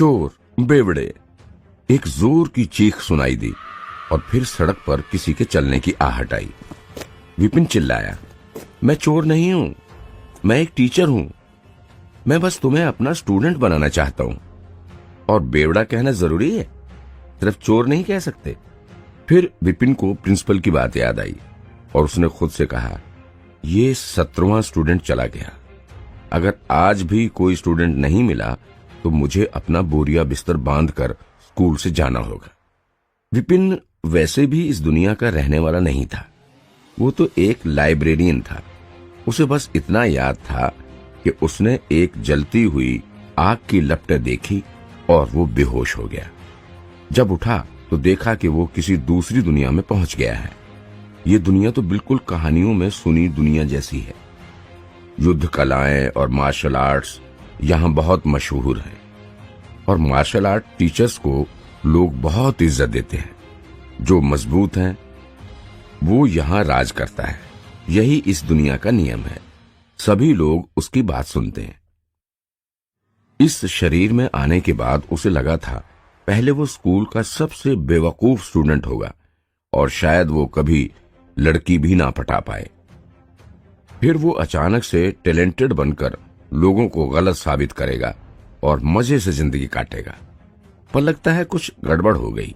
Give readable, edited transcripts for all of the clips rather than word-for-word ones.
चोर, बेवड़े। एक जोर की चीख सुनाई दी और फिर सड़क पर किसी के चलने की आहट आई। विपिन चिल्लाया, मैं चोर नहीं हूं, मैं एक टीचर हूं। मैं बस तुम्हें अपना स्टूडेंट बनाना चाहता हूं। और बेवड़ा कहना जरूरी है? सिर्फ चोर नहीं कह सकते। फिर विपिन को प्रिंसिपल की बात याद आई और उसने खुद से कहा, ये 17वां स्टूडेंट चला गया। अगर आज भी कोई स्टूडेंट नहीं मिला तो मुझे अपना बोरिया बिस्तर बांधकर स्कूल से जाना होगा। विपिन वैसे भी इस दुनिया का रहने वाला नहीं था। वो तो एक लाइब्रेरियन था। उसे बस इतना याद था कि उसने एक जलती हुई आग की लपटें देखी और वो बेहोश हो गया। जब उठा तो देखा कि वो किसी दूसरी दुनिया में पहुंच गया है। ये दुनिया तो बिल्कुल कहानियों में सुनी दुनिया जैसी है। युद्ध कलाएं और मार्शल आर्ट्स यहाँ बहुत मशहूर हैं और मार्शल आर्ट टीचर्स को लोग बहुत इज्जत देते हैं। जो मजबूत हैं वो यहाँ राज करता है। यही इस दुनिया का नियम है। सभी लोग उसकी बात सुनते हैं। इस शरीर में आने के बाद उसे लगा था पहले वो स्कूल का सबसे बेवकूफ स्टूडेंट होगा और शायद वो कभी लड़की भी ना पटा पाए। फिर वो अचानक से टैलेंटेड बनकर लोगों को गलत साबित करेगा और मजे से जिंदगी काटेगा। पर लगता है कुछ गड़बड़ हो गई।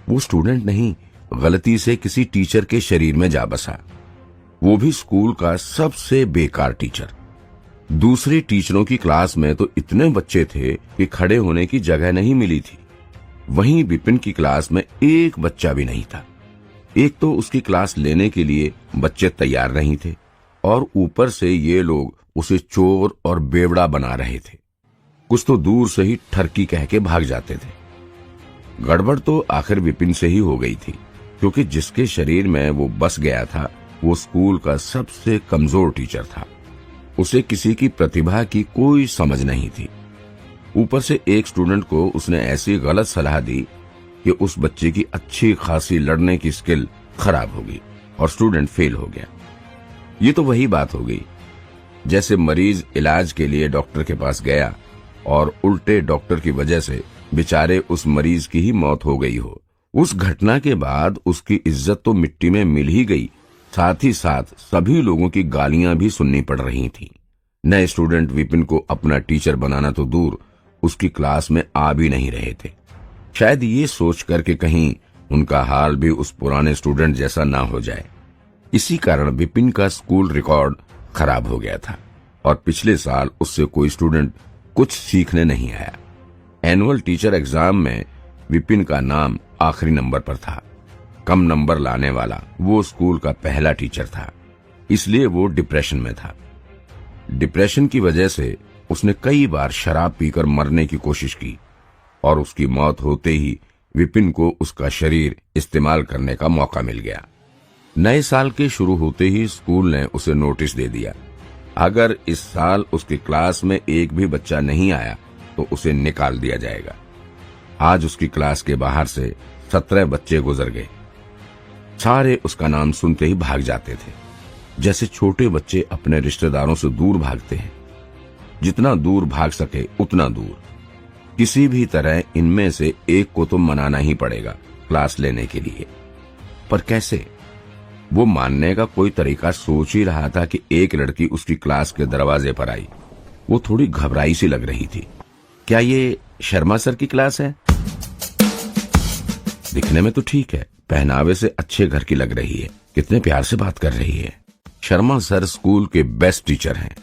वो स्टूडेंट नहीं, गलती से किसी टीचर के शरीर में जा बसा, वो भी स्कूल का सबसे बेकार टीचर। दूसरे टीचरों की क्लास में तो इतने बच्चे थे कि खड़े होने की जगह नहीं मिली थी। वहीं विपिन की क्लास में एक बच्चा भी नहीं था। एक तो उसकी क्लास लेने के लिए बच्चे तैयार नहीं थे और ऊपर से ये लोग उसे चोर और बेवड़ा बना रहे थे। कुछ तो दूर से ही ठरकी कह के भाग जाते थे। गड़बड़ तो आखिर विपिन से ही हो गई थी, क्योंकि जिसके शरीर में वो बस गया था वो स्कूल का सबसे कमजोर टीचर था। उसे किसी की प्रतिभा की कोई समझ नहीं थी। ऊपर से एक स्टूडेंट को उसने ऐसी गलत सलाह दी कि उस बच्चे की अच्छी खासी लड़ने की स्किल खराब हो गई और स्टूडेंट फेल हो गया। ये तो वही बात हो गई जैसे मरीज इलाज के लिए डॉक्टर के पास गया और उल्टे डॉक्टर की वजह से बेचारे उस मरीज की ही मौत हो गई हो। उस घटना के बाद उसकी इज्जत तो मिट्टी में मिल ही गई, साथ ही साथ सभी लोगों की गालियां भी सुननी पड़ रही थीं। नए स्टूडेंट विपिन को अपना टीचर बनाना तो दूर, उसकी क्लास में आ भी नहीं रहे थे। शायद ये सोच कर के कहीं उनका हाल भी उस पुराने स्टूडेंट जैसा ना हो जाए। इसी कारण विपिन का स्कूल रिकॉर्ड खराब हो गया था और पिछले साल उससे कोई स्टूडेंट कुछ सीखने नहीं आया। एनुअल टीचर एग्जाम में विपिन का नाम आखिरी नंबर पर था। कम नंबर लाने वाला वो स्कूल का पहला टीचर था, इसलिए वो डिप्रेशन में था। डिप्रेशन की वजह से उसने कई बार शराब पीकर मरने की कोशिश की और उसकी मौत होते ही विपिन को उसका शरीर इस्तेमाल करने का मौका मिल गया। नए साल के शुरू होते ही स्कूल ने उसे नोटिस दे दिया, अगर इस साल उसकी क्लास में एक भी बच्चा नहीं आया तो उसे निकाल दिया जाएगा। आज उसकी क्लास के बाहर से 17 बच्चे गुजर गए। सारे उसका नाम सुनते ही भाग जाते थे, जैसे छोटे बच्चे अपने रिश्तेदारों से दूर भागते हैं। जितना दूर भाग सके उतना दूर। किसी भी तरह इनमें से एक को तो मनाना ही पड़ेगा क्लास लेने के लिए। पर कैसे? वो मानने का कोई तरीका सोच ही रहा था कि एक लड़की उसकी क्लास के दरवाजे पर आई। वो थोड़ी घबराई सी लग रही थी। क्या ये शर्मा सर की क्लास है? दिखने में तो ठीक है, पहनावे से अच्छे घर की लग रही है, कितने प्यार से बात कर रही है। शर्मा सर स्कूल के बेस्ट टीचर हैं।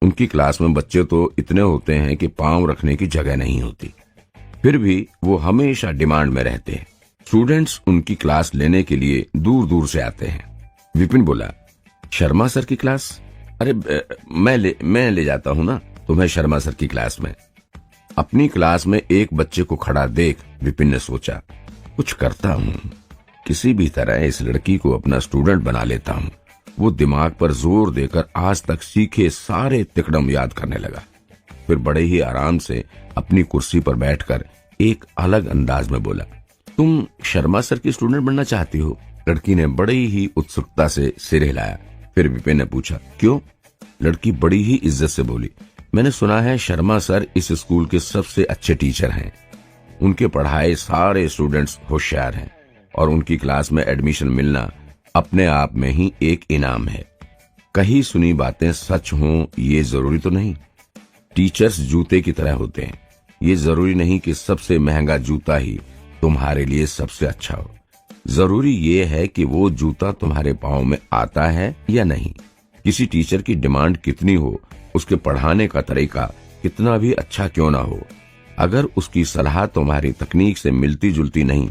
उनकी क्लास में बच्चे तो इतने होते हैं कि पांव रखने की जगह नहीं होती, फिर भी वो हमेशा डिमांड में रहते हैं। स्टूडेंट्स उनकी क्लास लेने के लिए दूर दूर से आते हैं। विपिन बोला, शर्मा सर की क्लास? अरे मैं ले जाता हूँ ना तुम्हें शर्मा सर की क्लास में। अपनी क्लास में एक बच्चे को खड़ा देख विपिन ने सोचा, कुछ करता हूँ, किसी भी तरह इस लड़की को अपना स्टूडेंट बना लेता हूँ। वो दिमाग पर जोर देकर आज तक सीखे सारे तिकड़म याद करने लगा। फिर बड़े ही आराम से अपनी कुर्सी पर बैठकर एक अलग अंदाज में बोला, तुम शर्मा सर की स्टूडेंट बनना चाहती हो? लड़की ने बड़ी ही उत्सुकता से सिर हिलाया। फिर विपिन ने पूछा, क्यों? लड़की बड़ी ही इज्जत से बोली, मैंने सुना है शर्मा सर इस स्कूल के सबसे अच्छे टीचर हैं। उनके पढ़ाए सारे स्टूडेंट्स होशियार हैं और उनकी क्लास में एडमिशन मिलना अपने आप में ही एक इनाम है। कही सुनी बातें सच हों ये जरूरी तो नहीं। टीचर्स जूते की तरह होते हैं, ये जरूरी नहीं कि सबसे महंगा जूता ही तुम्हारे लिए सबसे अच्छा हो। जरूरी ये है कि वो जूता तुम्हारे पाँव में आता है या नहीं। किसी टीचर की डिमांड कितनी हो, उसके पढ़ाने का तरीका कितना भी अच्छा क्यों ना हो, अगर उसकी सलाह तुम्हारी तकनीक से मिलती जुलती नहीं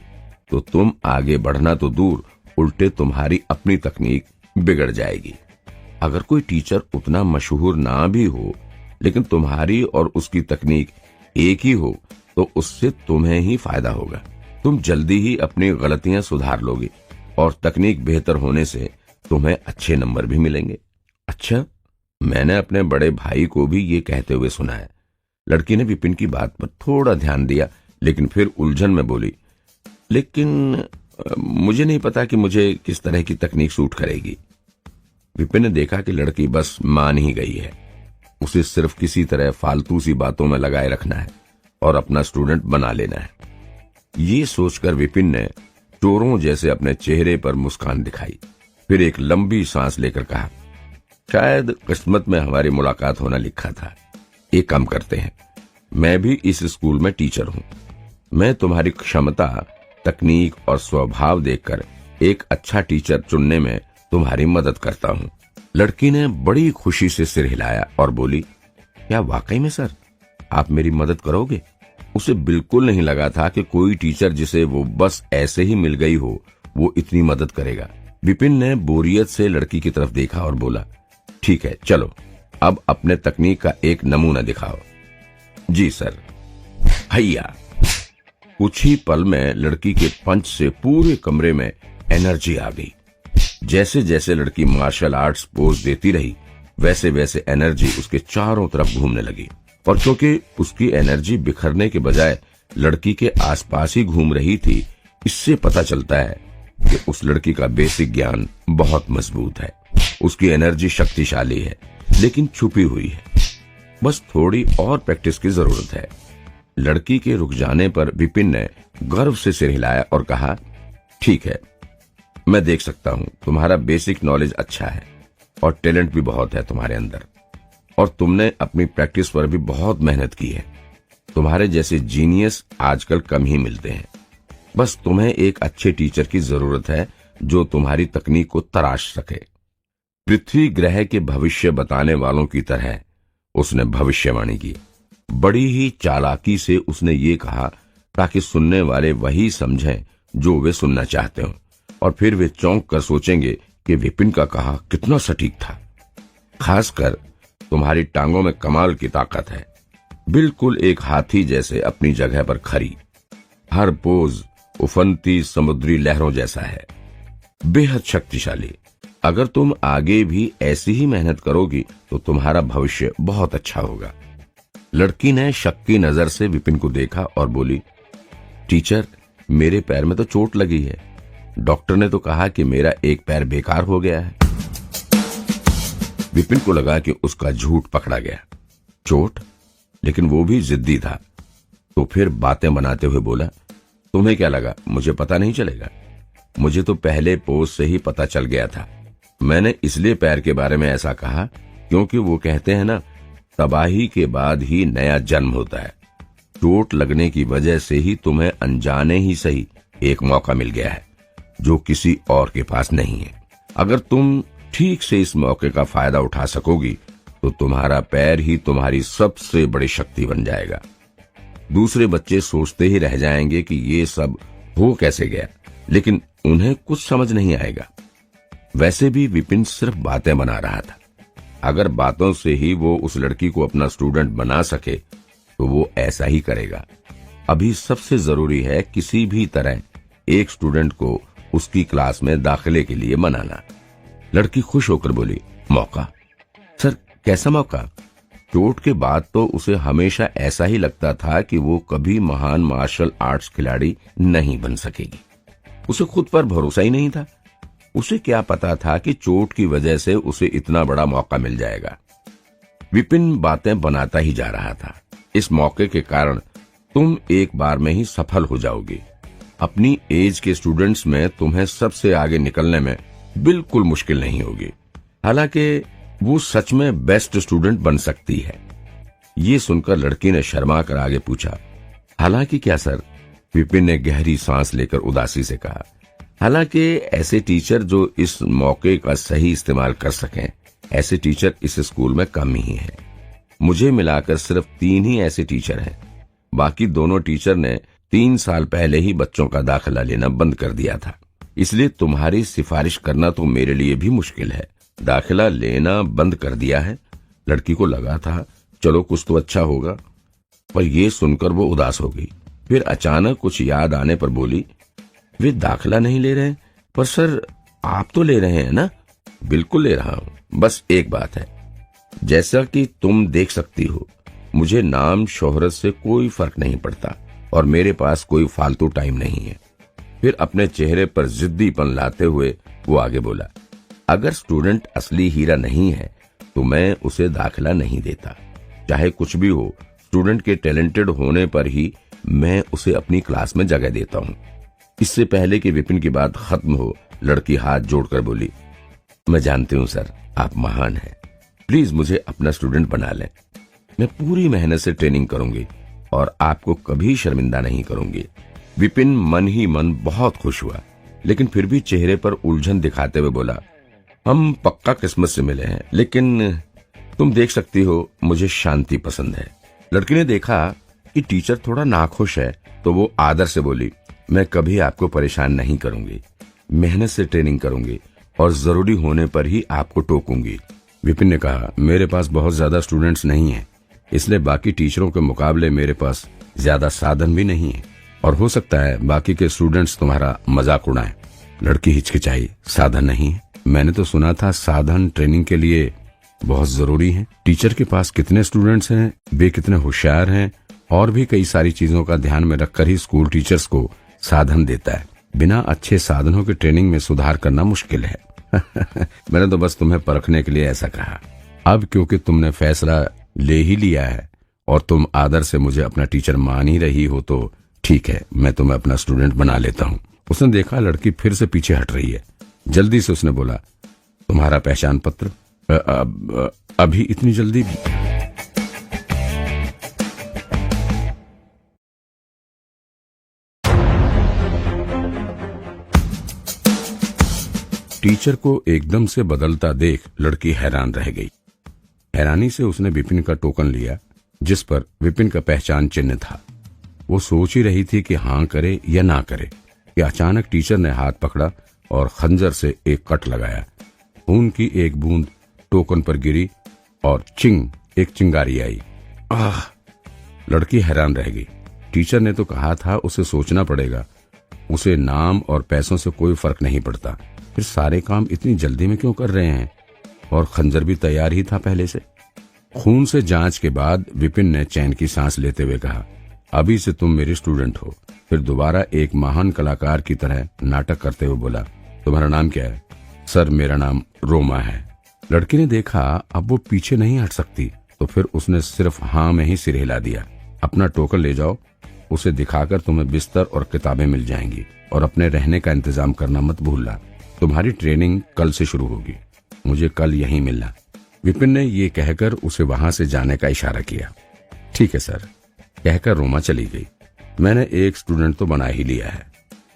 तो तुम आगे बढ़ना तो दूर, उल्टे तुम्हारी अपनी तकनीक बिगड़ जाएगी। अगर कोई टीचर उतना मशहूर ना भी हो लेकिन तुम्हारी और उसकी तकनीक एक ही हो तो उससे तुम्हें ही फायदा होगा। तुम जल्दी ही अपनी गलतियां सुधार लोगे और तकनीक बेहतर होने से तुम्हें अच्छे नंबर भी मिलेंगे। अच्छा, मैंने अपने बड़े भाई को भी ये कहते हुए सुना है। लड़की ने विपिन की बात पर थोड़ा ध्यान दिया लेकिन फिर उलझन में बोली, लेकिन मुझे नहीं पता कि मुझे किस तरह की तकनीक सूट करेगी। विपिन ने देखा कि लड़की बस मान ही गई है, उसे सिर्फ किसी तरह फालतू सी बातों में लगाए रखना है और अपना स्टूडेंट बना लेना है। ये सोचकर विपिन ने चोरों जैसे अपने चेहरे पर मुस्कान दिखाई, फिर एक लंबी सांस लेकर कहा, शायद किस्मत में हमारी मुलाकात होना लिखा था। एक काम करते हैं, मैं भी इस स्कूल में टीचर हूँ। मैं तुम्हारी क्षमता, तकनीक और स्वभाव देखकर एक अच्छा टीचर चुनने में तुम्हारी मदद करता हूँ। लड़की ने बड़ी खुशी से सिर हिलाया और बोली, क्या वाकई में सर, आप मेरी मदद करोगे? उसे बिल्कुल नहीं लगा था कि कोई टीचर जिसे वो बस ऐसे ही मिल गई हो वो इतनी मदद करेगा। विपिन ने बोरियत से लड़की की तरफ देखा और बोला, ठीक है, चलो अब अपने तकनीक का एक नमूना दिखाओ। जी सर। हैया। कुछ ही पल में लड़की के पंच से पूरे कमरे में एनर्जी आ गई। जैसे जैसे लड़की मार्शल आर्ट्स पोज देती रही वैसे वैसे एनर्जी उसके चारों तरफ घूमने लगी, और क्योंकि उसकी एनर्जी बिखरने के बजाय लड़की के आसपास ही घूम रही थी, इससे पता चलता है कि उस लड़की का बेसिक ज्ञान बहुत मजबूत है। उसकी एनर्जी शक्तिशाली है लेकिन छुपी हुई है, बस थोड़ी और प्रैक्टिस की जरूरत है। लड़की के रुक जाने पर विपिन ने गर्व से सिर हिलाया और कहा, ठीक है, मैं देख सकता हूँ तुम्हारा बेसिक नॉलेज अच्छा है और टैलेंट भी बहुत है तुम्हारे अंदर, और तुमने अपनी प्रैक्टिस पर भी बहुत मेहनत की है। तुम्हारे जैसे जीनियस आजकल कम ही मिलते हैं। बस तुम्हें एक अच्छे टीचर की जरूरत है जो तुम्हारी तकनीक को तराश सके। पृथ्वी ग्रह के भविष्य बताने वालों की तरह उसने भविष्यवाणी की। बड़ी ही चालाकी से उसने ये कहा ताकि सुनने वाले वही समझें जो वे सुनना चाहते हो, और फिर वे चौंक कर सोचेंगे कि विपिन का कहा कितना सटीक था। खासकर तुम्हारी टांगों में कमाल की ताकत है, बिल्कुल एक हाथी जैसे अपनी जगह पर खड़ी। हर पोज उफनती समुद्री लहरों जैसा है, बेहद शक्तिशाली। अगर तुम आगे भी ऐसी ही मेहनत करोगी तो तुम्हारा भविष्य बहुत अच्छा होगा। लड़की ने शक की नजर से विपिन को देखा और बोली, टीचर, मेरे पैर में तो चोट लगी है। डॉक्टर ने तो कहा कि मेरा एक पैर बेकार हो गया है। विपिन को लगा कि उसका झूठ पकड़ा गया। चोट? लेकिन वो भी जिद्दी था, तो फिर बातें बनाते हुए बोला, तुम्हें क्या लगा मुझे पता नहीं चलेगा? मुझे तो पहले पोज से ही पता चल गया था। मैंने इसलिए पैर के बारे में ऐसा कहा क्योंकि वो कहते हैं ना, तबाही के बाद ही नया जन्म होता है। चोट लगने की वजह से ही तुम्हें अनजाने ही सही एक मौका मिल गया है जो किसी और के पास नहीं है। अगर तुम ठीक से इस मौके का फायदा उठा सकोगी तो तुम्हारा पैर ही तुम्हारी सबसे बड़ी शक्ति बन जाएगा। दूसरे बच्चे सोचते ही रह जाएंगे कि ये सब हो कैसे गया, लेकिन उन्हें कुछ समझ नहीं आएगा। वैसे भी विपिन सिर्फ बातें बना रहा था। अगर बातों से ही वो उस लड़की को अपना स्टूडेंट बना सके तो वो ऐसा ही करेगा। अभी सबसे जरूरी है किसी भी तरह एक स्टूडेंट को उसकी क्लास में दाखिले के लिए मनाना। लड़की खुश होकर बोली, मौका? सर, कैसा मौका? चोट के बाद तो उसे हमेशा ऐसा ही लगता था कि वो कभी महान मार्शल आर्ट्स खिलाड़ी नहीं बन सकेगी। उसे खुद पर भरोसा ही नहीं था। उसे क्या पता था कि चोट की वजह से उसे इतना बड़ा मौका मिल जाएगा। विपिन बातें बनाता ही जा रहा था। इस मौके के कारण तुम एक बार में ही सफल हो जाओगे। अपनी एज के स्टूडेंट्स में तुम्हें सबसे आगे निकलने में बिल्कुल मुश्किल नहीं होगी। हालांकि वो सच में बेस्ट स्टूडेंट बन सकती है। ये सुनकर लड़की ने शर्मा कर आगे पूछा, हालांकि क्या सर? विपिन ने गहरी सांस लेकर उदासी से कहा, हालांकि ऐसे टीचर जो इस मौके का सही इस्तेमाल कर सकें, ऐसे टीचर इस स्कूल में कम ही हैं। मुझे मिलाकर सिर्फ 3 ही ऐसे टीचर हैं। बाकी दोनों टीचर ने 3 साल पहले ही बच्चों का दाखिला लेना बंद कर दिया था। इसलिए तुम्हारी सिफारिश करना तो मेरे लिए भी मुश्किल है। दाखिला लेना बंद कर दिया है? लड़की को लगा था चलो कुछ तो अच्छा होगा, पर यह सुनकर वो उदास हो गई। फिर अचानक कुछ याद आने पर बोली, वे दाखिला नहीं ले रहे? पर सर आप तो ले रहे हैं ना? बिल्कुल ले रहा हूं, बस एक बात है, जैसा कि तुम देख सकती हो, मुझे नाम शोहरत से कोई फर्क नहीं पड़ता और मेरे पास कोई फालतू टाइम नहीं है। फिर अपने चेहरे पर जिद्दीपन लाते हुए वो आगे बोला, अगर स्टूडेंट असली हीरा नहीं है तो मैं उसे दाखिला नहीं देता। चाहे कुछ भी हो, स्टूडेंट के टैलेंटेड होने पर ही मैं उसे अपनी क्लास में जगह देता हूँ। इससे पहले कि विपिन की बात खत्म हो, लड़की हाथ जोड़कर बोली, मैं जानती हूँ सर, आप महान हैं। प्लीज मुझे अपना स्टूडेंट बना लें। मैं पूरी मेहनत से ट्रेनिंग करूंगी और आपको कभी शर्मिंदा नहीं करूंगी। विपिन मन ही मन बहुत खुश हुआ, लेकिन फिर भी चेहरे पर उलझन दिखाते हुए बोला, हम पक्का किस्मत से मिले हैं, लेकिन तुम देख सकती हो मुझे शांति पसंद है। लड़की ने देखा कि टीचर थोड़ा नाखुश है तो वो आदर से बोली, मैं कभी आपको परेशान नहीं करूंगी, मेहनत से ट्रेनिंग करूंगी और जरूरी होने पर ही आपको टोकूंगी। विपिन ने कहा, मेरे पास बहुत ज्यादा स्टूडेंट्स नहीं हैं, इसलिए बाकी टीचरों के मुकाबले मेरे पास ज्यादा साधन भी नहीं है और हो सकता है बाकी के स्टूडेंट्स तुम्हारा मजाक उड़ाएं। लड़की हिचकिचाई, साधन नहीं है? मैंने तो सुना था साधन ट्रेनिंग के लिए बहुत जरूरी है। टीचर के पास कितने स्टूडेंट्स हैं, वे कितने होशियार हैं और भी कई सारी चीजों का ध्यान में रखकर ही स्कूल टीचर्स को साधन देता है। बिना अच्छे साधनों की ट्रेनिंग में सुधार करना मुश्किल है। मैंने तो बस तुम्हें परखने के लिए ऐसा कहा। अब क्योंकि तुमने फैसला ले ही लिया है और तुम आदर से मुझे अपना टीचर मान ही रही हो तो ठीक है, मैं तुम्हें अपना स्टूडेंट बना लेता हूँ। उसने देखा लड़की फिर से पीछे हट रही है। जल्दी से उसने बोला, तुम्हारा पहचान पत्र? अभी इतनी जल्दी? टीचर को एकदम से बदलता देख लड़की हैरान रह गई। हैरानी से उसने विपिन का टोकन लिया जिस पर विपिन का पहचान चिन्ह था। वो सोच ही रही थी कि हाँ करे या ना करे कि अचानक टीचर ने हाथ पकड़ा और खंजर से एक कट लगाया। खून की एक बूंद टोकन पर गिरी और चिंग एक चिंगारी आई। आह! लड़की हैरान रह गई। टीचर ने तो कहा था उसे सोचना पड़ेगा, उसे नाम और पैसों से कोई फर्क नहीं पड़ता, फिर सारे काम इतनी जल्दी में क्यों कर रहे हैं? और खंजर भी तैयार ही था पहले से। खून से जांच के बाद विपिन ने चैन की सांस लेते हुए कहा, अभी से तुम मेरे स्टूडेंट हो। फिर दोबारा एक महान कलाकार की तरह नाटक करते हुए बोला, तुम्हारा नाम क्या है? सर मेरा नाम रोमा है। लड़की ने देखा अब वो पीछे नहीं हट सकती, तो फिर उसने सिर्फ हाँ में ही सिर हिला दिया। अपना टोकन ले जाओ, उसे दिखाकर तुम्हें बिस्तर और किताबें मिल जाएंगी और अपने रहने का इंतजाम करना मत भूलना। तुम्हारी ट्रेनिंग कल से शुरू होगी, मुझे कल यहीं मिलना। विपिन ने ये कहकर उसे वहां से जाने का इशारा किया। ठीक है सर, कहकर रोमा चली गई। मैंने एक स्टूडेंट तो बना ही लिया है।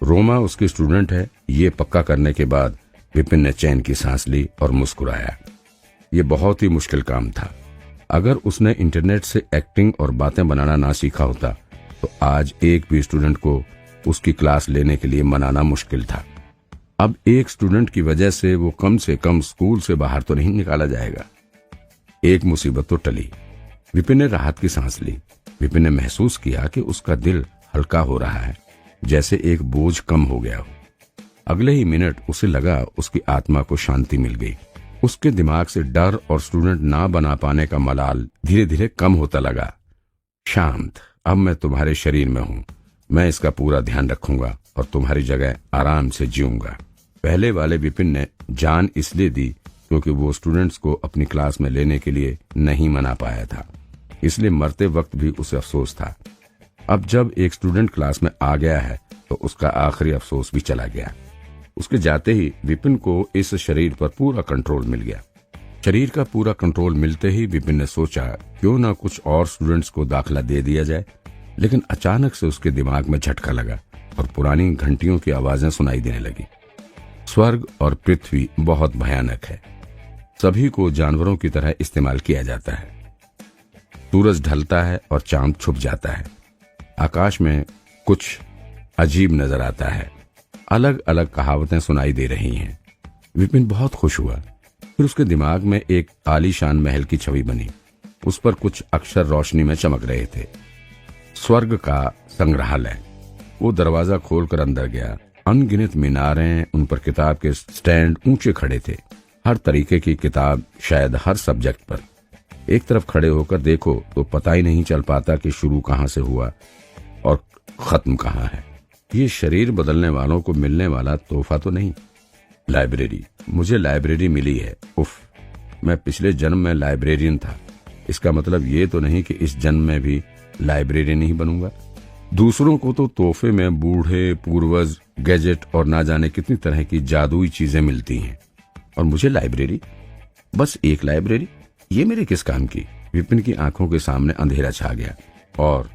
रोमा उसकी स्टूडेंट है, ये पक्का करने के बाद विपिन ने चैन की सांस ली और मुस्कुराया। ये बहुत ही मुश्किल काम था। अगर उसने इंटरनेट से एक्टिंग और बातें बनाना ना सीखा होता तो आज एक भी स्टूडेंट को उसकी क्लास लेने के लिए मनाना मुश्किल था। अब एक स्टूडेंट की वजह से वो कम स्कूल से बाहर तो नहीं निकाला जाएगा। एक मुसीबत तो टली। विपिन ने राहत की सांस ली। विपिन ने महसूस किया कि उसका दिल हल्का हो रहा है, जैसे एक बोझ कम हो गया हो। अगले ही मिनट उसे लगा उसकी आत्मा को शांति मिल गई। उसके दिमाग से डर और स्टूडेंट ना बना पाने का मलाल धीरे धीरे कम होता लगा। शांत, अब मैं तुम्हारे शरीर में हूँ, मैं इसका पूरा ध्यान रखूंगा और तुम्हारी जगह आराम से जीऊंगा। पहले वाले विपिन ने जान इसलिए दी क्योंकि वो स्टूडेंट्स को अपनी क्लास में लेने के लिए नहीं मना पाया था, इसलिए मरते वक्त भी उसे अफसोस था। अब जब एक स्टूडेंट क्लास में आ गया है तो उसका आखिरी अफसोस भी चला गया। उसके जाते ही विपिन को इस शरीर पर पूरा कंट्रोल मिल गया। शरीर का पूरा कंट्रोल मिलते ही विपिन ने सोचा क्यों ना कुछ और स्टूडेंट्स को दाखिला दे दिया जाए, लेकिन अचानक से उसके दिमाग में झटका लगा और पुरानी घंटियों की आवाजें सुनाई देने लगी। स्वर्ग और पृथ्वी बहुत भयानक है, सभी को जानवरों की तरह इस्तेमाल किया जाता है। सूरज ढलता है और चांद छुप जाता है। आकाश में कुछ अजीब नजर आता है। अलग अलग कहावतें सुनाई दे रही हैं। विपिन बहुत खुश हुआ। फिर उसके दिमाग में एक आलीशान महल की छवि बनी। उस पर कुछ अक्षर रोशनी में चमक रहे थे। स्वर्ग का संग्रहालय। वो दरवाजा खोलकर अंदर गया। अनगिनत मीनारें, उन पर किताब के स्टैंड ऊंचे खड़े थे। हर तरीके की किताब, शायद हर सब्जेक्ट पर। एक तरफ खड़े होकर देखो तो पता ही नहीं चल पाता कि शुरू कहाँ से हुआ और खत्म कहाँ है। ये शरीर बदलने वालों को मिलने वाला तोहफा तो नहीं। लाइब्रेरी, मुझे लाइब्रेरी मिली है। उफ, मैं पिछले जन्म में लाइब्रेरियन था। इसका मतलब ये तो नहीं कि इस जन्म में भी लाइब्रेरियन ही बनूंगा। दूसरों को तो तोहफे में बूढ़े, पूर्वज, गैजेट और ना जाने कितनी तरह की जादुई चीजें मिलती हैं, और मुझे लाइब्रेरी, बस एक लाइब्रेरी, ये मेरे किस काम की। विपिन की आंखों के सामने अंधेरा छा गया और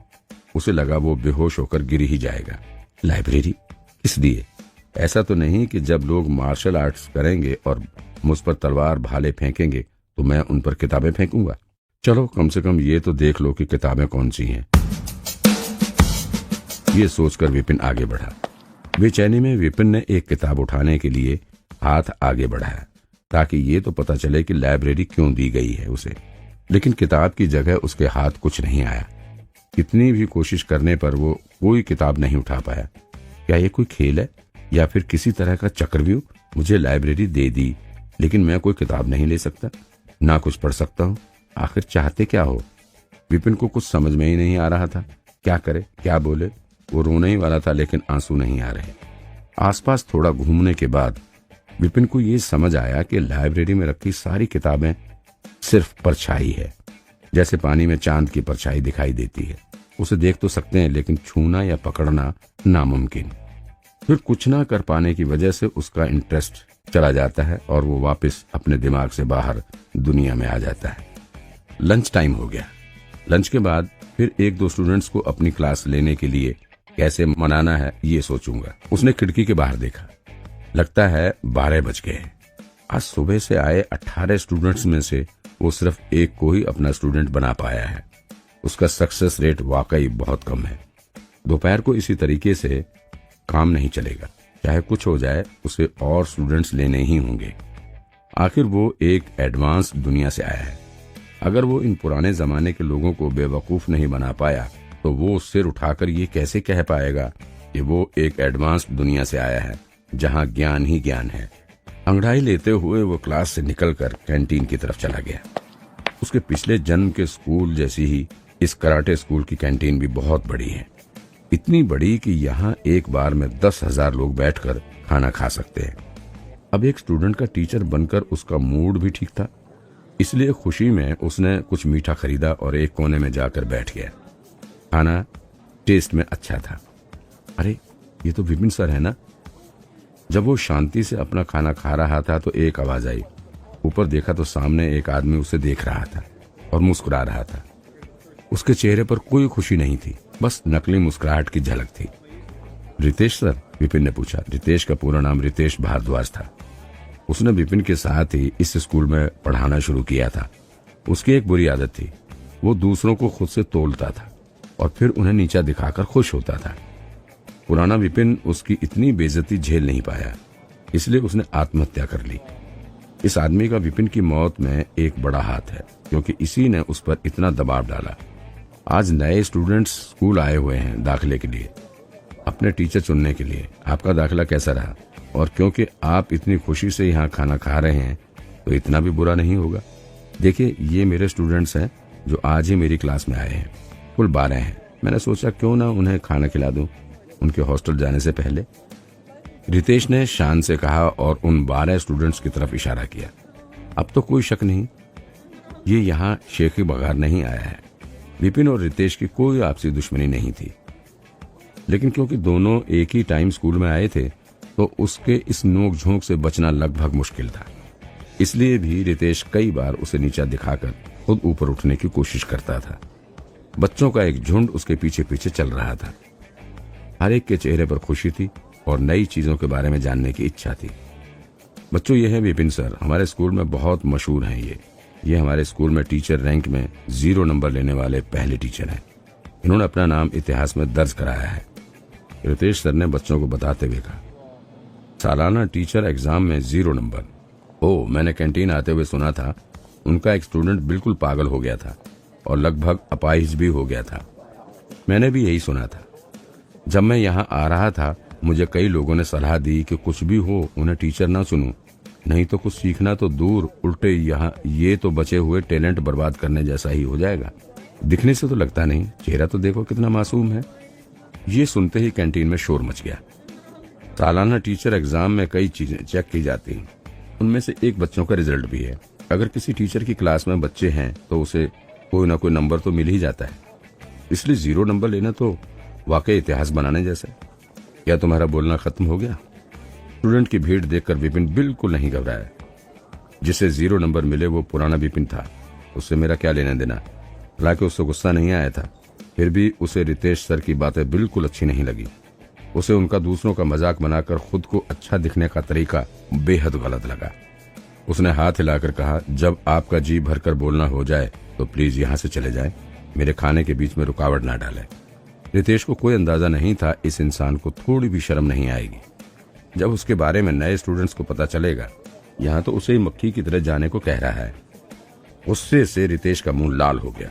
उसे लगा वो बेहोश होकर गिर ही जाएगा। लाइब्रेरी किस लिए? ऐसा तो नहीं कि जब लोग मार्शल आर्ट्स करेंगे और मुझ पर तलवार भाले फेंकेंगे तो मैं उन पर किताबें फेंकूंगा? चलो कम से कम ये तो देख लो कि किताबें कौन सी हैं। ये सोचकर विपिन आगे बढ़ा। बेचैनी में विपिन ने एक किताब उठाने के लिए हाथ आगे बढ़ाया ताकि ये तो पता चले कि लाइब्रेरी क्यों दी गई है उसे, लेकिन किताब की जगह उसके हाथ कुछ नहीं आया। कितनी भी कोशिश करने पर वो कोई किताब नहीं उठा पाया। क्या ये कोई खेल है या फिर किसी तरह का चक्रव्यूह? मुझे लाइब्रेरी दे दी लेकिन मैं कोई किताब नहीं ले सकता, ना कुछ पढ़ सकता हूँ। आखिर चाहते क्या हो? विपिन को कुछ समझ में ही नहीं आ रहा था। क्या करे, क्या बोले? वो रोने ही वाला था लेकिन आंसू नहीं आ रहे। आसपास थोड़ा घूमने के बाद विपिन को ये समझ आया कि लाइब्रेरी में रखी सारी किताबें सिर्फ परछाई है, जैसे पानी में चांद की परछाई दिखाई देती है। उसे देख तो सकते हैं लेकिन छूना या पकड़ना नामुमकिन। फिर कुछ ना कर पाने की वजह से उसका इंटरेस्ट चला जाता है और वो वापस अपने दिमाग से बाहर दुनिया में आ जाता है। लंच टाइम हो गया। लंच के बाद फिर एक दो स्टूडेंट्स को अपनी क्लास लेने के लिए कैसे मनाना है ये सोचूंगा। उसने खिड़की के बाहर देखा। लगता है 12 बज गए। आज सुबह से आए 18 स्टूडेंट्स में से वो सिर्फ एक को ही अपना स्टूडेंट बना पाया है। उसका सक्सेस रेट वाकई बहुत कम है। दोपहर को इसी तरीके से काम नहीं चलेगा। चाहे कुछ हो जाए उसे और स्टूडेंट्स लेने ही होंगे। आखिर वो एक एडवांस दुनिया से आया है। अगर वो इन पुराने जमाने के लोगों को बेवकूफ नहीं बना पाया तो वो सिर उठाकर ये कैसे कह पाएगा कि वो एक एडवांस दुनिया से आया है जहाँ ज्ञान ही ज्ञान है। अंगड़ाई लेते हुए वो क्लास से निकलकर कैंटीन की तरफ चला गया। उसके पिछले जन्म के स्कूल जैसी ही इस कराटे स्कूल की कैंटीन भी बहुत बड़ी है। इतनी बड़ी कि यहाँ एक बार में 10,000 लोग बैठकर खाना खा सकते हैं। अब एक स्टूडेंट का टीचर बनकर उसका मूड भी ठीक था, इसलिए खुशी में उसने कुछ मीठा खरीदा और एक कोने में जाकर बैठ गया। खाना टेस्ट में अच्छा था। अरे ये तो विपिन सर है ना। जब वो शांति से अपना खाना खा रहा था तो एक आवाज आई। ऊपर देखा तो सामने एक आदमी उसे देख रहा था और मुस्कुरा रहा था। उसके चेहरे पर कोई खुशी नहीं थी, बस नकली मुस्कुराहट की झलक थी। रितेश सर? विपिन ने पूछा। रितेश का पूरा नाम रितेश भारद्वाज था। उसने विपिन के साथ ही इस स्कूल में पढ़ाना शुरू किया था। उसकी एक बुरी आदत थी, वो दूसरों को खुद से तोलता था और फिर उन्हें नीचा दिखाकर खुश होता था। पुराना विपिन उसकी इतनी बेइज्जती झेल नहीं पाया, इसलिए उसने आत्महत्या कर ली। इस आदमी का विपिन की मौत में एक बड़ा हाथ है, क्योंकि इसी ने उस पर इतना दबाव डाला। आज नए स्टूडेंट्स स्कूल आए हुए हैं दाखिले के लिए, अपने टीचर चुनने के लिए। आपका दाखिला कैसा रहा? और क्योंकि आप इतनी खुशी से यहाँ खाना खा रहे हैं तो इतना भी बुरा नहीं होगा। देखिए ये मेरे स्टूडेंट्स हैं जो आज ही मेरी क्लास में आए हैं। कुल 12 हैं। मैंने सोचा क्यों ना उन्हें खाना खिला दूं उनके हॉस्टल जाने से पहले। रितेश ने शान से कहा और उन 12 स्टूडेंट्स की तरफ इशारा किया। अब तो कोई शक नहीं, ये यहाँ शेखी बघार नहीं आया है। विपिन और रितेश की कोई आपसी दुश्मनी नहीं थी। लेकिन क्योंकि दोनों एक ही टाइम स्कूल में आए थे तो उसके इस नोक झोंक से बचना लगभग मुश्किल था। इसलिए भी रितेश कई बार उसे नीचा दिखाकर खुद ऊपर उठने की कोशिश करता था। बच्चों का एक झुंड उसके पीछे पीछे चल रहा था। हर एक के चेहरे पर खुशी थी और नई चीजों के बारे में जानने की इच्छा थी। बच्चों, ये है विपिन सर, हमारे स्कूल में बहुत मशहूर हैं। ये हमारे स्कूल में टीचर रैंक में 0 नंबर लेने वाले पहले टीचर हैं। इन्होंने अपना नाम इतिहास में दर्ज कराया है, रितेश सर ने बच्चों को बताते हुए कहा। सालाना टीचर एग्जाम में 0 नंबर। ओह, मैंने कैंटीन आते हुए सुना था उनका एक स्टूडेंट बिल्कुल पागल हो गया था और लगभग अपाहिज भी हो गया था। मैंने भी यही सुना था। जब मैं यहाँ आ रहा था मुझे कई लोगों ने सलाह दी कि कुछ भी हो उन्हें टीचर ना सुनूं, नहीं तो कुछ सीखना तो दूर, उल्टे यहाँ ये तो बचे हुए टैलेंट बर्बाद करने जैसा ही हो जाएगा। दिखने से तो लगता नहीं, चेहरा तो देखो कितना मासूम है। ये सुनते ही कैंटीन में शोर मच गया। सालाना टीचर एग्जाम में कई चीजें चेक की जाती हैं, उनमें से एक बच्चों का रिजल्ट भी है। अगर किसी टीचर की क्लास में बच्चे हैं तो उसे कोई ना कोई नंबर तो मिल ही जाता है, इसलिए 0 नंबर लेना तो वाकई इतिहास बनाने जैसा। क्या तुम्हारा बोलना खत्म हो गया? स्टूडेंट की भीड़ देखकर विपिन बिल्कुल नहीं घबराया। जिसे 0 नंबर मिले वो पुराना विपिन था, उससे मेरा क्या लेना देना। हालांकि उससे गुस्सा नहीं आया था, फिर भी उसे रितेश सर की बातें बिल्कुल अच्छी नहीं लगी। उसे उनका दूसरों का मजाक बनाकर खुद को अच्छा दिखने का तरीका बेहद गलत लगा। उसने हाथ हिलाकर कहा, जब आपका जी भरकर बोलना हो जाए तो प्लीज यहाँ से चले जाएं, मेरे खाने के बीच में रुकावट ना डालें। रितेश को कोई अंदाजा नहीं था इस इंसान को थोड़ी भी शर्म नहीं आएगी। जब उसके बारे में नए स्टूडेंट्स को पता चलेगा, यहाँ तो उसे ही मक्खी की तरह जाने को कह रहा है। गुस्से से रितेश का मुंह लाल हो गया।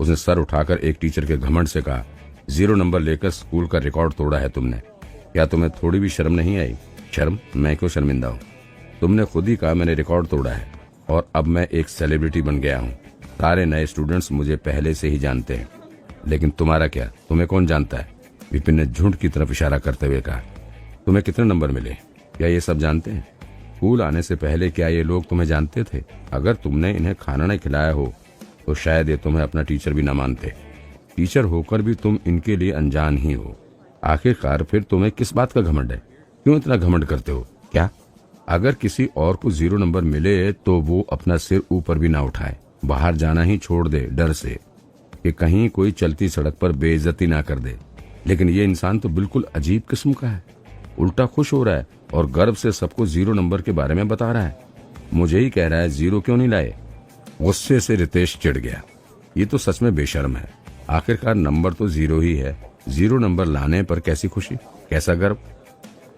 उसने सर उठाकर एक टीचर के घमंड से कहा, 0 नंबर लेकर स्कूल का रिकॉर्ड तोड़ा है तुमने, क्या तुम्हें थोड़ी भी शर्म नहीं आई? शर्म? मैं क्यों शर्मिंदा हूँ? तुमने खुद ही कहा मैंने रिकॉर्ड तोड़ा है और अब मैं एक सेलिब्रिटी बन गया हूँ। सारे नए स्टूडेंट्स मुझे पहले से ही जानते हैं, लेकिन तुम्हारा क्या, तुम्हें कौन जानता है? विपिन ने झुंड की तरफ इशारा करते हुए कहा। तुम्हें कितने नंबर मिले, क्या ये सब जानते हैं? स्कूल आने से पहले क्या ये लोग तुम्हें जानते थे? अगर तुमने इन्हें खाना नहीं खिलाया हो तो शायद ये तुम्हें अपना टीचर भी न मानते। टीचर होकर भी तुम इनके लिए अनजान ही हो। आखिरकार फिर तुम्हें किस बात का घमंड है? क्यों इतना घमंड करते हो? क्या अगर किसी और को 0 नंबर मिले तो वो अपना सिर ऊपर भी ना उठाए, बाहर जाना ही छोड़ दे डर से कि कहीं कोई चलती सड़क पर बेइज्जती ना कर दे। लेकिन ये इंसान तो बिल्कुल अजीब किस्म का है, उल्टा खुश हो रहा है और गर्व से सबको 0 नंबर के बारे में बता रहा है। मुझे ही कह रहा है 0 क्यों नहीं लाए। गुस्से से रितेश चिढ़ गया। ये तो सच में बेशर्म है। आखिरकार नंबर तो 0 ही है, 0 नंबर लाने पर कैसी खुशी, कैसा गर्व।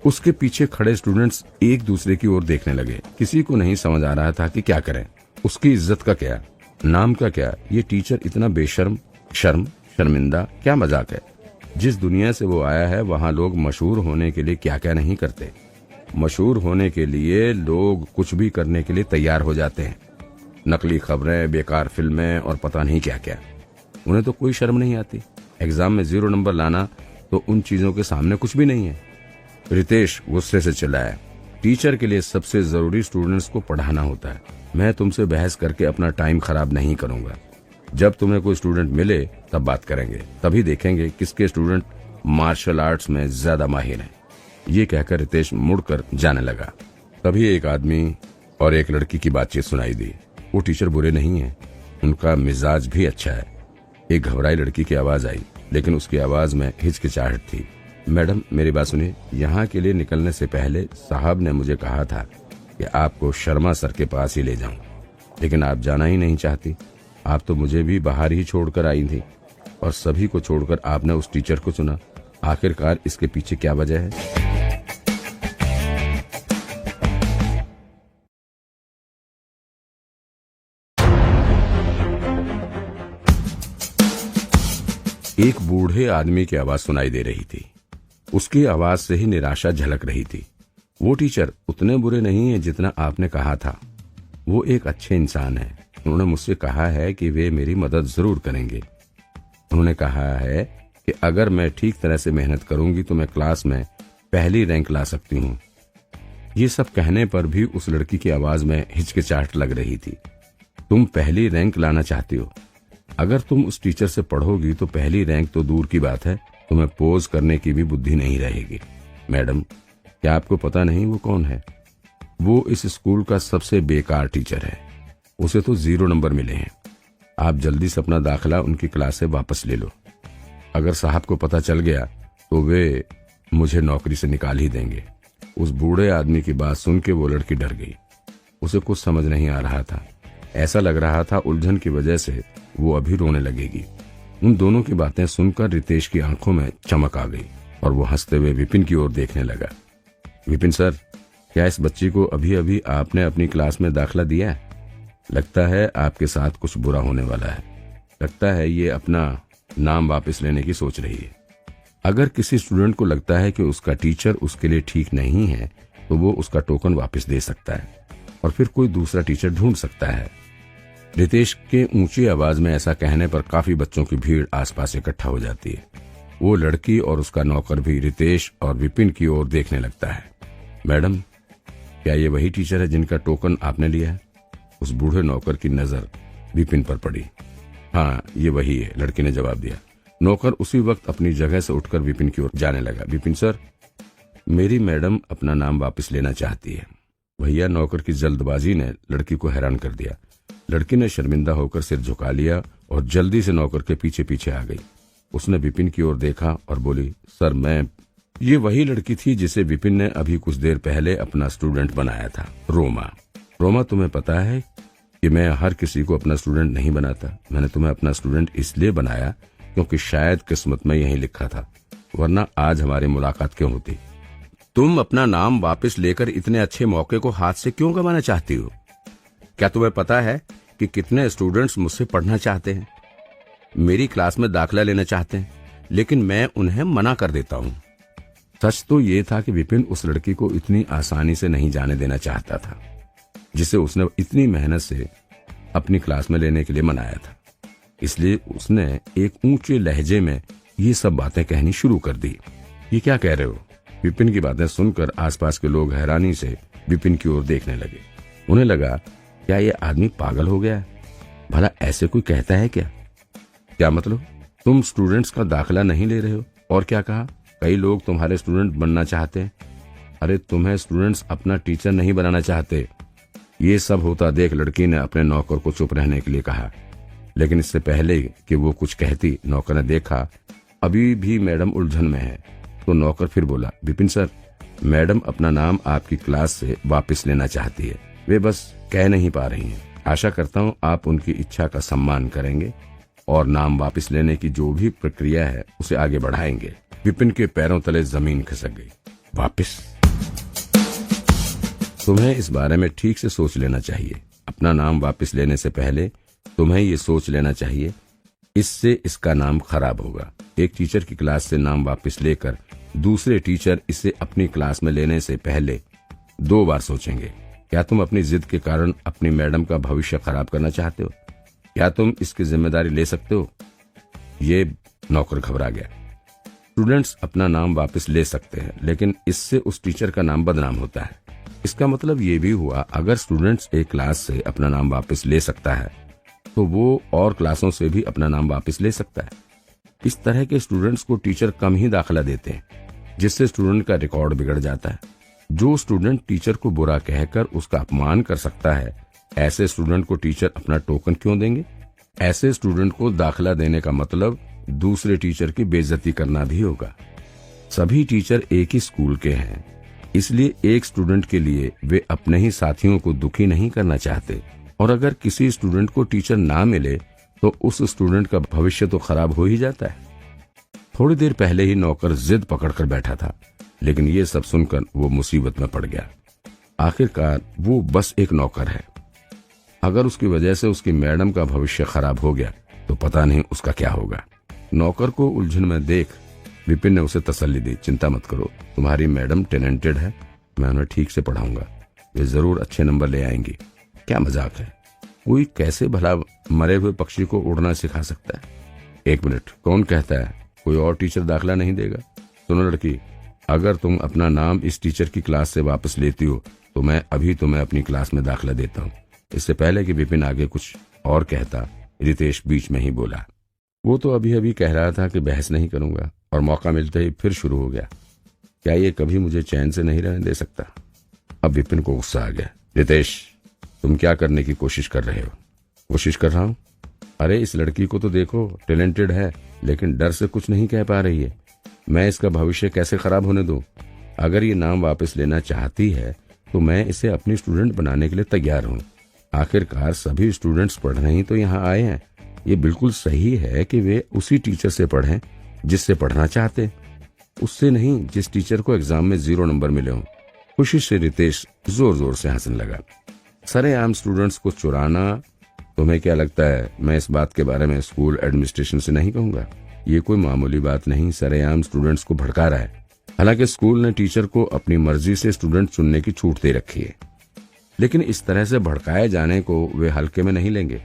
उसके पीछे खड़े स्टूडेंट्स एक दूसरे की ओर देखने लगे। किसी को नहीं समझ आ रहा था कि क्या करें। उसकी इज्जत का क्या, नाम का क्या, ये टीचर इतना बेशर्म, शर्मिंदा, क्या मजाक है। जिस दुनिया से वो आया है वहाँ लोग मशहूर होने के लिए क्या क्या नहीं करते। मशहूर होने के लिए लोग कुछ भी करने के लिए तैयार हो जाते हैं। नकली खबरें, बेकार फिल्में और पता नहीं क्या क्या। उन्हें तो कोई शर्म नहीं आती। एग्जाम में 0 नंबर लाना तो उन चीजों के सामने कुछ भी नहीं है। रितेश गुस्से से चिल्लाया, टीचर के लिए सबसे जरूरी स्टूडेंट्स को पढ़ाना होता है। मैं तुमसे बहस करके अपना टाइम खराब नहीं करूंगा। जब तुम्हें कोई स्टूडेंट मिले तब बात करेंगे, तभी देखेंगे किसके स्टूडेंट मार्शल आर्ट्स में ज्यादा माहिर हैं। ये कहकर रितेश मुड़कर जाने लगा। तभी एक आदमी और एक लड़की की बातचीत सुनाई दी। वो टीचर बुरे नहीं है, उनका मिजाज भी अच्छा है। एक घबराई लड़की की आवाज आई, लेकिन उसकी आवाज में हिचकिचाहट थी। मैडम मेरी बात सुनिए, यहाँ के लिए निकलने से पहले साहब ने मुझे कहा था कि आपको शर्मा सर के पास ही ले जाऊं, लेकिन आप जाना ही नहीं चाहती। आप तो मुझे भी बाहर ही छोड़कर आई थी और सभी को छोड़कर आपने उस टीचर को चुना। आखिरकार इसके पीछे क्या वजह है? एक बूढ़े आदमी की आवाज सुनाई दे रही थी। उसकी आवाज से ही निराशा झलक रही थी। वो टीचर उतने बुरे नहीं है जितना आपने कहा था। वो एक अच्छे इंसान है। उन्होंने मुझसे कहा है कि वे मेरी मदद जरूर करेंगे। उन्होंने कहा है कि अगर मैं ठीक तरह से मेहनत करूंगी तो मैं क्लास में पहली रैंक ला सकती हूँ। ये सब कहने पर भी उस लड़की की आवाज में हिचकिचाहट लग रही थी। तुम पहली रैंक लाना चाहती हो? अगर तुम उस टीचर से पढ़ोगी तो पहली रैंक तो दूर की बात है, तुम्हें पोज करने की भी बुद्धि नहीं रहेगी। मैडम, क्या आपको पता नहीं वो कौन है? वो इस स्कूल का सबसे बेकार टीचर है। उसे तो 0 नंबर मिले हैं। आप जल्दी से अपना दाखिला उनकी क्लास से वापस ले लो। अगर साहब को पता चल गया तो वे मुझे नौकरी से निकाल ही देंगे। उस बूढ़े आदमी की बात सुन के वो लड़की डर गई। उसे कुछ समझ नहीं आ रहा था। ऐसा लग रहा था उलझन की वजह से वो अभी रोने लगेगी। उन दोनों की बातें सुनकर रितेश की आंखों में चमक आ गई और वो हंसते हुए विपिन की ओर देखने लगा। विपिन सर, क्या इस बच्ची को अभी अभी आपने अपनी क्लास में दाखिला दिया है? लगता है आपके साथ कुछ बुरा होने वाला है। लगता है ये अपना नाम वापस लेने की सोच रही है। अगर किसी स्टूडेंट को लगता है कि उसका टीचर उसके लिए ठीक नहीं है तो वो उसका टोकन वापस दे सकता है और फिर कोई दूसरा टीचर ढूंढ सकता है। रितेश के ऊंची आवाज में ऐसा कहने पर काफी बच्चों की भीड़ आसपास इकट्ठा हो जाती है। वो लड़की और उसका नौकर भी रितेश और विपिन की ओर देखने लगता है। मैडम, क्या ये वही टीचर है जिनका टोकन आपने लिया है? उस बूढ़े नौकर की नजर विपिन पर पड़ी। हाँ, ये वही है, लड़की ने जवाब दिया। नौकर उसी वक्त अपनी जगह से उठकर विपिन की ओर जाने लगा। विपिन सर, मेरी मैडम अपना नाम वापस लेना चाहती है। भैया, नौकर की जल्दबाजी ने लड़की को हैरान कर दिया। लड़की ने शर्मिंदा होकर सिर झुका लिया और जल्दी से नौकर के पीछे पीछे आ गई। उसने विपिन की ओर देखा और बोली, सर मैं... ये वही लड़की थी जिसे विपिन ने अभी कुछ देर पहले अपना स्टूडेंट बनाया था, रोमा। रोमा, तुम्हें पता है कि मैं हर किसी को अपना स्टूडेंट नहीं बनाता। मैंने तुम्हें अपना स्टूडेंट इसलिए बनाया क्योंकि शायद किस्मत में यही लिखा था, वरना आज हमारी मुलाकात क्यों होती। तुम अपना नाम वापस लेकर इतने अच्छे मौके को हाथ से क्यों गंवाना चाहती हो? क्या तुम्हें पता है कि कितने स्टूडेंट्स मुझसे पढ़ना चाहते हैं, मेरी क्लास में दाखिला लेना चाहते हैं, लेकिन मैं उन्हें मना कर देता हूँ। सच तो ये था कि विपिन उस लड़की को इतनी आसानी से नहीं जाने देना चाहता था, जिसे उसने इतनी मेहनत से अपनी क्लास में लेने के लिए मनाया था। इसलिए उसने एक ऊंचे लहजे में ये सब बातें कहनी शुरू कर दी। ये क्या कह रहे हो? विपिन की बातें सुनकर आसपास के लोग हैरानी से विपिन की ओर देखने लगे। उन्हें लगा, क्या ये आदमी पागल हो गया है? भला ऐसे कोई कहता है क्या? क्या मतलब? तुम स्टूडेंट्स का दाखिला नहीं ले रहे हो? और क्या कहा? कई लोग तुम्हारे स्टूडेंट बनना चाहते हैं। अरे तुम्हें स्टूडेंट्स अपना टीचर नहीं बनाना चाहते। ये सब होता देख लड़की ने अपने नौकर को चुप रहने के लिए कहा, लेकिन इससे पहले कि वो कुछ कहती, नौकर ने देखा अभी भी मैडम उलझन में है, तो नौकर फिर बोला, विपिन सर, मैडम अपना नाम आपकी क्लास से वापस लेना चाहती है। वे बस कह नहीं पा रही हैं। आशा करता हूँ आप उनकी इच्छा का सम्मान करेंगे और नाम वापस लेने की जो भी प्रक्रिया है उसे आगे बढ़ाएंगे। विपिन के पैरों तले जमीन खिसक गई। वापस? तुम्हें इस बारे में ठीक से सोच लेना चाहिए। अपना नाम वापस लेने से पहले तुम्हें ये सोच लेना चाहिए, इससे इसका नाम खराब होगा। एक टीचर की क्लास से नाम वापस लेकर दूसरे टीचर इसे अपनी क्लास में लेने से पहले 2 बार सोचेंगे। क्या तुम अपनी जिद के कारण अपनी मैडम का भविष्य खराब करना चाहते हो? क्या तुम इसकी जिम्मेदारी ले सकते हो? ये नौकर घबरा गया। स्टूडेंट्स अपना नाम वापस ले सकते हैं, लेकिन इससे उस टीचर का नाम बदनाम होता है। इसका मतलब ये भी हुआ, अगर स्टूडेंट्स एक क्लास से अपना नाम वापस ले सकता है तो वो और क्लासों से भी अपना नाम वापस ले सकता है। इस तरह के स्टूडेंट्स को टीचर कम ही दाखिला देते हैं, जिससे स्टूडेंट का रिकॉर्ड बिगड़ जाता है। जो स्टूडेंट टीचर को बुरा कहकर उसका अपमान कर सकता है, ऐसे स्टूडेंट को टीचर अपना टोकन क्यों देंगे? ऐसे स्टूडेंट को दाखिला देने का मतलब दूसरे टीचर की बेइज्जती करना भी होगा। सभी टीचर एक ही स्कूल के हैं, इसलिए एक स्टूडेंट के लिए वे अपने ही साथियों को दुखी नहीं करना चाहते। और अगर किसी स्टूडेंट को टीचर ना मिले तो उस स्टूडेंट का भविष्य तो खराब हो ही जाता है। थोड़ी देर पहले ही नौकर जिद पकड़कर बैठा था, लेकिन ये सब सुनकर वो मुसीबत में पड़ गया। आखिरकार वो बस एक नौकर है। अगर उसकी वजह से उसकी मैडम का भविष्य खराब हो गया तो पता नहीं उसका क्या होगा। नौकर को उलझन में देख विपिन ने उसे तसल्ली दी, चिंता मत करो, तुम्हारी मैडम टैलेंटेड है, मैं उन्हें ठीक से पढ़ाऊंगा, वे जरूर अच्छे नंबर ले आएंगी। क्या मजाक है? कोई कैसे भला मरे हुए पक्षी को उड़ना सिखा सकता है? 1 मिनट, कौन कहता है कोई और टीचर दाखिला नहीं देगा? सुनो लड़की, अगर तुम अपना नाम इस टीचर की क्लास से वापस लेती हो तो मैं अभी तुम्हें अपनी क्लास में दाखिला देता हूँ। इससे पहले कि विपिन आगे कुछ और कहता, रितेश बीच में ही बोला। वो तो अभी अभी कह रहा था कि बहस नहीं करूंगा और मौका मिलते ही फिर शुरू हो गया। क्या ये कभी मुझे चैन से नहीं रहने दे सकता? अब विपिन को गुस्सा आ गया। रितेश, तुम क्या करने की कोशिश कर रहे हो? कोशिश कर रहा हूं? अरे इस लड़की को तो देखो, टैलेंटेड है लेकिन डर से कुछ नहीं कह पा रही है। मैं इसका भविष्य कैसे खराब होने दूं? अगर ये नाम वापस लेना चाहती है तो मैं इसे अपनी स्टूडेंट बनाने के लिए तैयार हूँ। आखिरकार सभी स्टूडेंट्स पढ़ने ही तो यहाँ आए हैं। ये बिल्कुल सही है कि वे उसी टीचर से पढ़ें जिससे पढ़ना चाहते, उससे नहीं जिस टीचर को एग्जाम में 0 नंबर मिले हों। खुशी से रितेश जोर जोर से हंसने लगा। सरेआम स्टूडेंट्स को चुराना, तुम्हें क्या लगता है मैं इस बात के बारे में स्कूल एडमिनिस्ट्रेशन से नहीं कहूंगा? ये कोई मामूली बात नहीं, सरेआम स्टूडेंट्स को भड़का रहा है। हालांकि स्कूल ने टीचर को अपनी मर्जी से स्टूडेंट चुनने की छूट दे रखी है, लेकिन इस तरह से भड़काए जाने को वे हल्के में नहीं लेंगे।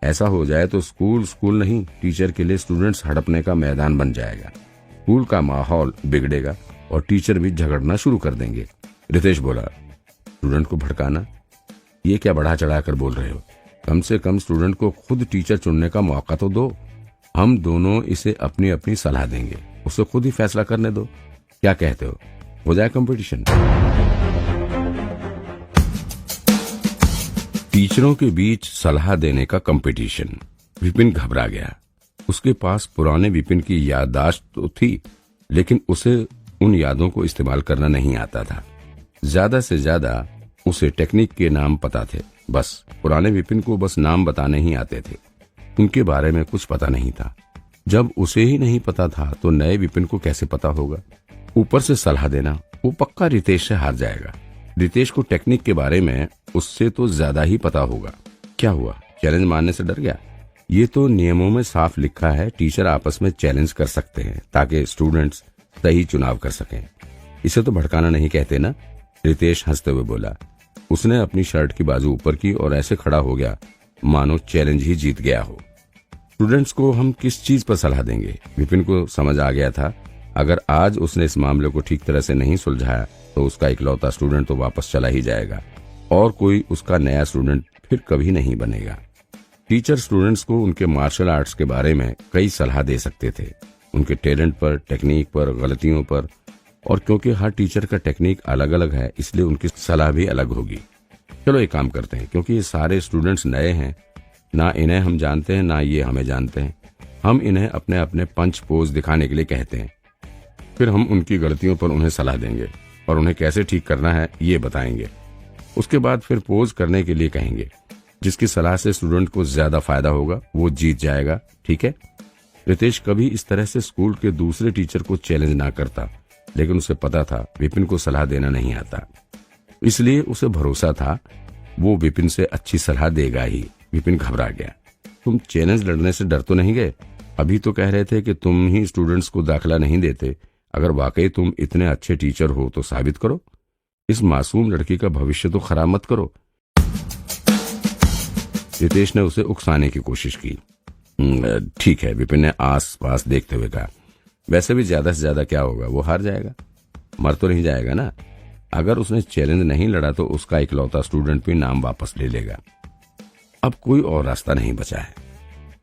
ऐसा हो जाए तो स्कूल नहीं, टीचर के लिए स्टूडेंट्स हड़पने का मैदान बन जाएगा। स्कूल का माहौल बिगड़ेगा और टीचर भी झगड़ना शुरू कर देंगे। रितेश बोला, स्टूडेंट को भड़काना? ये क्या बढ़ा चढ़ाकर बोल रहे हो? कम से कम स्टूडेंट को खुद टीचर चुनने का मौका तो दो। हम दोनों इसे अपनी अपनी सलाह देंगे, उसे खुद ही फैसला करने दो। क्या कहते हो जाए कंपटीशन? टीचरों के बीच सलाह देने का कंपटीशन। विपिन घबरा गया। उसके पास पुराने विपिन की याददाश्त तो थी, लेकिन उसे उन यादों को इस्तेमाल करना नहीं आता था। ज्यादा से ज्यादा उसे टेक्निक के नाम पता थे, बस। पुराने विपिन को बस नाम बताने ही आते थे, उनके बारे में कुछ पता नहीं था। जब उसे ही नहीं पता था तो नए विपिन को कैसे पता होगा? ऊपर से सलाह देना, वो पक्का रितेश से हार जाएगा। रितेश को टेक्निक के बारे में उससे तो ज्यादा ही पता होगा। क्या हुआ, चैलेंज मारने से डर गया? ये तो नियमों में साफ लिखा है, टीचर आपस में चैलेंज कर सकते हैं ताकि स्टूडेंट्स सही चुनाव कर सकें। इसे तो भड़काना नहीं कहते ना? रितेश हंसते हुए बोला। उसने अपनी शर्ट की बाजू ऊपर की और ऐसे खड़ा हो गया मानो चैलेंज ही जीत गया हो। स्टूडेंट्स को हम किस चीज पर सलाह देंगे? विपिन को समझ आ गया था, अगर आज उसने इस मामले को ठीक तरह से नहीं सुलझाया तो उसका इकलौता स्टूडेंट तो वापस चला ही जाएगा और कोई उसका नया स्टूडेंट फिर कभी नहीं बनेगा। टीचर स्टूडेंट्स को उनके मार्शल आर्ट्स के बारे में कई सलाह दे सकते थे, उनके टैलेंट पर, टेक्निक पर, गलतियों पर। और क्योंकि हर टीचर का टेक्निक अलग अलग है, इसलिए उनकी सलाह भी अलग होगी। चलो एक काम करते हैं, क्योंकि ये सारे स्टूडेंट्स नए हैं, ना इन्हें हम जानते हैं ना ये हमें जानते हैं। हम इन्हें अपने अपने पंच पोज दिखाने के लिए कहते हैं, फिर हम उनकी गलतियों पर उन्हें सलाह देंगे और उन्हें कैसे ठीक करना है ये बताएंगे। उसके बाद फिर पोज करने के लिए कहेंगे। जिसकी सलाह से स्टूडेंट को ज्यादा फायदा होगा वो जीत जाएगा, ठीक है? रितेश कभी इस तरह से स्कूल के दूसरे टीचर को चैलेंज ना करता, लेकिन उसे पता था विपिन को सलाह देना नहीं आता, इसलिए उसे भरोसा था वो विपिन से अच्छी सलाह देगा ही। विपिन घबरा गया। तुम चैलेंज लड़ने से डर तो नहीं गए? अभी तो कह रहे थे कि तुम ही स्टूडेंट्स को दाखिला नहीं देते। अगर वाकई तुम इतने अच्छे टीचर हो तो साबित करो। इस मासूम लड़की का भविष्य तो खराब मत करो। रितेश ने उसे उकसाने की कोशिश की। ठीक है, विपिन ने आस पास देखते हुए कहा। वैसे भी ज्यादा से ज्यादा क्या होगा, वो हार जाएगा, मर तो नहीं जाएगा ना। अगर उसने चैलेंज नहीं लड़ा तो उसका इकलौता स्टूडेंट भी नाम वापस ले लेगा। अब कोई और रास्ता नहीं बचा है।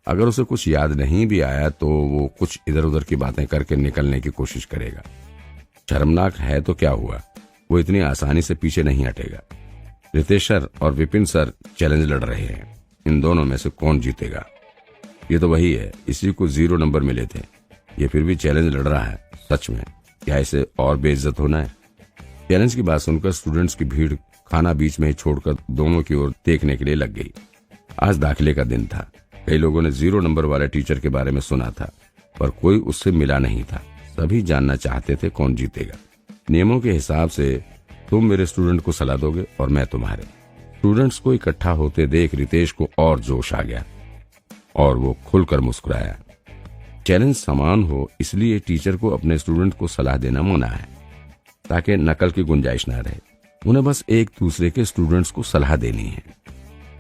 अगर उसे कुछ याद नहीं भी आया तो वो कुछ इधर उधर की बातें करके निकलने की कोशिश करेगा। शर्मनाक है तो क्या हुआ, वो इतनी आसानी से पीछे नहीं हटेगा। रितेश सर और विपिन सर चैलेंज लड़ रहे हैं, इन दोनों में से कौन जीतेगा? ये तो वही है, इसी को 0 नंबर मिले थे, ये फिर भी चैलेंज लड़ रहा है। सच में क्या इसे और बेइज्जत होना है? चैलेंज की बात सुनकर स्टूडेंट्स की भीड़ खाना बीच में ही छोड़कर दोनों की ओर देखने के लिए लग गई। आज दाखिले का दिन था। कई लोगों ने 0 नंबर वाले टीचर के बारे में सुना था, पर कोई उससे मिला नहीं था। सभी जानना चाहते थे कौन जीतेगा। नियमों के हिसाब से तुम मेरे स्टूडेंट को सलाह दोगे और मैं तुम्हारे। स्टूडेंट्स को इकट्ठा होते देख रितेश को और जोश आ गया और वो खुलकर मुस्कुराया। चैलेंज समान हो इसलिए टीचर को अपने स्टूडेंट को सलाह देना मना है, ताकि नकल की गुंजाइश ना रहे। उन्हें बस एक दूसरे के स्टूडेंट्स को सलाह देनी है।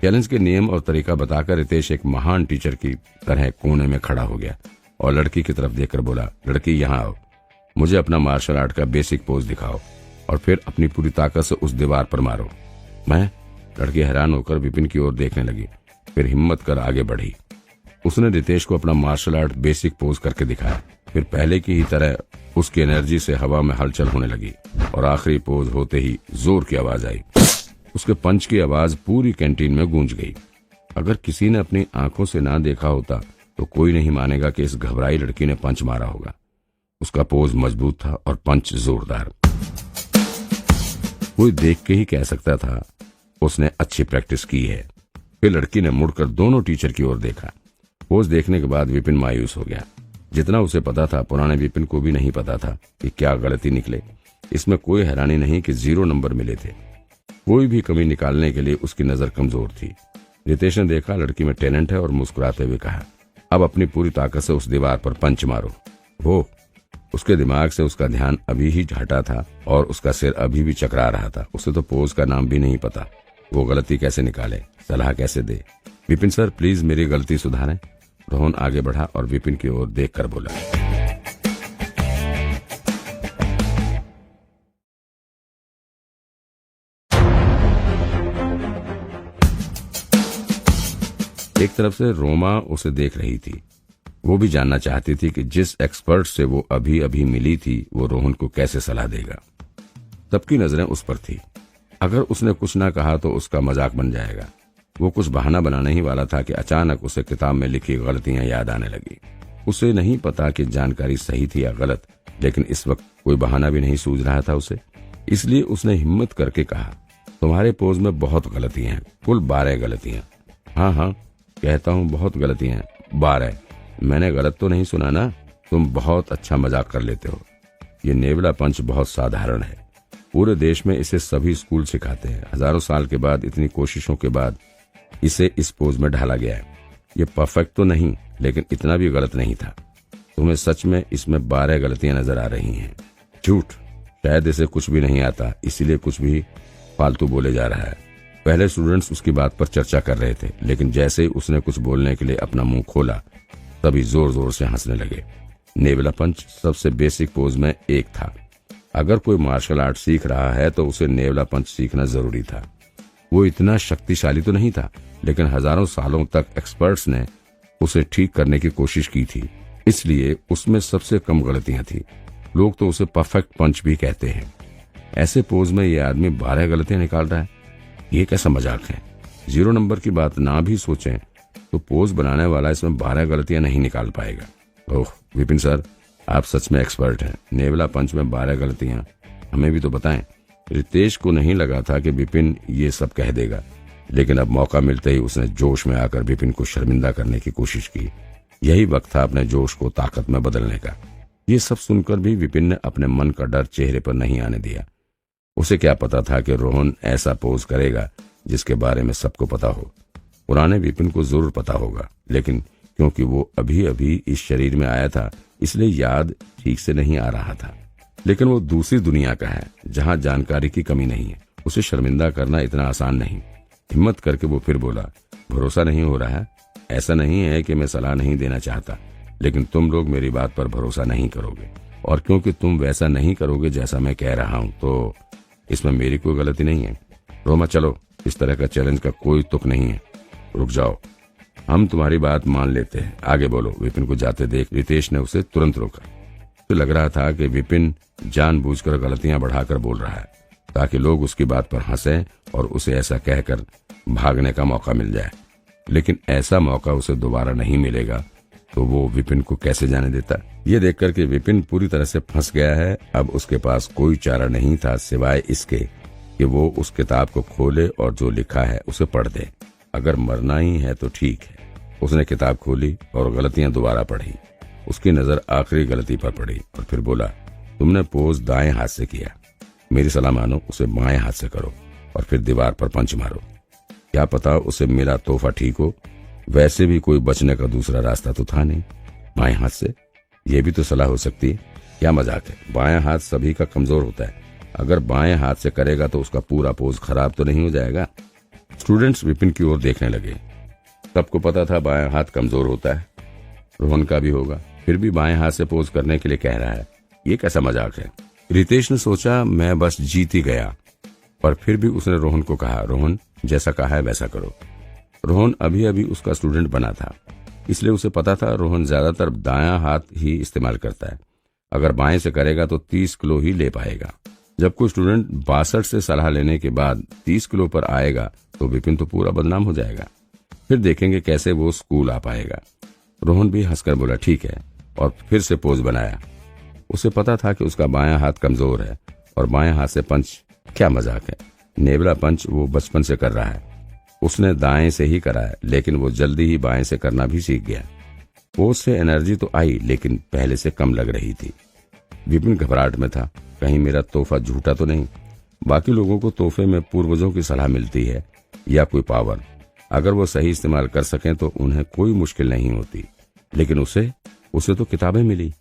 चैलेंज के नियम और तरीका बताकर रितेश एक महान टीचर की तरह कोने में खड़ा हो गया और लड़की की तरफ देखकर बोला, लड़की यहाँ आओ, मुझे अपना मार्शल आर्ट का बेसिक पोज दिखाओ और फिर अपनी पूरी ताकत से उस दीवार पर मारो। मैं? लड़की हैरान होकर विपिन की ओर देखने लगी, फिर हिम्मत कर आगे बढ़ी उसने रितेश को अपना मार्शल आर्ट बेसिक पोज करके दिखाया। फिर पहले की ही तरह उसकी एनर्जी से हवा में हलचल होने लगी और आखिरी पोज होते ही जोर की आवाज आई। उसके पंच की आवाज पूरी कैंटीन में गूंज गई। अगर किसी ने अपनी आंखों से ना देखा होता तो कोई नहीं मानेगा कि इस घबराई लड़की ने पंच मारा होगा। उसका पोज मजबूत था और पंच जोरदार। कोई देख के ही कह सकता था उसने अच्छी प्रैक्टिस की है। फिर लड़की ने मुड़कर दोनों टीचर की ओर देखा। पोज देखने के बाद विपिन मायूस हो गया। जितना उसे पता था पुराने विपिन को भी नहीं पता था कि क्या गलती निकले। इसमें कोई हैरानी नहीं कि 0 नंबर मिले थे। कोई भी कमी निकालने के लिए उसकी नजर कमजोर थी। रितेश ने देखा लड़की में टैलेंट है और मुस्कुराते हुए कहा, अब अपनी पूरी ताकत से उस दीवार पर पंच मारो। वो उसके दिमाग से उसका ध्यान अभी ही हटा था और उसका सिर अभी भी चकरा रहा था। उसे तो पोज का नाम भी नहीं पता। वो गलती कैसे निकाले, सलाह कैसे दे। विपिन सर प्लीज मेरी गलती सुधारें। रोहन आगे बढ़ा और विपिन की ओर देखकर बोला, एक तरफ से रोमा उसे देख रही थी। वो भी जानना चाहती थी कि जिस एक्सपर्ट से वो अभी अभी मिली थी वो रोहन को कैसे सलाह देगा। सबकी नजरें उस पर थी। अगर उसने कुछ ना कहा तो उसका मजाक बन जाएगा। वो कुछ बहाना बनाने ही वाला था कि अचानक उसे किताब में लिखी गलतियां याद आने लगी। उसे नहीं पता कि जानकारी सही थी या गलत, लेकिन इस वक्त कोई बहाना भी नहीं सूझ रहा था उसे। इसलिए उसने हिम्मत करके कहा, तुम्हारे पोज में बहुत गलतियां हैं, कुल 12 गलतियां। हाँ कहता हूँ बहुत गलतियां हैं, 12। मैंने गलत तो नहीं सुना ना? तुम बहुत अच्छा मजाक कर लेते हो। ये नेवला पंच बहुत साधारण है। पूरे देश में इसे सभी स्कूल सिखाते हैं। हजारों साल के बाद, इतनी कोशिशों के बाद इसे इस पोज में ढाला गया है। ये परफेक्ट तो नहीं, लेकिन इतना भी गलत नहीं था। तुम्हें सच में इसमें 12 गलतियां नजर आ रही हैं। झूठ, शायद इसे कुछ भी नहीं आता, इसीलिए कुछ भी फालतू बोले जा रहा है। पहले स्टूडेंट्स उसकी बात पर चर्चा कर रहे थे, लेकिन जैसे ही उसने कुछ बोलने के लिए अपना मुंह खोला तभी जोर जोर से हंसने लगे। नेवला पंच सबसे बेसिक पोज में एक था। अगर कोई मार्शल आर्ट सीख रहा है तो उसे नेवला पंच सीखना जरूरी था। वो इतना शक्तिशाली तो नहीं था, लेकिन हजारों सालों तक एक्सपर्ट्स ने उसे ठीक करने की कोशिश की थी, इसलिए उसमें सबसे कम गलतियां थी। लोग तो उसे परफेक्ट पंच भी कहते हैं। ऐसे पोज में ये आदमी 12 गलतियां निकाल रहा है, ये कैसा मजाक है। 0 नंबर की बात ना भी सोचें तो पोज बनाने वाला इसमें 12 गलतियां नहीं निकाल पाएगा। ओह विपिन सर, आप सच में एक्सपर्ट हैं। नेवला पंच में 12 गलतियां, हमें भी तो बताएं। रितेश को नहीं लगा था कि विपिन ये सब कह देगा, लेकिन अब मौका मिलते ही उसने जोश में आकर विपिन को शर्मिंदा करने की कोशिश की। यही वक्त था अपने जोश को ताकत में बदलने का। ये सब सुनकर भी विपिन ने अपने मन का डर चेहरे पर नहीं आने दिया। उसे क्या पता था कि रोहन ऐसा पोज करेगा जिसके बारे में सबको पता हो। पुराने विपिन को जरूर पता होगा, लेकिन क्योंकि वो अभी अभी इस शरीर में आया था इसलिए याद ठीक से नहीं आ रहा था। लेकिन वो दूसरी दुनिया का है जहाँ जानकारी की कमी नहीं है। उसे शर्मिंदा करना इतना आसान नहीं। हिम्मत करके वो फिर बोला, भरोसा नहीं हो रहा है? ऐसा नहीं है कि मैं सलाह नहीं देना चाहता, लेकिन तुम लोग मेरी बात पर भरोसा नहीं करोगे, और क्योंकि तुम वैसा नहीं करोगे जैसा मैं कह रहा हूँ तो इसमें मेरी कोई गलती नहीं है। रोमा चलो, इस तरह का चैलेंज का कोई तुक नहीं है। रुक जाओ, हम तुम्हारी बात मान लेते हैं, आगे बोलो। विपिन को जाते देख रितेश ने उसे तुरंत रोका। तो लग रहा था कि विपिन जानबूझकर गलतियां बढ़ाकर बोल रहा है ताकि लोग उसकी बात पर हंसें और उसे ऐसा कहकर भागने का मौका मिल जाए। लेकिन ऐसा मौका उसे दोबारा नहीं मिलेगा तो वो विपिन को कैसे जाने देता। ये देखकर कि विपिन पूरी तरह से फंस गया है, अब उसके पास कोई चारा नहीं था सिवाय इसके कि वो उस किताब को खोले और जो लिखा है उसे पढ़ दे। अगर मरना ही है तो ठीक है। उसने किताब खोली और गलतियां दोबारा पढ़ी। उसकी नजर आखिरी गलती पर पड़ी और फिर बोला, तुमने पोज दाएं हाथ से किया, मेरी सलाह मानो, उसे बाएं हाथ से करो और फिर दीवार पर पंच मारो। क्या पता उसे मेरा तोहफा ठीक हो। वैसे भी कोई बचने का दूसरा रास्ता तो था नहीं। बाएं हाथ से ये भी तो सलाह हो सकती है। क्या मजाक है, बाएं हाथ सभी का कमजोर होता है। अगर बाएं हाथ से करेगा तो उसका पूरा पोज खराब तो नहीं हो जाएगा। स्टूडेंट्स विपिन की ओर देखने लगे। सबको पता था बाएं हाथ कमजोर होता है, रोहन का भी होगा, फिर भी बाएं हाथ से पोज करने के लिए कह रहा है। ये कैसा मजाक है। रितेश ने सोचा मैं बस जीत ही गया, पर फिर भी उसने रोहन को कहा, रोहन जैसा कहा है वैसा करो। रोहन अभी अभी उसका स्टूडेंट बना था, इसलिए उसे पता था रोहन ज्यादातर दायां हाथ ही इस्तेमाल करता है। अगर बाएं से करेगा तो 30 किलो ही ले पाएगा। जब कोई स्टूडेंट 62 से सलाह लेने के बाद 30 किलो पर आएगा तो विपिन तो पूरा बदनाम हो जाएगा। फिर देखेंगे कैसे वो स्कूल आ पाएगा। रोहन भी हंसकर बोला ठीक है और फिर से पोज बनाया। उसे पता था कि उसका बायां हाथ कमजोर है और बाएं हाथ से पंच क्या मजाक है। नेवला पंच वो बचपन से कर रहा है। उसने दाएं से ही करा है, लेकिन वो जल्दी ही बाएं से करना भी सीख गया। पोज से एनर्जी तो आई, लेकिन पहले से कम लग रही थी। विपिन घबराहट में था, कहीं मेरा तोहफा झूठा तो नहीं। बाकी लोगों को तोहफे में पूर्वजों की सलाह मिलती है या कोई पावर। अगर वो सही इस्तेमाल कर सकें तो उन्हें कोई मुश्किल नहीं होती, लेकिन उसे तो किताबें मिली।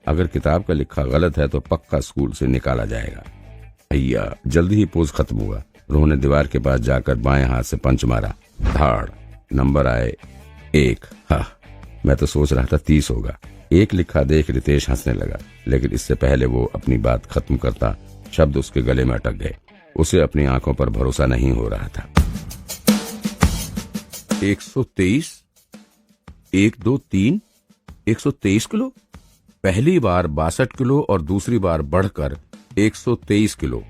अगर किताब का लिखा गलत है तो पक्का स्कूल से निकाला जाएगा। भैया जल्दी ही पोज खत्म हुआ। रोहन ने दीवार के पास जाकर बाएं हाथ से पंच मारा। धाड़, नंबर आए 1। हाँ, मैं तो सोच रहा था 30 होगा। 1 लिखा देख रितेश हंसने लगा, लेकिन इससे पहले वो अपनी बात खत्म करता शब्द उसके गले में अटक गए। उसे अपनी आंखों पर भरोसा नहीं हो रहा था। 123, 1 2 3, 123 किलो। पहली बार 62 किलो और दूसरी बार बढ़कर 123 किलो।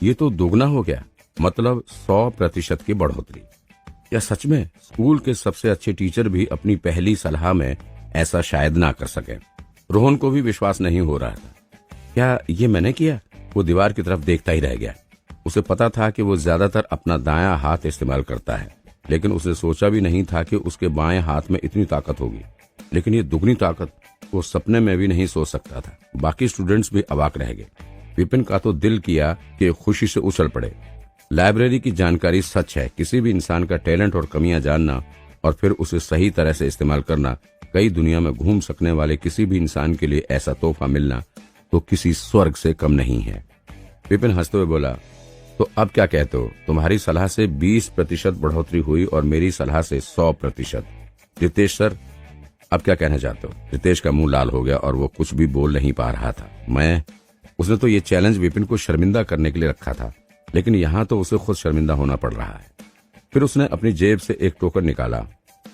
ये तो दोगुना हो गया, मतलब 100% की बढ़ोतरी। या सच में स्कूल के सबसे अच्छे टीचर भी अपनी पहली सलाह में ऐसा शायद ना कर सके। रोहन को भी विश्वास नहीं हो रहा था। क्या ये मैंने किया? वो दीवार की तरफ देखता ही रह गया। उसे पता था कि वो ज्यादातर अपना दायां हाथ इस्तेमाल करता है, लेकिन उसने सोचा भी नहीं था कि उसके बाएं हाथ में इतनी ताकत होगी। लेकिन ये दुगनी ताकत वो सपने में भी नहीं सोच सकता था। बाकी स्टूडेंट्स भी अवाक रह गए। विपिन का तो दिल किया कि खुशी से उछल पड़े। लाइब्रेरी की जानकारी सच है। किसी भी इंसान का टैलेंट और कमियां जानना और फिर उसे सही तरह से इस्तेमाल करना, कई दुनिया में घूम सकने वाले किसी भी इंसान के लिए ऐसा तोहफा मिलना तो किसी स्वर्ग से कम नहीं है। विपिन हंसते हुए बोला, तो अब क्या कहते हो? तुम्हारी सलाह से 20% बढ़ोतरी हुई और मेरी सलाह से 100%। रितेश सर, अब क्या कहना चाहते हो? रितेश का मुंह लाल हो गया और वो कुछ भी बोल नहीं पा रहा था। उसने तो ये चैलेंज विपिन को शर्मिंदा करने के लिए रखा था, लेकिन यहाँ तो उसे खुद शर्मिंदा होना पड़ रहा है। फिर उसने अपनी जेब से एक टोकन निकाला,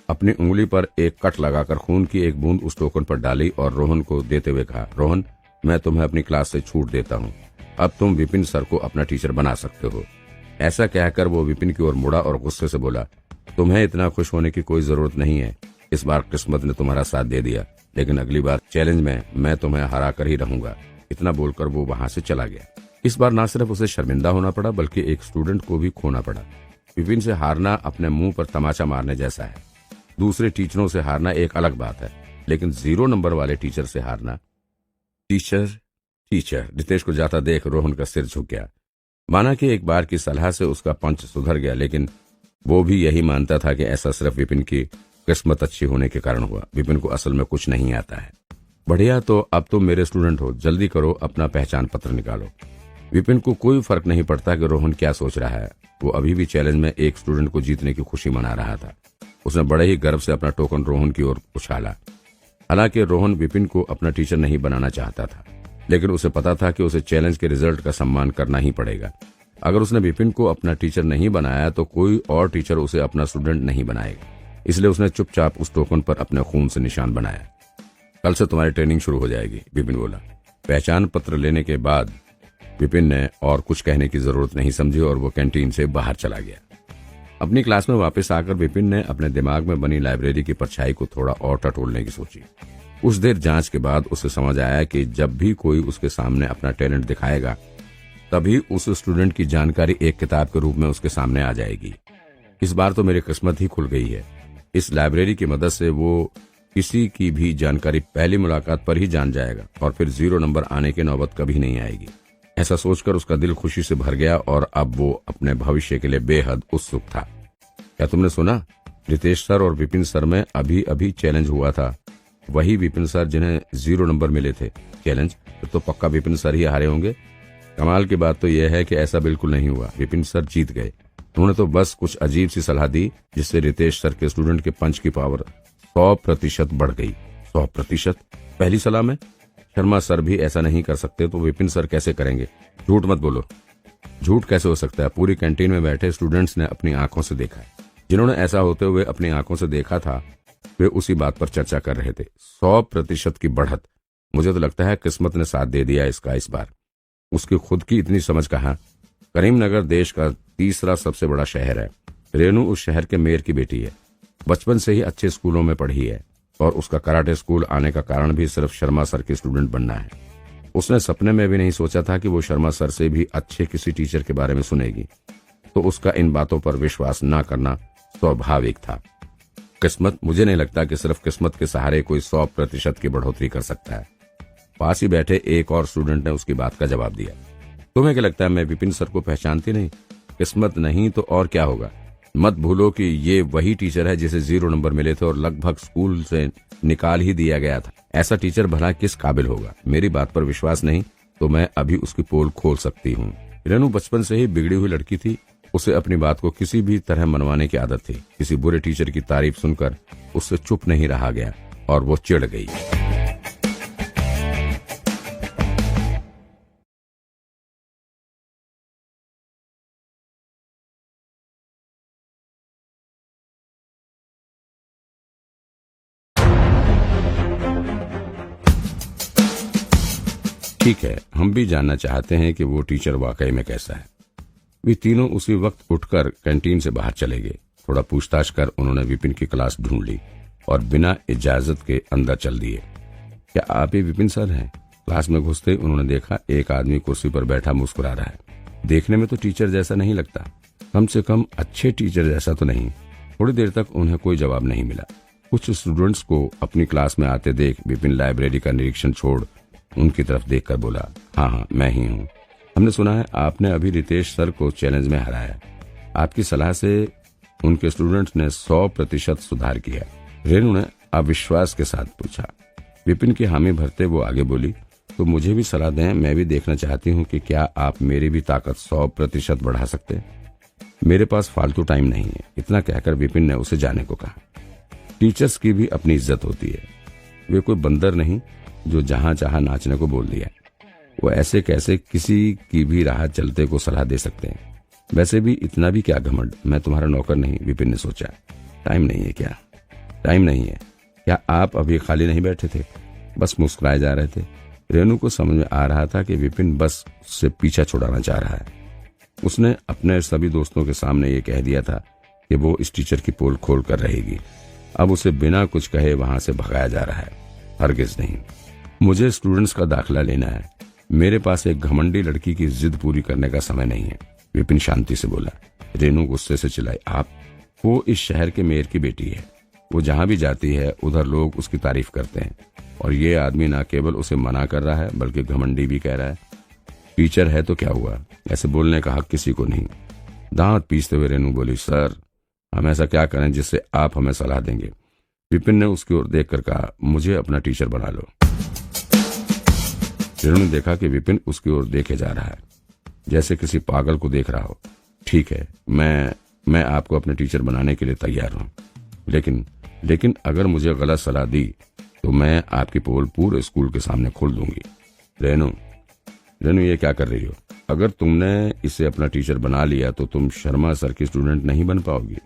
अपनी उंगली पर एक कट लगाकर खून की एक बूंद उस टोकन पर डाली और रोहन को देते हुए कहा, रोहन, मैं तुम्हें अपनी क्लास से छूट देता हूँ। अब तुम विपिन सर को अपना टीचर बना सकते हो। ऐसा कहकर वो विपिन की ओर मुड़ा और गुस्से से बोला, तुम्हें इतना खुश होने की कोई जरूरत नहीं है। इस बार किस्मत ने तुम्हारा साथ दे दिया, लेकिन अगली बार चैलेंज में मैं तुम्हें हरा कर ही रहूंगा। इतना बोलकर वो वहां से चला गया। इस बार न सिर्फ उसे शर्मिंदा होना पड़ा, बल्कि एक स्टूडेंट को भी खोना पड़ा। विपिन से हारना अपने मुंह पर तमाचा मारने जैसा है। दूसरे टीचरों से हारना एक अलग बात है, लेकिन 0 नंबर वाले टीचर से हारना। टीचर रितेश को जाता देख रोहन का सिर झुक गया। माना कि एक बार की सलाह से उसका पंच सुधर गया, लेकिन वो भी यही मानता था कि ऐसा सिर्फ विपिन की किस्मत अच्छी होने के कारण हुआ। विपिन को असल में कुछ नहीं आता है। बढ़िया, तो अब तुम मेरे स्टूडेंट हो, जल्दी करो, अपना पहचान पत्र निकालो। विपिन को कोई फर्क नहीं पड़ता कि रोहन क्या सोच रहा है। वो अभी भी चैलेंज में एक स्टूडेंट को जीतने की खुशी मना रहा था। उसने बड़े ही गर्व से अपना टोकन रोहन की ओर उछाला। हालांकि रोहन विपिन को अपना टीचर नहीं बनाना चाहता था, लेकिन उसे पता था कि उसे चैलेंज के रिजल्ट का सम्मान करना ही पड़ेगा। अगर उसने विपिन को अपना टीचर नहीं बनाया तो कोई और टीचर उसे अपना स्टूडेंट नहीं बनाएगा। इसलिए उसने चुपचाप उस टोकन पर अपने खून से निशान बनाया। कल से तुम्हारी ट्रेनिंग शुरू हो जाएगी, विपिन बोला। पहचान पत्र लेने के बाद विपिन ने और कुछ कहने की जरूरत नहीं समझी और वो कैंटीन से बाहर चला गया। अपनी क्लास में वापस आकर विपिन ने अपने दिमाग में बनी लाइब्रेरी की परछाई को थोड़ा और टटोलने की सोची। कुछ देर जांच के बाद उसे समझ आया कि जब भी कोई उसके सामने अपना टैलेंट दिखाएगा, तभी उस स्टूडेंट की जानकारी एक किताब के रूप में उसके सामने आ जाएगी। इस बार तो मेरी किस्मत ही खुल गई है। इस लाइब्रेरी की मदद से वो किसी की भी जानकारी पहली मुलाकात पर ही जान जाएगा और फिर 0 नंबर आने की नौबत कभी नहीं आएगी। ऐसा सोचकर उसका दिल खुशी से भर गया और अब वो अपने भविष्य के लिए बेहद उत्सुक था। क्या तुमने सुना? रितेश सर और विपिन सर में अभी अभी चैलेंज हुआ था। वही विपिन सर जिन्हें 0 नंबर मिले थे। चैलेंज तो पक्का विपिन सर ही हारे होंगे। कमाल की बात तो यह है कि ऐसा बिल्कुल नहीं हुआ। विपिन सर जीत गए। उन्होंने तो बस कुछ अजीब सी सलाह दी, जिससे रितेश सर के स्टूडेंट के पंच की पावर 100% बढ़ गई। 100%? पहली सलाह में? शर्मा सर भी ऐसा नहीं कर सकते तो विपिन सर कैसे करेंगे? झूठ मत बोलो। झूठ कैसे हो सकता है? पूरी कैंटीन में बैठे स्टूडेंट्स ने अपनी आंखों से देखा है। जिन्होंने ऐसा होते हुए अपनी आंखों से देखा था, वे उसी बात पर चर्चा कर रहे थे। 100% की बढ़त। मुझे तो लगता है किस्मत ने साथ दे दिया इसका इस बार। उसकी खुद की इतनी समझ कहाँ। करीमनगर देश का तीसरा सबसे बड़ा शहर है। रेनू उस शहर के मेयर की बेटी है। बचपन से ही अच्छे स्कूलों में पढ़ी है और उसका कराटे स्कूल आने का कारण भी सिर्फ शर्मा सर के स्टूडेंट बनना है। उसने सपने में भी नहीं सोचा था कि वो शर्मा सर से भी अच्छे किसी टीचर के बारे में सुनेगी, तो उसका इन बातों पर विश्वास न करना स्वाभाविक था। किस्मत, मुझे नहीं लगता कि सिर्फ किस्मत के सहारे कोई 100% की बढ़ोतरी कर सकता है। पास ही बैठे एक और स्टूडेंट ने उसकी बात का जवाब दिया। तुम्हें क्या लगता है मैं विपिन सर को पहचानती नहीं? किस्मत नहीं तो और क्या होगा। मत भूलो कि ये वही टीचर है जिसे 0 नंबर मिले थे और लगभग स्कूल से निकाल ही दिया गया था। ऐसा टीचर भला किस काबिल होगा। मेरी बात पर विश्वास नहीं तो मैं अभी उसकी पोल खोल सकती हूँ। रेनू बचपन से ही बिगड़ी हुई लड़की थी। उसे अपनी बात को किसी भी तरह मनवाने की आदत थी। किसी बुरे टीचर की तारीफ सुनकर उससे चुप नहीं रहा गया और वो चिढ़ गई। ठीक है, हम भी जानना चाहते हैं कि वो टीचर वाकई में कैसा है। वे तीनों उसी वक्त उठकर कैंटीन से बाहर चले गए। थोड़ा पूछताछ कर उन्होंने विपिन की क्लास ढूंढ ली और बिना इजाजत के अंदर चल दिए। क्या आप ही विपिन सर हैं? क्लास में घुसते उन्होंने देखा एक आदमी कुर्सी पर बैठा मुस्कुरा रहा है। देखने में तो टीचर जैसा नहीं लगता, कम से कम अच्छे टीचर जैसा तो नहीं। थोड़ी देर तक उन्हें कोई जवाब नहीं मिला। कुछ स्टूडेंट्स को अपनी क्लास में आते देख विपिन लाइब्रेरी का निरीक्षण छोड़ उनकी तरफ देखकर बोला, हाँ, मैं ही हूँ। हमने सुना है आपने अभी रितेश सर को चैलेंज में हराया। आपकी सलाह से उनके स्टूडेंट्स ने 100% सुधार किया। रेनू ने अविश्वास के साथ पूछा। विपिन की हामी भरते वो आगे बोली, तो मुझे भी सलाह दें, मैं भी देखना चाहती हूँ कि क्या आप मेरी भी ताकत 100% बढ़ा सकते हैं। मेरे पास फालतू टाइम नहीं है। इतना कहकर विपिन ने उसे जाने को कहा। टीचर्स की भी अपनी इज्जत होती है। वे कोई बंदर नहीं जो जहां चाहा नाचने को बोल दिया। वो ऐसे कैसे किसी की भी राह चलते को सलाह दे सकते हैं। वैसे भी इतना भी क्या घमंड। मैं तुम्हारा नौकर नहीं, विपिन ने सोचा। टाइम नहीं है क्या? टाइम नहीं है क्या? आप अभी खाली नहीं बैठे थे, बस मुस्कुराए जा रहे थे। रेनू को समझ में आ रहा था कि विपिन बस उससे पीछा छुड़ाना चाह रहा है। उसने अपने सभी दोस्तों के सामने ये कह दिया था कि वो इस टीचर की पोल खोल कर रहेगी। अब उसे बिना कुछ कहे वहां से भगाया जा रहा है। हरगिज नहीं। मुझे स्टूडेंट्स का दाखिला लेना है। मेरे पास एक घमंडी लड़की की जिद पूरी करने का समय नहीं है, विपिन शांति से बोला। रेनू गुस्से से चिल्लाई, आप? वो इस शहर के मेयर की बेटी है। वो जहां भी जाती है उधर लोग उसकी तारीफ करते हैं और ये आदमी न केवल उसे मना कर रहा है बल्कि घमंडी भी कह रहा है। टीचर है तो क्या हुआ, ऐसे बोलने का हक किसी को नहीं। दांत पीसते हुए रेनू बोली, सर हम ऐसा क्या करें जिससे आप हमें सलाह देंगे? विपिन ने उसकी ओर देखकर कहा, मुझे अपना टीचर बना लो। रेनू ने देखा कि विपिन उसकी ओर देखे जा रहा है जैसे किसी पागल को देख रहा हो। ठीक है, मैं आपको अपने टीचर बनाने के लिए तैयार हूँ, लेकिन अगर मुझे गलत सलाह दी तो मैं आपकी पोल पूरे स्कूल के सामने खोल दूंगी। रेनू ये क्या कर रही हो? अगर तुमने इसे अपना टीचर बना लिया तो तुम शर्मा सर की स्टूडेंट नहीं बन पाओगी।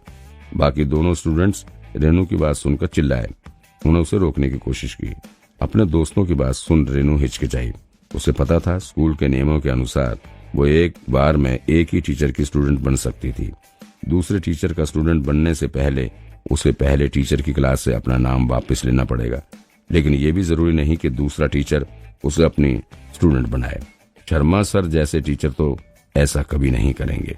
बाकी दोनों स्टूडेंट्स रेनू की बात सुनकर चिल्लाए। उन्होंने उसे रोकने की कोशिश की। अपने दोस्तों की बात सुन रेनू हिचकिचाई। उसे पता था स्कूल के नियमों के अनुसार वो एक बार में एक ही टीचर की स्टूडेंट बन सकती थी। दूसरे टीचर का स्टूडेंट बनने से पहले उसे पहले टीचर की क्लास से अपना नाम वापस लेना पड़ेगा। लेकिन ये भी जरूरी नहीं कि दूसरा टीचर उसे अपनी स्टूडेंट बनाए। शर्मा सर जैसे टीचर तो ऐसा कभी नहीं करेंगे।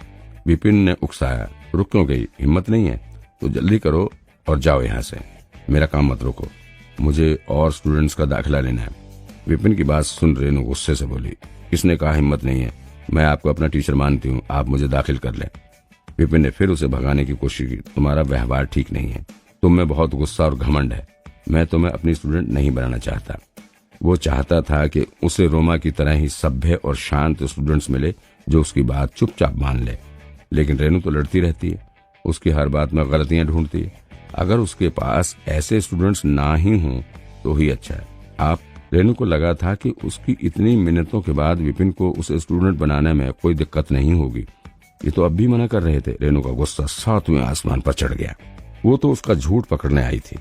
विपिन ने उकसाया, रुक क्यों गई? हिम्मत नहीं है तो जल्दी करो और जाओ यहाँ से। मेरा काम मत रोको, मुझे और स्टूडेंट्स का दाखिला लेना है। विपिन की बात सुन रेनू गुस्से से बोली, किसने कहा हिम्मत नहीं है? मैं आपको अपना टीचर मानती हूँ, आप मुझे दाखिल कर लें। विपिन ने फिर उसे भगाने की कोशिश की। तुम्हारा व्यवहार ठीक नहीं है, तुम में बहुत गुस्सा और घमंड है। मैं तुम्हें अपनी स्टूडेंट नहीं बनाना चाहता। वो चाहता था कि उसे रोमा की तरह ही सभ्य और शांत स्टूडेंट्स मिले जो उसकी बात चुपचाप मान ले। लेकिन रेनू तो लड़ती रहती है, उसकी हर बात में गलतियां ढूंढती है। अगर उसके पास ऐसे स्टूडेंट्स ना ही हों तो ही अच्छा है। रेनू को लगा था कि उसकी इतनी मिन्नतों के बाद विपिन को उसे स्टूडेंट बनाने में कोई दिक्कत नहीं होगी। ये तो अब भी मना कर रहे थे। रेनू का गुस्सा 7वें आसमान पर चढ़ गया। वो तो उसका झूठ पकड़ने आई थी।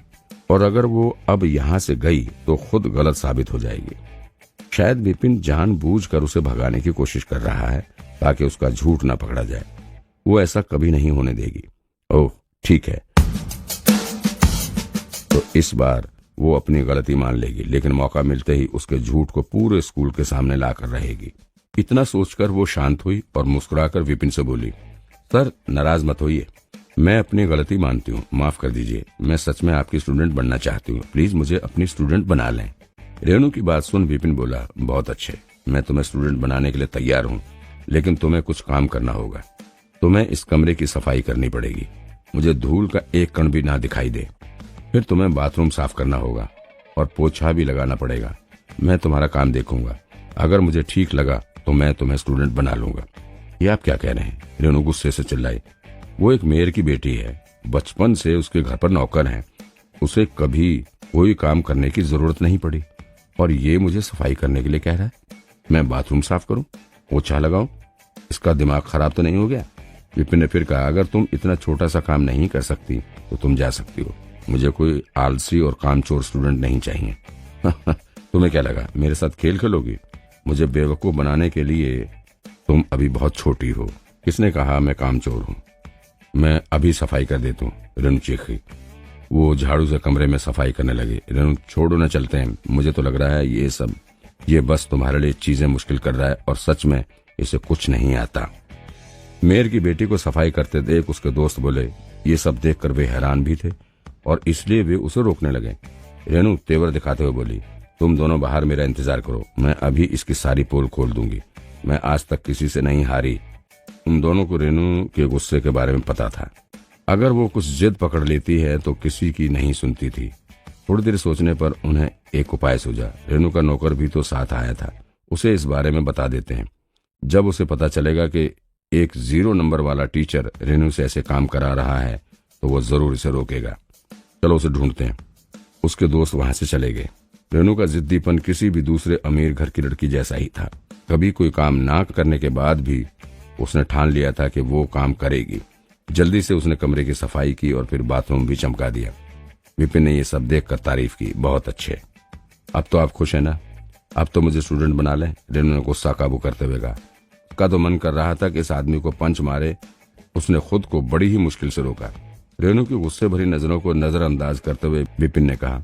और अगर वो अब यहाँ से गई तो खुद गलत साबित हो जाएगी। शायद विपिन जानबूझकर उसे भगाने की कोशिश कर रहा है ताकि उसका झूठ ना पकड़ा जाए। वो ऐसा कभी नहीं होने देगी। ओह ठीक है, तो इस बार वो अपनी गलती मान लेगी, लेकिन मौका मिलते ही उसके झूठ को पूरे स्कूल के सामने लाकर रहेगी। इतना सोचकर वो शांत हुई और मुस्कुराकर विपिन से बोली, सर नाराज मत होइए, मैं अपनी गलती मानती हूँ, माफ कर दीजिए। मैं सच में आपकी स्टूडेंट बनना चाहती हूँ, प्लीज मुझे अपनी स्टूडेंट बना लें। रेनू की बात सुन विपिन बोला, बहुत अच्छे, मैं तुम्हें स्टूडेंट बनाने के लिए तैयार हूँ, लेकिन तुम्हें कुछ काम करना होगा। तुम्हें इस कमरे की सफाई करनी पड़ेगी, मुझे धूल का एक कण भी ना दिखाई दे। फिर तुम्हें बाथरूम साफ करना होगा और पोछा भी लगाना पड़ेगा। मैं तुम्हारा काम देखूंगा, अगर मुझे ठीक लगा तो मैं तुम्हें स्टूडेंट बना लूंगा। ये आप क्या कह रहे हैं? रेनू गुस्से से चिल्लाई। वो एक मेयर की बेटी है, बचपन से उसके घर पर नौकर है, उसे कभी कोई काम करने की जरूरत नहीं पड़ी, और ये मुझे सफाई करने के लिए कह रहा है। मैं बाथरूम साफ करूं, पोछा लगाऊं? इसका दिमाग खराब तो नहीं हो गया? विपिन ने फिर कहा, अगर तुम इतना छोटा सा काम नहीं कर सकती तो तुम जा सकती हो, मुझे कोई आलसी और कामचोर स्टूडेंट नहीं चाहिए। तुम्हें क्या लगा मेरे साथ खेल खेलोगी? मुझे बेवकूफ बनाने के लिए तुम अभी बहुत छोटी हो। किसने कहा मैं कामचोर हूँ? मैं अभी सफाई कर देता हूँ, रेनू चीखी। वो झाड़ू से कमरे में सफाई करने लगे। रेनू छोड़ो ना, चलते हैं, मुझे तो लग रहा है ये बस तुम्हारे लिए चीजें मुश्किल कर रहा है और सच में इसे कुछ नहीं आता। मेयर की बेटी को सफाई करते देख उसके दोस्त बोले। ये सब देखकर वे हैरान भी थे और इसलिए वे उसे रोकने लगे। रेनू तेवर दिखाते हुए बोली, तुम दोनों बाहर मेरा इंतजार करो, मैं अभी इसकी सारी पोल खोल दूंगी। मैं आज तक किसी से नहीं हारी। उन दोनों को रेनू के गुस्से के बारे में पता था। अगर वो कुछ जिद पकड़ लेती है तो किसी की नहीं सुनती थी। थोड़ी देर सोचने पर उन्हें एक उपाय सूझा। रेनू का नौकर भी तो साथ आया था, उसे इस बारे में बता देते हैं। जब उसे पता चलेगा कि एक 0 नंबर वाला टीचर रेनू से ऐसे काम करा रहा है तो वो जरूर इसे रोकेगा। चलो उसे ढूंढते हैं। उसके दोस्त वहां से चले गए। रेनू का जिद्दीपन किसी भी दूसरे अमीर घर की लड़की जैसा ही था। कभी कोई काम ना करने के बाद भी उसने ठान लिया था कि वो काम करेगी। जल्दी से उसने कमरे की सफाई की और फिर बाथरूम भी चमका दिया। विपिन ने ये सब देखकर तारीफ की, बहुत अच्छे, अब तो आप खुश है ना? अब तो मुझे स्टूडेंट बना लें। रेनू ने गुस्सा काबू करते हुए कहा। उसका तो मन कर रहा था कि इस आदमी को पंच मारे। उसने खुद को बड़ी ही मुश्किल से रोका। रेनू की गुस्से भरी नजरों को नजरअंदाज करते हुए विपिन ने कहा,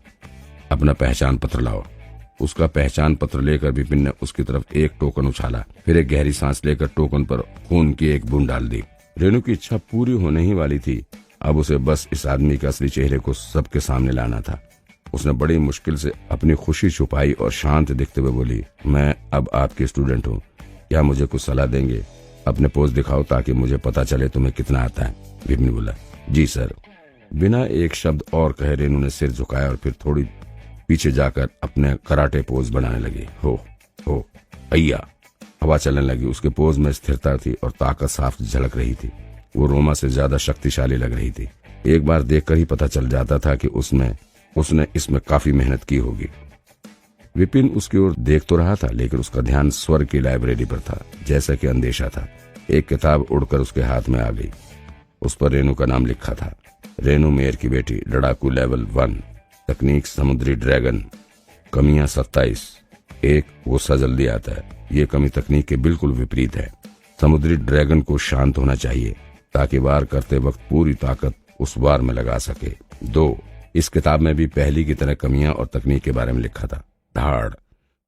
अपना पहचान पत्र लाओ। उसका पहचान पत्र लेकर विपिन ने उसकी तरफ एक टोकन उछाला, फिर एक गहरी सांस लेकर टोकन पर खून की एक बूंद डाल दी। रेनू की इच्छा पूरी होने ही वाली थी। अब उसे बस इस आदमी के असली चेहरे को सबके सामने लाना था। उसने बड़ी मुश्किल से अपनी खुशी छुपाई और शांत दिखते हुए बोली, मैं अब आपकी स्टूडेंट हूँ, क्या मुझे कुछ सलाह देंगे? अपने पोज दिखाओ ताकि मुझे पता चले तुम्हें कितना आता है। विपिन बोला, जी सर। बिना एक शब्द और कहे रेनू ने सिर झुकाया और फिर थोड़ी पीछे जाकर अपने कराटे पोज बनाने लगी। हो अय्या। हवा चलने लगी। उसके पोज में स्थिरता थी और ताकत साफ झलक रही थी। वो रोमा से ज्यादा शक्तिशाली लग रही थी। एक बार देखकर ही पता चल जाता था कि उसने इसमें काफी मेहनत की होगी। विपिन उसकी ओर देख तो रहा था, लेकिन उसका ध्यान स्वर्ग की लाइब्रेरी पर था। जैसा कि अंदेशा था, एक किताब उड़कर उसके हाथ में आ गई। उस पर रेनू का नाम लिखा था। रेनू मेयर की बेटी, लड़ाकू लेवल 1, तकनीक समुद्री ड्रैगन, कमियां 27। एक, गुस्सा जल्दी आता है। ये कमी तकनीक के बिल्कुल विपरीत है। समुद्री ड्रैगन को शांत होना चाहिए ताकि वार करते वक्त पूरी ताकत उस वार में लगा सके। 2, इस किताब में भी पहली की तरह कमियां और तकनीक के बारे में लिखा था। धाड़।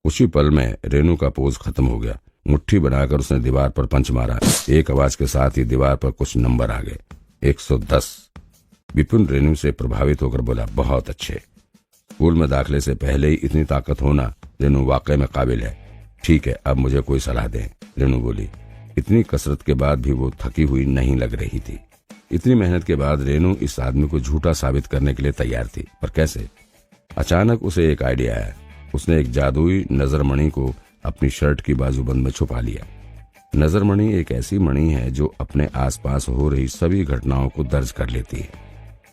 उसी पल में रेनू का पोज खत्म हो गया। मुट्ठी बनाकर उसने दीवार पर पंच मारा। एक आवाज के साथ ही दीवार पर कुछ नंबर आ गए। 110। विपिन रेनू से प्रभावित होकर बोला, बहुत अच्छे। स्कूल में दाखिले से पहले ही इतनी ताकत होना रेनू वाकई में काबिल है। ठीक है, अब मुझे कोई सलाह दें। रेनू बोली। इतनी कसरत के बाद भी वो थकी हुई नहीं लग रही थी। इतनी मेहनत के बाद रेनू इस आदमी को झूठा साबित करने के लिए तैयार थी, पर कैसे? अचानक उसे एक आइडिया आया। उसने एक जादुई नजरमणि को अपनी शर्ट की बाजूबंद में छुपा लिया। नजरमणि एक ऐसी मणि है जो अपने आसपास हो रही सभी घटनाओं को दर्ज कर लेती है।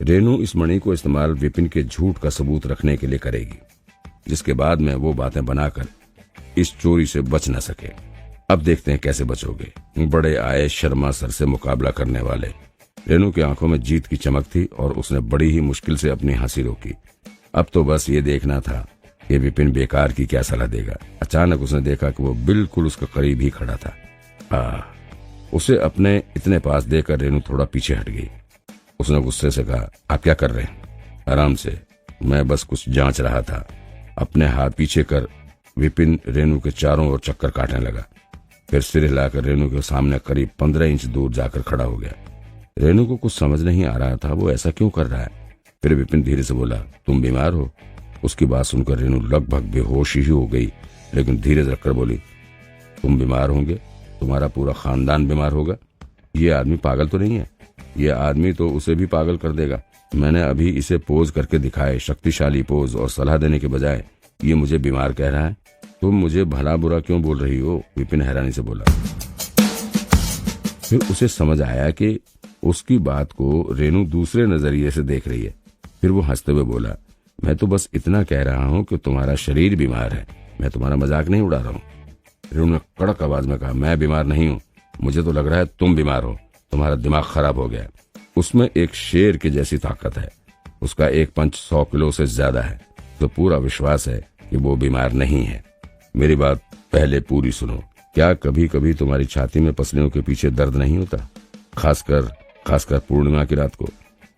रेनू इस मणि को इस्तेमाल विपिन के झूठ का सबूत रखने के लिए करेगी, जिसके बाद में वो बातें बनाकर इस चोरी से बच न सके। अब देखते हैं कैसे बचोगे। बड़े आए शर्मा सर से मुकाबला करने वाले रेनू की आंखों में जीत की चमक थी और उसने बड़ी ही मुश्किल से अपनी हंसी रोकी। अब तो बस ये देखना था कि विपिन बेकार की क्या सलाह देगा। अचानक उसने देखा कि वो बिल्कुल उसके करीब ही खड़ा था। उसे अपने इतने पास देखकर रेनू थोड़ा पीछे हट गई। उसने गुस्से से कहा, आप क्या कर रहे हैं? आराम से, मैं बस कुछ जांच रहा था। अपने हाथ पीछे कर विपिन रेनू के चारों ओर चक्कर काटने लगा। फिर सिर हिलाकर रेनू के सामने करीब 15 इंच दूर जाकर खड़ा हो गया। रेनू को कुछ समझ नहीं आ रहा था वो ऐसा क्यों कर रहा है। फिर विपिन धीरे से बोला, तुम बीमार हो? उसकी बात सुनकर रेनू लगभग बेहोश ही हो गई, लेकिन धीरे से रखकर बोली, तुम बीमार होंगे? तुम्हारा पूरा खानदान बीमार होगा? ये आदमी पागल तो नहीं है? ये आदमी तो उसे भी पागल कर देगा। मैंने अभी इसे पोज करके दिखाए, शक्तिशाली पोज, और सलाह देने के बजाय ये मुझे बीमार कह रहा है। तुम मुझे भला बुरा क्यों बोल रही हो? विपिन हैरानी से बोला। फिर उसे समझ आया कि उसकी बात को रेनू दूसरे नजरिए से देख रही है। फिर वो हंसते हुए बोला, मैं तो बस इतना कह रहा हूँ कि तुम्हारा शरीर बीमार है, मैं तुम्हारा मजाक नहीं उड़ा रहा हूँ। रेनू ने कड़क आवाज में कहा, मैं बीमार नहीं हूँ, मुझे तो लग रहा है तुम बीमार हो, तुम्हारा दिमाग खराब हो गया है। उसमें एक शेर की जैसी ताकत है, उसका एक पंच 100 किलो से ज्यादा है, तो पूरा विश्वास है कि वो बीमार नहीं है। मेरी बात पहले पूरी सुनो। क्या कभी कभी तुम्हारी छाती में पसलियों के पीछे दर्द नहीं होता? खासकर पूर्णिमा की रात को,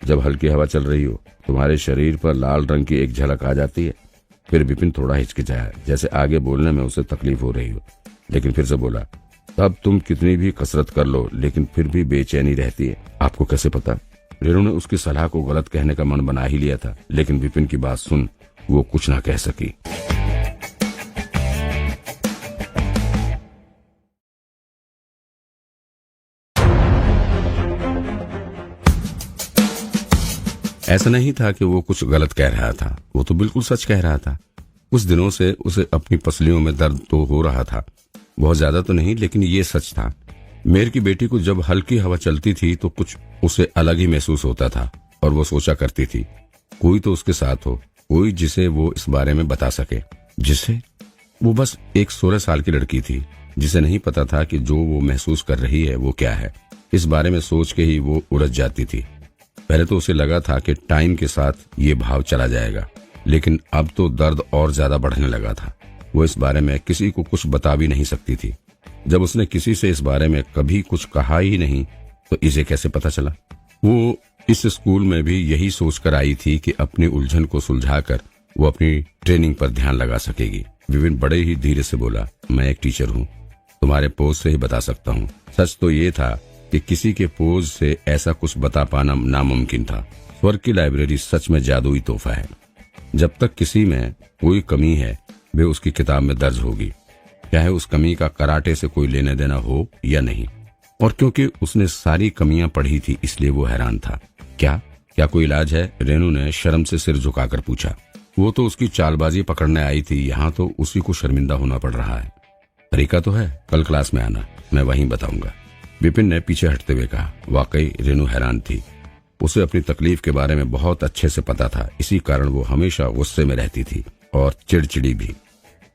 जब हल्की हवा चल रही हो, तुम्हारे शरीर पर लाल रंग की एक झलक आ जाती है। फिर विपिन थोड़ा हिचकिचाया, जैसे आगे बोलने में उसे तकलीफ हो रही हो, लेकिन फिर से बोला, तब तुम कितनी भी कसरत कर लो लेकिन फिर भी बेचैनी रहती है। आपको कैसे पता? रेनू ने उसकी सलाह को गलत कहने का मन बना ही लिया था, लेकिन विपिन की बात सुन वो कुछ ना कह सकी। ऐसा नहीं था कि वो कुछ गलत कह रहा था, वो तो बिल्कुल सच कह रहा था। कुछ दिनों से उसे अपनी पसलियों में दर्द तो हो रहा था, बहुत ज्यादा तो नहीं, लेकिन ये सच था। मेयर की बेटी को जब हल्की हवा चलती थी तो कुछ उसे अलग ही महसूस होता था, और वो सोचा करती थी, कोई तो उसके साथ हो, कोई जिसे वो इस बारे में बता सके। जिसे? वो बस एक 16 साल की लड़की थी, जिसे नहीं पता था कि जो वो महसूस कर रही है वो क्या है। इस बारे में सोच के ही वो उलझ जाती थी। पहले तो उसे लगा था कि टाइम के साथ ये भाव चला जाएगा, लेकिन अब तो दर्द और ज्यादा बढ़ने लगा था। वो इस बारे में किसी को कुछ बता भी नहीं सकती थी। जब उसने किसी से इस बारे में कभी कुछ कहा ही नहीं, तो इसे कैसे पता चला? वो इस स्कूल में भी यही सोचकर आई थी कि अपनी उलझन को सुलझाकर वो अपनी ट्रेनिंग पर ध्यान लगा सकेगी। विपिन बड़े ही धीरे से बोला, मैं एक टीचर हूँ, तुम्हारे पोज से ही बता सकता हूँ। सच तो ये था कि किसी के पोज से ऐसा कुछ बता पाना नामुमकिन था। स्वर्ग की लाइब्रेरी सच में जादुई तोहफा है। जब तक किसी में कोई कमी है वे उसकी किताब में दर्ज होगी, चाहे उस कमी का कराटे से कोई लेने देना हो या नहीं। और क्योंकि उसने सारी कमियां पढ़ी थी इसलिए वो हैरान था। क्या कोई इलाज है? रेनू ने शर्म से सिर झुकाकर पूछा। वो तो उसकी चालबाजी पकड़ने आई थी, यहाँ तो उसी को शर्मिंदा होना पड़ रहा है। तरीका तो है, कल क्लास में आना, मैं वहीं बताऊंगा। विपिन ने पीछे हटते हुए कहा। वाकई रेनू हैरान थी। उसे अपनी तकलीफ के बारे में बहुत अच्छे से पता था, इसी कारण वो हमेशा गुस्से में रहती थी और चिड़चिड़ी भी।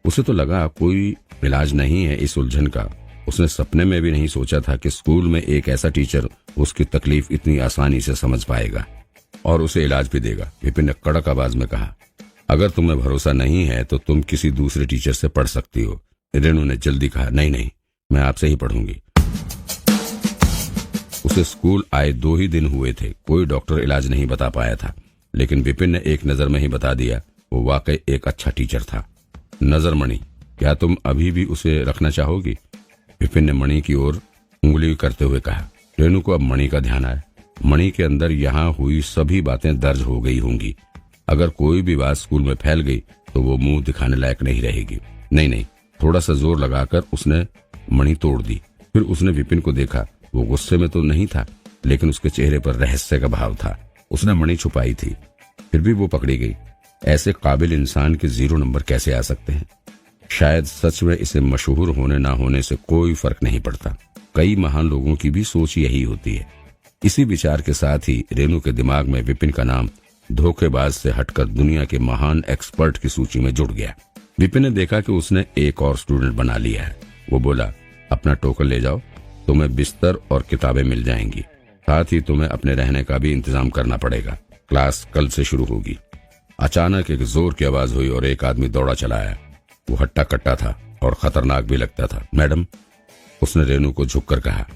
उसे तो लगा कोई इलाज नहीं है इस उलझन का। उसने सपने में भी नहीं सोचा था कि स्कूल में एक ऐसा टीचर उसकी तकलीफ इतनी आसानी से समझ पाएगा और उसे इलाज भी देगा। विपिन ने कड़क आवाज में कहा, अगर तुम्हें भरोसा नहीं है तो तुम किसी दूसरे टीचर से पढ़ सकती हो। रेनू ने जल्दी कहा, नहीं, मैं आपसे ही पढ़ूंगी। उसे स्कूल आए 2 ही दिन हुए थे, कोई डॉक्टर इलाज नहीं बता पाया था, लेकिन विपिन ने एक नजर में ही बता दिया वो वाकई एक अच्छा टीचर था। नजर मणि, क्या तुम अभी भी उसे रखना चाहोगी? विपिन ने मणि की ओर उंगली करते हुए कहा। रेनू को अब मणि का ध्यान आया। मणि के अंदर यहाँ हुई सभी बातें दर्ज हो गई होंगी। अगर कोई भी बात स्कूल में फैल गई तो वो मुंह दिखाने लायक नहीं रहेगी। नहीं, थोड़ा सा जोर लगाकर उसने मणि तोड़ दी। फिर उसने विपिन को देखा। वो गुस्से में तो नहीं था, लेकिन उसके चेहरे पर रहस्य का भाव था। उसने मणि छुपाई थी, फिर भी वो पकड़ी गई। ऐसे काबिल इंसान के 0 नंबर कैसे आ सकते हैं? शायद सच में इसे मशहूर होने ना होने से कोई फर्क नहीं पड़ता। कई महान लोगों की भी सोच यही होती है। इसी विचार के साथ ही रेनू के दिमाग में विपिन का नाम धोखेबाज से हटकर दुनिया के महान एक्सपर्ट की सूची में जुड़ गया। विपिन ने देखा कि उसने एक और स्टूडेंट बना लिया है। वो बोला, अपना टोकन ले जाओ, तुम्हें बिस्तर और किताबें मिल जाएंगी। साथ ही तुम्हें अपने रहने का भी इंतजाम करना पड़ेगा। क्लास कल से शुरू होगी। अचानक एक जोर की आवाज हुई और एक आदमी दौड़ा चला आया। वो हट्टा कट्टा था और खतरनाक भी लगता था। मैडम, उसने रेनू को झुककर कहा।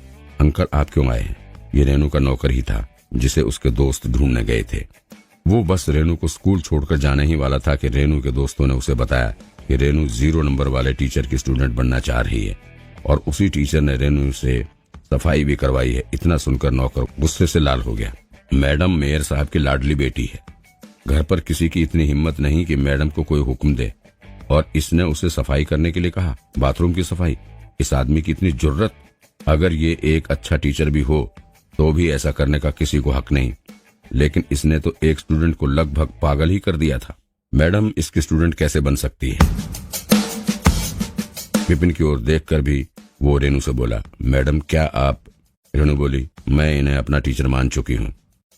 अंकल, आप क्यों आए हैं? ये रेनू का नौकर ही था जिसे उसके दोस्त ढूंढने गए थे। वो बस रेनू को स्कूल छोड़कर जाने ही वाला था कि रेनू के दोस्तों ने उसे बताया कि रेनू 0 नंबर वाले टीचर की स्टूडेंट बनना चाह रही है और उसी टीचर ने रेनू से सफाई भी करवाई है। इतना सुनकर नौकर गुस्से से लाल हो गया। मैडम मेयर साहब की लाडली बेटी है। घर पर किसी की इतनी हिम्मत नहीं कि मैडम को कोई हुक्म दे, और इसने उसे सफाई करने के लिए कहा। बाथरूम की सफाई। इस आदमी की इतनी जुर्रत। अगर ये एक अच्छा टीचर भी हो तो भी ऐसा करने का किसी को हक नहीं, लेकिन इसने तो एक स्टूडेंट को लगभग पागल ही कर दिया था। मैडम इसकी स्टूडेंट कैसे बन सकती है? विपिन की ओर देखकर भी वो रेनू से बोला, मैडम क्या आप? रेनू बोली, मैं इन्हें अपना टीचर मान चुकी हूँ।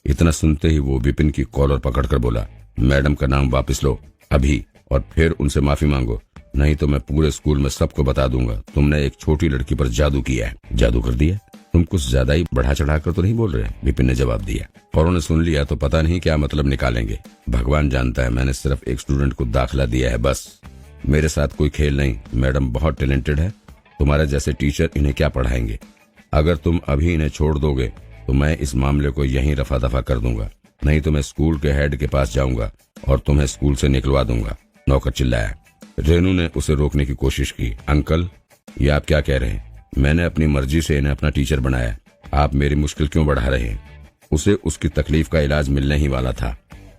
इतना सुनते ही वो विपिन की कॉलर पकड़कर बोला, मैडम का नाम वापस लो अभी, और फिर उनसे माफी मांगो, नहीं तो मैं पूरे स्कूल में सबको बता दूंगा तुमने एक छोटी लड़की पर जादू किया है। जादू कर दिया? तुम कुछ ज्यादा ही बढ़ा चढ़ाकर तो नहीं बोल रहे? विपिन ने जवाब दिया। औरों ने सुन लिया तो पता नहीं क्या मतलब निकालेंगे। भगवान जानता है, मैंने सिर्फ एक स्टूडेंट को दाखिला दिया है बस। मेरे साथ कोई खेल नहीं। मैडम बहुत टैलेंटेड है। तुम्हारे जैसे टीचर इन्हें क्या पढ़ाएंगे? अगर तुम अभी इन्हें छोड़ दोगे तो मैं इस मामले को यहीं रफा दफा कर दूंगा, नहीं तो मैं स्कूल के हेड के पास जाऊंगा और तुम्हें स्कूल से निकलवा दूंगा। नौकर चिल्लाया। रेनू ने उसे रोकने की कोशिश की। अंकल, ये आप क्या कह रहे हैं? मैंने अपनी मर्जी से इन्हें अपना टीचर बनाया, आप मेरी मुश्किल क्यों बढ़ा रहे हैं? उसे उसकी तकलीफ का इलाज मिलने ही वाला था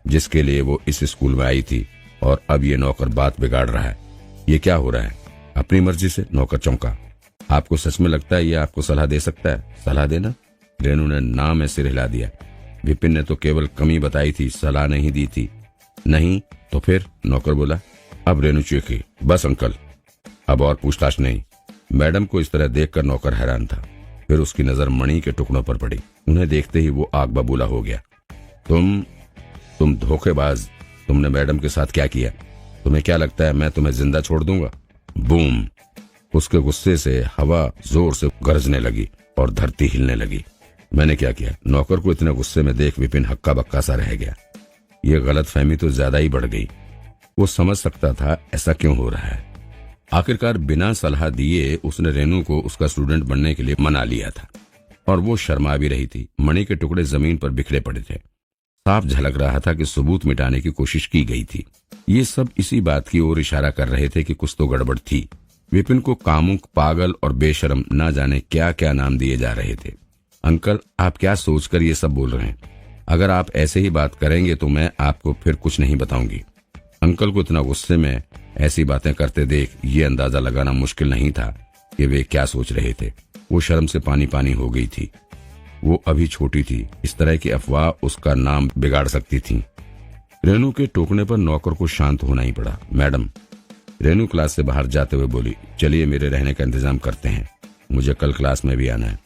जिसके लिए वो इस स्कूल में आई थी, और अब ये नौकर बात बिगाड़ रहा है। ये क्या हो रहा है? अपनी मर्जी से? नौकर चौंका। आपको सच में लगता है ये आपको सलाह दे सकता है? सलाह देना? रेनू ने ना में सिर हिला दिया। विपिन ने तो केवल कमी बताई थी, सलाह नहीं दी थी। नहीं तो फिर? नौकर बोला। अब रेनू चीखी, बस अंकल, अब और पूछताछ नहीं। मैडम को इस तरह देखकर नौकर हैरान था। फिर उसकी नजर मणि के टुकड़ों पर पड़ी। उन्हें देखते ही वो आग बबूला हो गया। तुम धोखेबाज, तुमने मैडम के साथ क्या किया? तुम्हें क्या लगता है मैं तुम्हें जिंदा छोड़ दूंगा? बूम! उसके गुस्से से हवा जोर से गरजने लगी और धरती हिलने लगी। मैंने क्या किया? नौकर को इतने गुस्से में देख विपिन हक्का बक्का सा रह गया। ये गलतफहमी तो ज्यादा ही बढ़ गई। वो समझ सकता था ऐसा क्यों हो रहा है। आखिरकार बिना सलाह दिए उसने रेनू को उसका स्टूडेंट बनने के लिए मना लिया था, और वो शर्मा भी रही थी। मणि के टुकड़े जमीन पर बिखरे पड़े थे। साफ झलक रहा था कि सबूत मिटाने की कोशिश की गई थी। ये सब इसी बात की ओर इशारा कर रहे थे कि कुछ तो गड़बड़ थी। विपिन को कामुक, पागल और बेशरम न जाने क्या क्या नाम दिए जा रहे थे। अंकल, आप क्या सोचकर ये सब बोल रहे हैं? अगर आप ऐसे ही बात करेंगे तो मैं आपको फिर कुछ नहीं बताऊंगी। अंकल को इतना गुस्से में ऐसी बातें करते देख ये अंदाजा लगाना मुश्किल नहीं था कि वे क्या सोच रहे थे। वो शर्म से पानी पानी हो गई थी। वो अभी छोटी थी, इस तरह की अफवाह उसका नाम बिगाड़ सकती थी। रेनू के टोकने पर नौकर को शांत होना ही पड़ा। मैडम, रेनू क्लास से बाहर जाते हुए बोली, चलिए मेरे रहने का इंतजाम करते हैं, मुझे कल क्लास में भी आना है।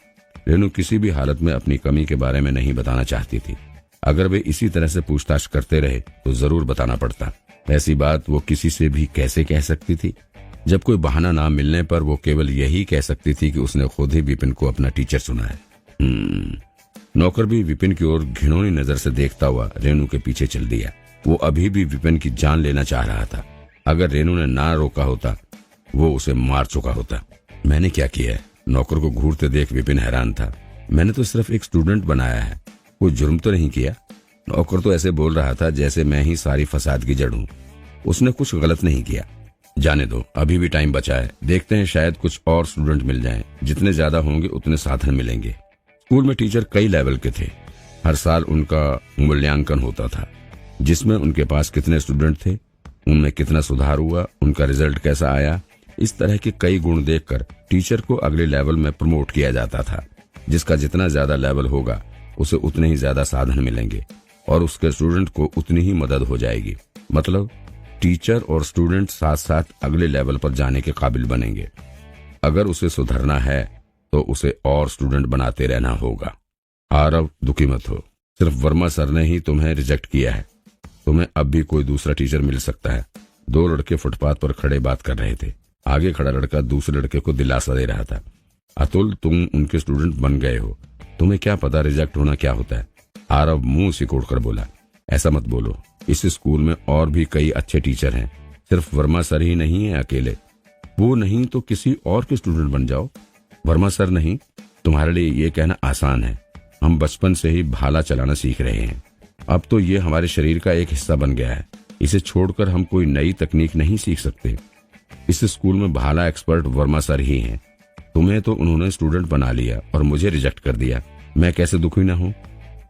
रेनू किसी भी हालत में अपनी कमी के बारे में नहीं बताना चाहती थी। अगर वे इसी तरह से पूछताछ करते रहे तो जरूर बताना पड़ता। ऐसी बात वो किसी से भी कैसे कह सकती थी? जब कोई बहाना ना मिलने पर वो केवल यही कह सकती थी कि उसने खुद ही विपिन को अपना टीचर चुना है। नौकर भी विपिन की ओर घिनौनी नजर से देखता हुआ रेनू के पीछे चल दिया। वो अभी भी विपिन की जान लेना चाह रहा था। अगर रेनू ने ना रोका होता वो उसे मार चुका होता। मैंने क्या किया है? नौकर को घूरते देख विपिन हैरान था। मैंने तो सिर्फ एक स्टूडेंट बनाया है, कोई जुर्म तो नहीं किया। नौकर तो ऐसे बोल रहा था जैसे मैं ही सारी फसाद की जड़ हूँ। उसने कुछ गलत नहीं किया। जाने दो, अभी भी टाइम बचा है। देखते हैं शायद कुछ और स्टूडेंट मिल जाएं। जितने ज्यादा होंगे उतने साधन मिलेंगे। स्कूल में टीचर कई लेवल के थे। हर साल उनका मूल्यांकन होता था जिसमें उनके पास कितने स्टूडेंट थे, उनमें कितना सुधार हुआ, उनका रिजल्ट कैसा आया। इस तरह के कई गुण देखकर टीचर को अगले लेवल में प्रमोट किया जाता था। जिसका जितना ज्यादा लेवल होगा उसे उतने ही ज्यादा साधन मिलेंगे और उसके स्टूडेंट को उतनी ही मदद हो जाएगी। मतलब टीचर और स्टूडेंट साथ साथ अगले लेवल पर जाने के काबिल बनेंगे। अगर उसे सुधरना है तो उसे और स्टूडेंट बनाते रहना होगा। आरव, दुखी मत हो, सिर्फ वर्मा सर ने ही तुम्हें रिजेक्ट किया है। तुम्हें अब भी कोई दूसरा टीचर मिल सकता है। दो लड़के फुटपाथ पर खड़े बात कर रहे थे। आगे खड़ा लड़का दूसरे लड़के को दिलासा दे रहा था। अतुल, तुम उनके स्टूडेंट बन गए हो तुम्हें क्या पता रिजेक्ट होना क्या होता है। आरव मुंह सिकोड़ कर बोला, ऐसा मत बोलो, इस स्कूल में और भी कई अच्छे टीचर हैं, सिर्फ वर्मा सर ही नहीं है अकेले। वो नहीं तो किसी और के स्टूडेंट बन जाओ। वर्मा सर नहीं, तुम्हारे लिए ये कहना आसान है। हम बचपन से ही भाला चलाना सीख रहे हैं, अब तो ये हमारे शरीर का एक हिस्सा बन गया है। इसे छोड़कर हम कोई नई तकनीक नहीं सीख सकते। इस स्कूल में भाला एक्सपर्ट वर्मा सर ही हैं। तुम्हें तो उन्होंने स्टूडेंट बना लिया और मुझे रिजेक्ट कर दिया, मैं कैसे दुखी न हूं।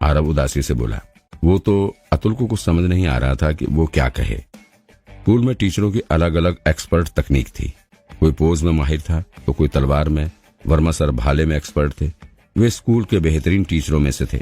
आरव उदासी से बोला। वो तो अतुल को कुछ समझ नहीं आ रहा था कि वो क्या कहे। स्कूल में टीचरों की अलग अलग एक्सपर्ट तकनीक थी। कोई पोज में माहिर था तो कोई तलवार में। वर्मा सर भाले में एक्सपर्ट थे। वे स्कूल के बेहतरीन टीचरों में से थे।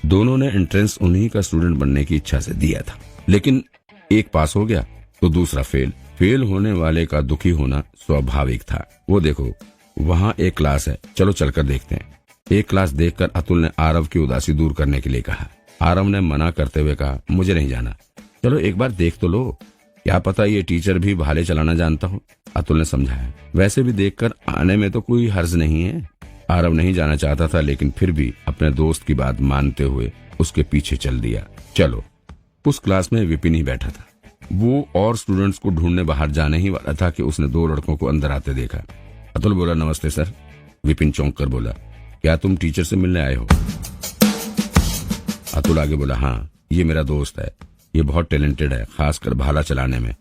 दोनों ने एंट्रेंस उन्हीं का स्टूडेंट बनने की इच्छा से दिया था, लेकिन एक पास हो गया तो दूसरा फेल। फेल होने वाले का दुखी होना स्वाभाविक था। वो देखो, वहाँ एक क्लास है, चलो चलकर देखते हैं। एक क्लास देखकर अतुल ने आरव की उदासी दूर करने के लिए कहा। आरव ने मना करते हुए कहा, मुझे नहीं जाना, चलो एक बार देख तो लो, क्या पता ये टीचर भी भाले चलाना जानता हो। अतुल ने समझाया, वैसे भी देखकर आने में तो कोई हर्ज नहीं है। आरव नहीं जाना चाहता था, लेकिन फिर भी अपने दोस्त की बात मानते हुए उसके पीछे चल दिया। चलो। उस क्लास में विपिन ही बैठा था। वो और स्टूडेंट्स को ढूंढने बाहर जाने ही वाला था कि उसने दो लड़कों को अंदर आते देखा। अतुल बोला, नमस्ते सर। विपिन चौंक कर बोला, क्या तुम टीचर से मिलने आए हो? अतुल आगे बोला, हाँ, ये मेरा दोस्त है, ये बहुत टैलेंटेड है, खासकर भाला चलाने में।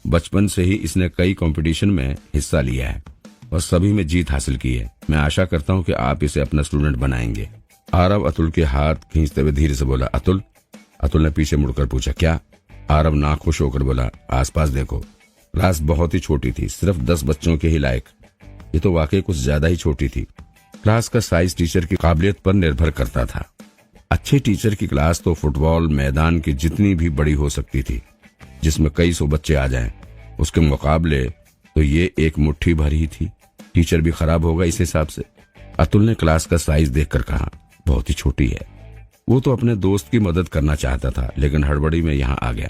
बचपन से ही इसने कई कंपटीशन में हिस्सा लिया है और सभी में जीत हासिल की है। मैं आशा करता हूँ कि आप इसे अपना स्टूडेंट बनाएंगे। आरव अतुल के हाथ खींचते हुए धीरे से बोला, अतुल। अतुल ने पीछे मुड़कर पूछा, क्या? आरव नाखुश होकर बोला, आसपास देखो। क्लास बहुत ही छोटी थी, सिर्फ 10 बच्चों के ही लायक। ये तो वाकई कुछ ज्यादा ही छोटी थी। क्लास का साइज टीचर की काबिलियत पर निर्भर करता था। अच्छे टीचर की क्लास तो फुटबॉल मैदान की जितनी भी बड़ी हो सकती थी, जिसमें कई सौ बच्चे आ जाएं। उसके मुकाबले तो ये एक मुट्ठी भर ही थी। टीचर भी खराब होगा इस हिसाब से। अतुल ने क्लास का साइज देखकर कहा, बहुत ही छोटी है। वो तो अपने दोस्त की मदद करना चाहता था, लेकिन हड़बड़ी में यहाँ आ गया।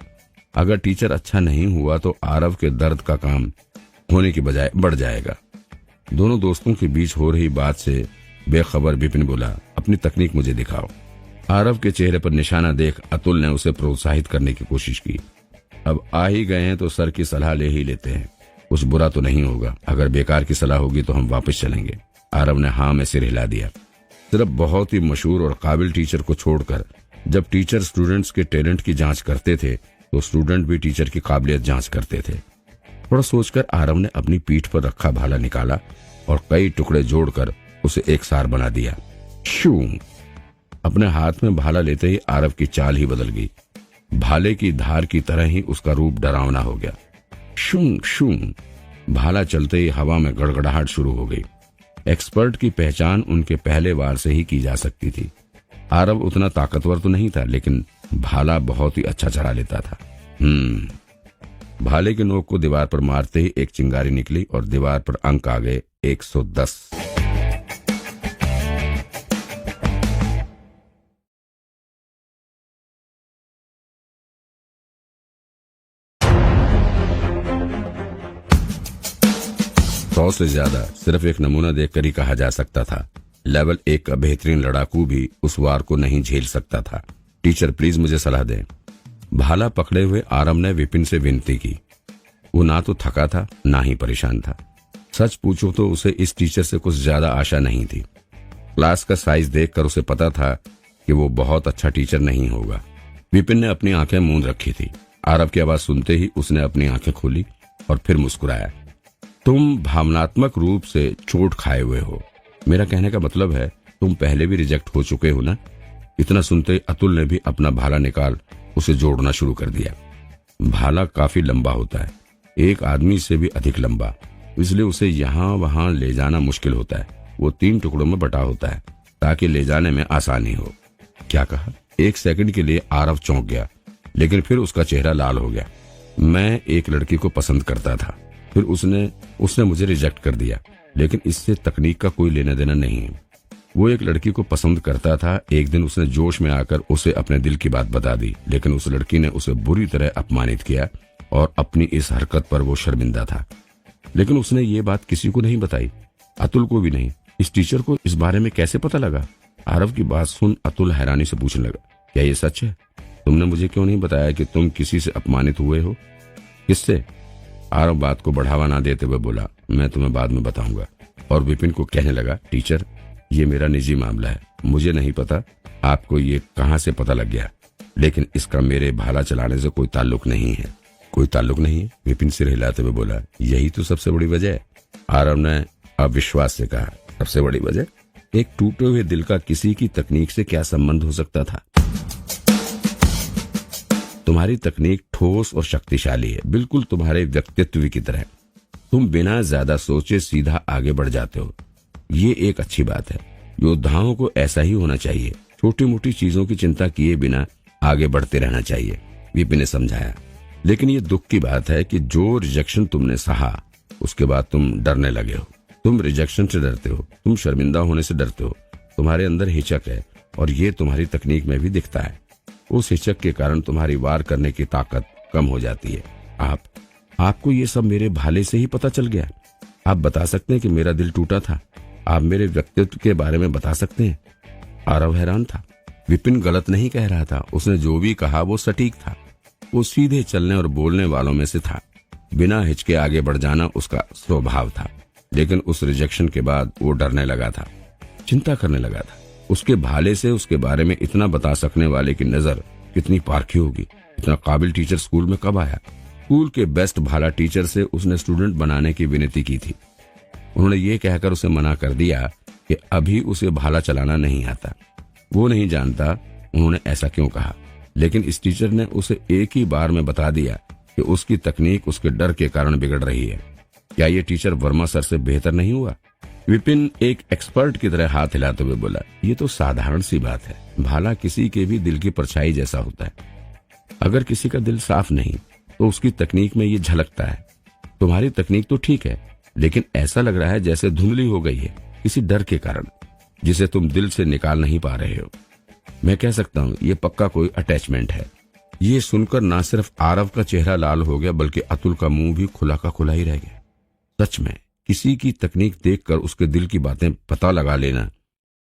अगर टीचर अच्छा नहीं हुआ तो आरव के दर्द का काम होने की बजाय बढ़ जाएगा। दोनों दोस्तों के बीच हो रही बात से बेखबर विपिन बोला, अपनी तकनीक मुझे दिखाओ। आरव के चेहरे पर निशाना देख अतुल ने उसे प्रोत्साहित करने की कोशिश की। अब आ ही गए हैं तो सर की सलाह ले ही लेते हैं, कुछ बुरा तो नहीं होगा। अगर बेकार की सलाह होगी तो हम वापस चलेंगे। आरव ने हाँ में सिर हिला दिया। सिर्फ बहुत ही मशहूर और काबिल टीचर को छोड़कर जब टीचर स्टूडेंट्स के टैलेंट की जांच करते थे तो स्टूडेंट भी टीचर की काबिलियत जांच करते थे। थोड़ा सोचकर आरव ने अपनी पीठ पर रखा भाला निकाला और कई टुकड़े जोड़कर उसे एक सार बना दिया। शू! अपने हाथ में भाला लेते ही आरव की चाल ही बदल गई। भाले की धार की तरह ही उसका रूप डरावना हो गया। शूं शूं! भाला चलते ही हवा में गड़गड़ाहट शुरू हो गई। एक्सपर्ट की पहचान उनके पहले वार से ही की जा सकती थी। आरव उतना ताकतवर तो नहीं था, लेकिन भाला बहुत ही अच्छा चला लेता था। भाले के नोक को दीवार पर मारते ही एक चिंगारी निकली और दीवार पर अंक आ गए 110। सौ से ज्यादा सिर्फ एक नमूना देखकर ही कहा जा सकता था। लेवल 1 का बेहतरीन लड़ाकू भी उस वार को नहीं झेल सकता था। टीचर प्लीज मुझे सलाह दें। भाला पकड़े हुए आरव ने विपिन से विनती की। वो ना तो थका था ना ही परेशान था। सच पूछो तो उसे इस टीचर से कुछ ज्यादा आशा नहीं थी। क्लास का साइज देखकर उसे पता था कि वो बहुत अच्छा टीचर नहीं होगा। विपिन ने अपनी आंखें मूंद रखी थी। आरव की आवाज सुनते ही उसने अपनी आंखें खोली और फिर मुस्कुराया। तुम भावनात्मक रूप से चोट खाए हुए हो। मेरा कहने का मतलब है तुम पहले भी रिजेक्ट हो चुके हो ना। इतना सुनते अतुल ने भी अपना भाला निकाल उसे जोड़ना शुरू कर दिया। भाला काफी लंबा होता है, एक आदमी से भी अधिक लंबा, इसलिए उसे यहाँ वहां ले जाना मुश्किल होता है। वो 3 टुकड़ों में बटा होता है ताकि ले जाने में आसानी हो। क्या कहा? एक सेकंड के लिए आरव चौंक गया, लेकिन फिर उसका चेहरा लाल हो गया। मैं एक लड़की को पसंद करता था, फिर उसने मुझे रिजेक्ट कर दिया, लेकिन इससे तकनीक का कोई लेना देना नहीं है। वो एक लड़की को पसंद करता था। एक दिन उसने जोश में आकर उसे अपने दिल की बात बता दी, लेकिन उस लड़की ने उसे बुरी तरह अपमानित किया और अपनी इस हरकत पर वो शर्मिंदा था। लेकिन उसने ये बात किसी को नहीं बताई, अतुल को भी नहीं। इस टीचर को इस बारे में कैसे पता लगा? आरव की बात सुन अतुल हैरानी से पूछने लगा, क्या ये सच है? तुमने मुझे क्यों नहीं बताया कि तुम किसी से अपमानित हुए हो? किससे? आरव बात को बढ़ावा ना देते हुए बोला, मैं तुम्हें बाद में बताऊंगा। और विपिन को कहने लगा, टीचर ये मेरा निजी मामला है, मुझे नहीं पता आपको ये कहाँ से पता लग गया, लेकिन इसका मेरे भाला चलाने से कोई ताल्लुक नहीं है। कोई ताल्लुक नहीं है? विपिन सिर हिलाते हुए बोला, यही तो सबसे बड़ी वजह है। आरव ने अविश्वास से कहा, सबसे बड़ी वजह? एक टूटे हुए दिल का किसी की तकनीक से क्या संबंध हो सकता था? तुम्हारी तकनीक ठोस और शक्तिशाली है, बिल्कुल तुम्हारे व्यक्तित्व की तरह। तुम बिना ज्यादा सोचे सीधा आगे बढ़ जाते हो, ये एक अच्छी बात है। योद्धाओं को ऐसा ही होना चाहिए, छोटी मोटी चीजों की चिंता किए बिना आगे बढ़ते रहना चाहिए, विपिन ने समझाया। लेकिन ये दुख की बात है कि जो रिजेक्शन तुमने सहा उसके बाद तुम डरने लगे हो। तुम रिजेक्शन से डरते हो, तुम शर्मिंदा होने से डरते हो, तुम्हारे अंदर हिचक है और ये तुम्हारी तकनीक में भी दिखता है। उस हिचक के कारण तुम्हारी वार करने की ताकत कम हो जाती है। आपको ये सब मेरे भाले से ही पता चल गया? आप बता सकते हैं कि मेरा दिल टूटा था? आप मेरे व्यक्तित्व के बारे में बता सकते हैं? आरव हैरान था। विपिन गलत नहीं कह रहा था, उसने जो भी कहा वो सटीक था। वो सीधे चलने और बोलने वालों में से था, बिना हिचके आगे बढ़ जाना उसका स्वभाव था। लेकिन उस रिजेक्शन के बाद वो डरने लगा था, चिंता करने लगा था। उसके भाले से उसके बारे में इतना बता सकने वाले की नजर कितनी पारखी होगी। इतना काबिल टीचर स्कूल में कब आया? स्कूल के बेस्ट भाला टीचर से उसने स्टूडेंट बनाने की विनती की थी। उन्होंने ये कहकर उसे मना कर दिया कि अभी उसे भाला चलाना नहीं आता। वो नहीं जानता उन्होंने ऐसा क्यों कहा, लेकिन इस टीचर ने उसे एक ही बार में बता दिया कि उसकी तकनीक उसके डर के कारण बिगड़ रही है। क्या ये टीचर वर्मा सर से बेहतर नहीं हुआ? विपिन एक एक्सपर्ट की तरह हाथ हिलाते हुए बोला, ये तो साधारण सी बात है। भाला किसी के भी दिल की परछाई जैसा होता है। अगर किसी का दिल साफ नहीं तो उसकी तकनीक में ये झलकता है। तुम्हारी तकनीक तो ठीक है, लेकिन ऐसा लग रहा है जैसे धुंधली हो गई है किसी डर के कारण, जिसे तुम दिल से निकाल नहीं पा रहे हो। मैं कह सकता हूँ ये पक्का कोई अटैचमेंट है। ये सुनकर ना सिर्फ आरव का चेहरा लाल हो गया, बल्कि अतुल का मुंह भी खुला का खुला ही रह गया। सच में किसी की तकनीक देखकर उसके दिल की बातें पता लगा लेना,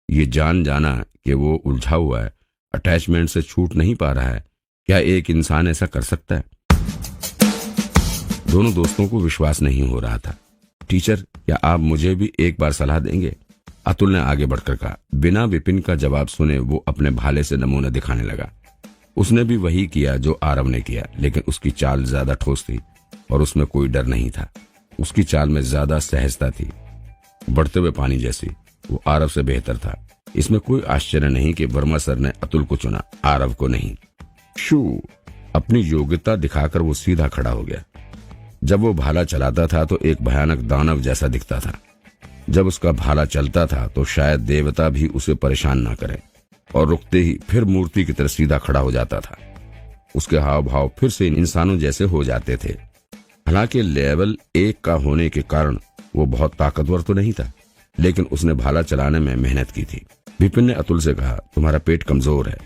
ये जान जाना कि वो उलझा हुआ है, अटैचमेंट से छूट नहीं पा रहा है, क्या एक इंसान ऐसा कर सकता है? दोनों दोस्तों को विश्वास नहीं हो रहा था। टीचर, क्या आप मुझे भी एक बार सलाह देंगे? अतुल ने आगे बढ़कर कहा। बिना विपिन का जवाब सुने वो अपने भाले से नमूना दिखाने लगा। उसने भी वही किया जो आरव ने किया, लेकिन उसकी चाल ज्यादा ठोस थी और उसमें कोई डर नहीं था। उसकी चाल में ज्यादा सहजता थी, बढ़ते हुए पानी जैसी। वो आरव से बेहतर था। इसमें कोई आश्चर्य नहीं कि वर्मा सर ने अतुल को चुना, आरव को नहीं। शू, अपनी योग्यता दिखाकर वो सीधा खड़ा हो गया। जब वो भाला चलाता था तो एक भयानक दानव जैसा दिखता था। जब उसका भाला चलता था तो शायद देवता भी उसे परेशान ना करे, और रुकते ही फिर मूर्ति की तरह सीधा खड़ा हो जाता था। उसके हाव भाव फिर से इंसानों जैसे हो जाते थे। हालांकि लेवल 1 का होने के कारण वो बहुत ताकतवर तो नहीं था, लेकिन उसने भाला चलाने में मेहनत की थी। विपिन ने अतुल से कहा, तुम्हारा पेट कमजोर है,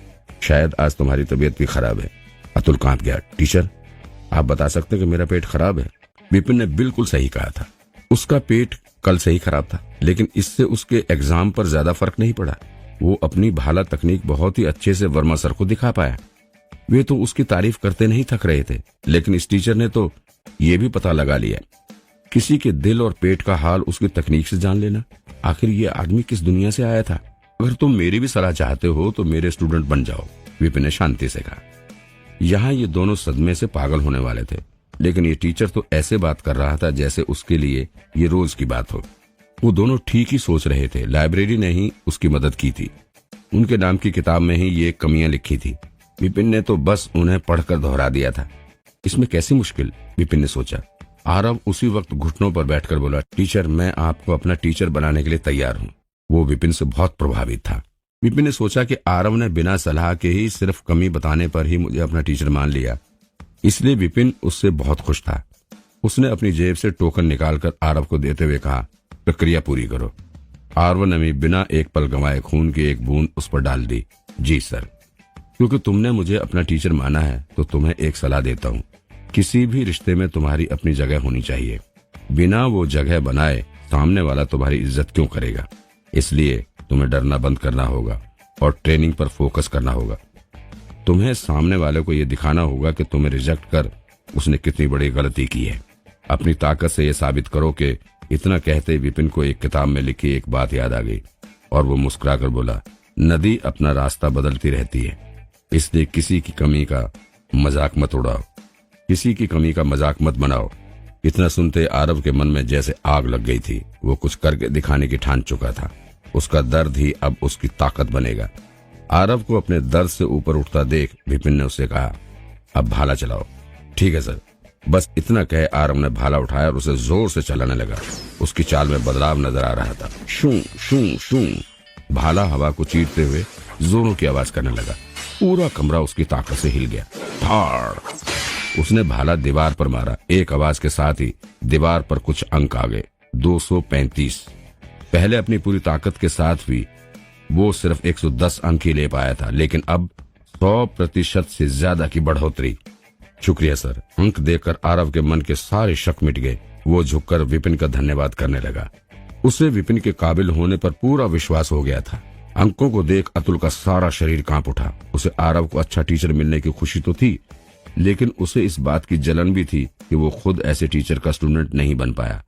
शायद आज तुम्हारी तबीयत भी खराब है। अतुल कांप गया। टीचर, आप बता सकते कि मेरा पेट खराब है? विपिन ने बिल्कुल सही कहा था। उसका पेट कल से ही खराब था, लेकिन इससे उसके एग्जाम पर ज्यादा फर्क नहीं पड़ा। वो अपनी भाला तकनीक बहुत ही अच्छे से वर्मा सर को दिखा पाया। वे तो उसकी तारीफ करते नहीं थक रहे थे, लेकिन इस टीचर ने तो ये भी पता लगा लिया किसी के दिल और पेट का हाल उसकी तकनीक से जान लेना। आखिर ये आदमी किस दुनिया से आया था? अगर तुम मेरी भी सलाह चाहते हो तो मेरे स्टूडेंट बन जाओ, विपिन ने शांति से कहा। यहाँ ये दोनों सदमे से पागल होने वाले थे, लेकिन ये टीचर तो ऐसे बात कर रहा था जैसे उसके लिए ये रोज की बात हो। वो दोनों ठीक ही सोच रहे थे। लाइब्रेरी ने ही उसकी मदद की थी, उनके नाम की किताब में ही ये कमियां लिखी थी। विपिन ने तो बस उन्हें पढ़कर दोहरा दिया था। इसमें कैसी मुश्किल, विपिन ने सोचा। आरव उसी वक्त घुटनों पर बैठकर बोला, टीचर, मैं आपको अपना टीचर बनाने के लिए तैयार हूँ। वो विपिन से बहुत प्रभावित था। विपिन ने सोचा कि आरव ने बिना सलाह के ही सिर्फ कमी बताने पर ही मुझे अपना टीचर मान लिया, इसलिए विपिन उससे बहुत खुश था। उसने अपनी जेब से टोकन निकालकर आरव को देते हुए कहा, प्रक्रिया पूरी करो। आरव ने भी बिना एक पल गंवाए खून की एक बूंद उस पर डाल दी। जी सर। क्योंकि तुमने मुझे अपना टीचर माना है तो तुम्हें एक सलाह देता हूँ। किसी भी रिश्ते में तुम्हारी अपनी जगह होनी चाहिए। बिना वो जगह बनाए सामने वाला तुम्हारी इज्जत क्यों करेगा? इसलिए तुम्हें डरना बंद करना होगा और ट्रेनिंग पर फोकस करना होगा। तुम्हें सामने वाले को यह दिखाना होगा कि तुम्हें रिजेक्ट कर उसने कितनी बड़ी गलती की है। अपनी ताकत से यह साबित करो कि इतना कहते विपिन को एक किताब में लिखी एक बात याद आ गई और वो मुस्कुराकर बोला, नदी अपना रास्ता बदलती रहती है, इसलिए किसी की कमी का मजाक मत उड़ाओ, किसी की कमी का मजाक मत बनाओ। इतना सुनते आरव के मन में जैसे आग लग गई थी। वो कुछ करके दिखाने की ठान चुका था। उसका दर्द ही अब उसकी ताकत बनेगा। आरव को अपने दर्द से ऊपर उठता देख विपिन ने उससे कहा, अब भाला चलाओ। ठीक है सर। बस इतना कहे आरव ने भाला उठाया और उसे जोर से चलाने लगा। उसकी चाल में बदलाव नजर आ रहा था। शू शू शू भाला हवा को चीरते हुए जोरों की आवाज करने लगा। पूरा कमरा उसकी ताकत से हिल गया। धाड़ उसने भाला दीवार पर मारा। एक आवाज के साथ ही दीवार पर कुछ अंक आ गए। 235। पहले अपनी पूरी ताकत के साथ भी वो सिर्फ 110 अंक ही ले पाया था, लेकिन अब 100% से ज्यादा की बढ़ोतरी। शुक्रिया सर। अंक देकर आरव के मन के सारे शक मिट गए। वो झुककर विपिन का धन्यवाद करने लगा। उसे विपिन के काबिल होने पर पूरा विश्वास हो गया था। अंकों को देख अतुल का सारा शरीर कांप उठा। उसे आरव को अच्छा टीचर मिलने की खुशी तो थी, लेकिन उसे इस बात की जलन भी थी कि वो खुद ऐसे टीचर का स्टूडेंट नहीं बन पाया।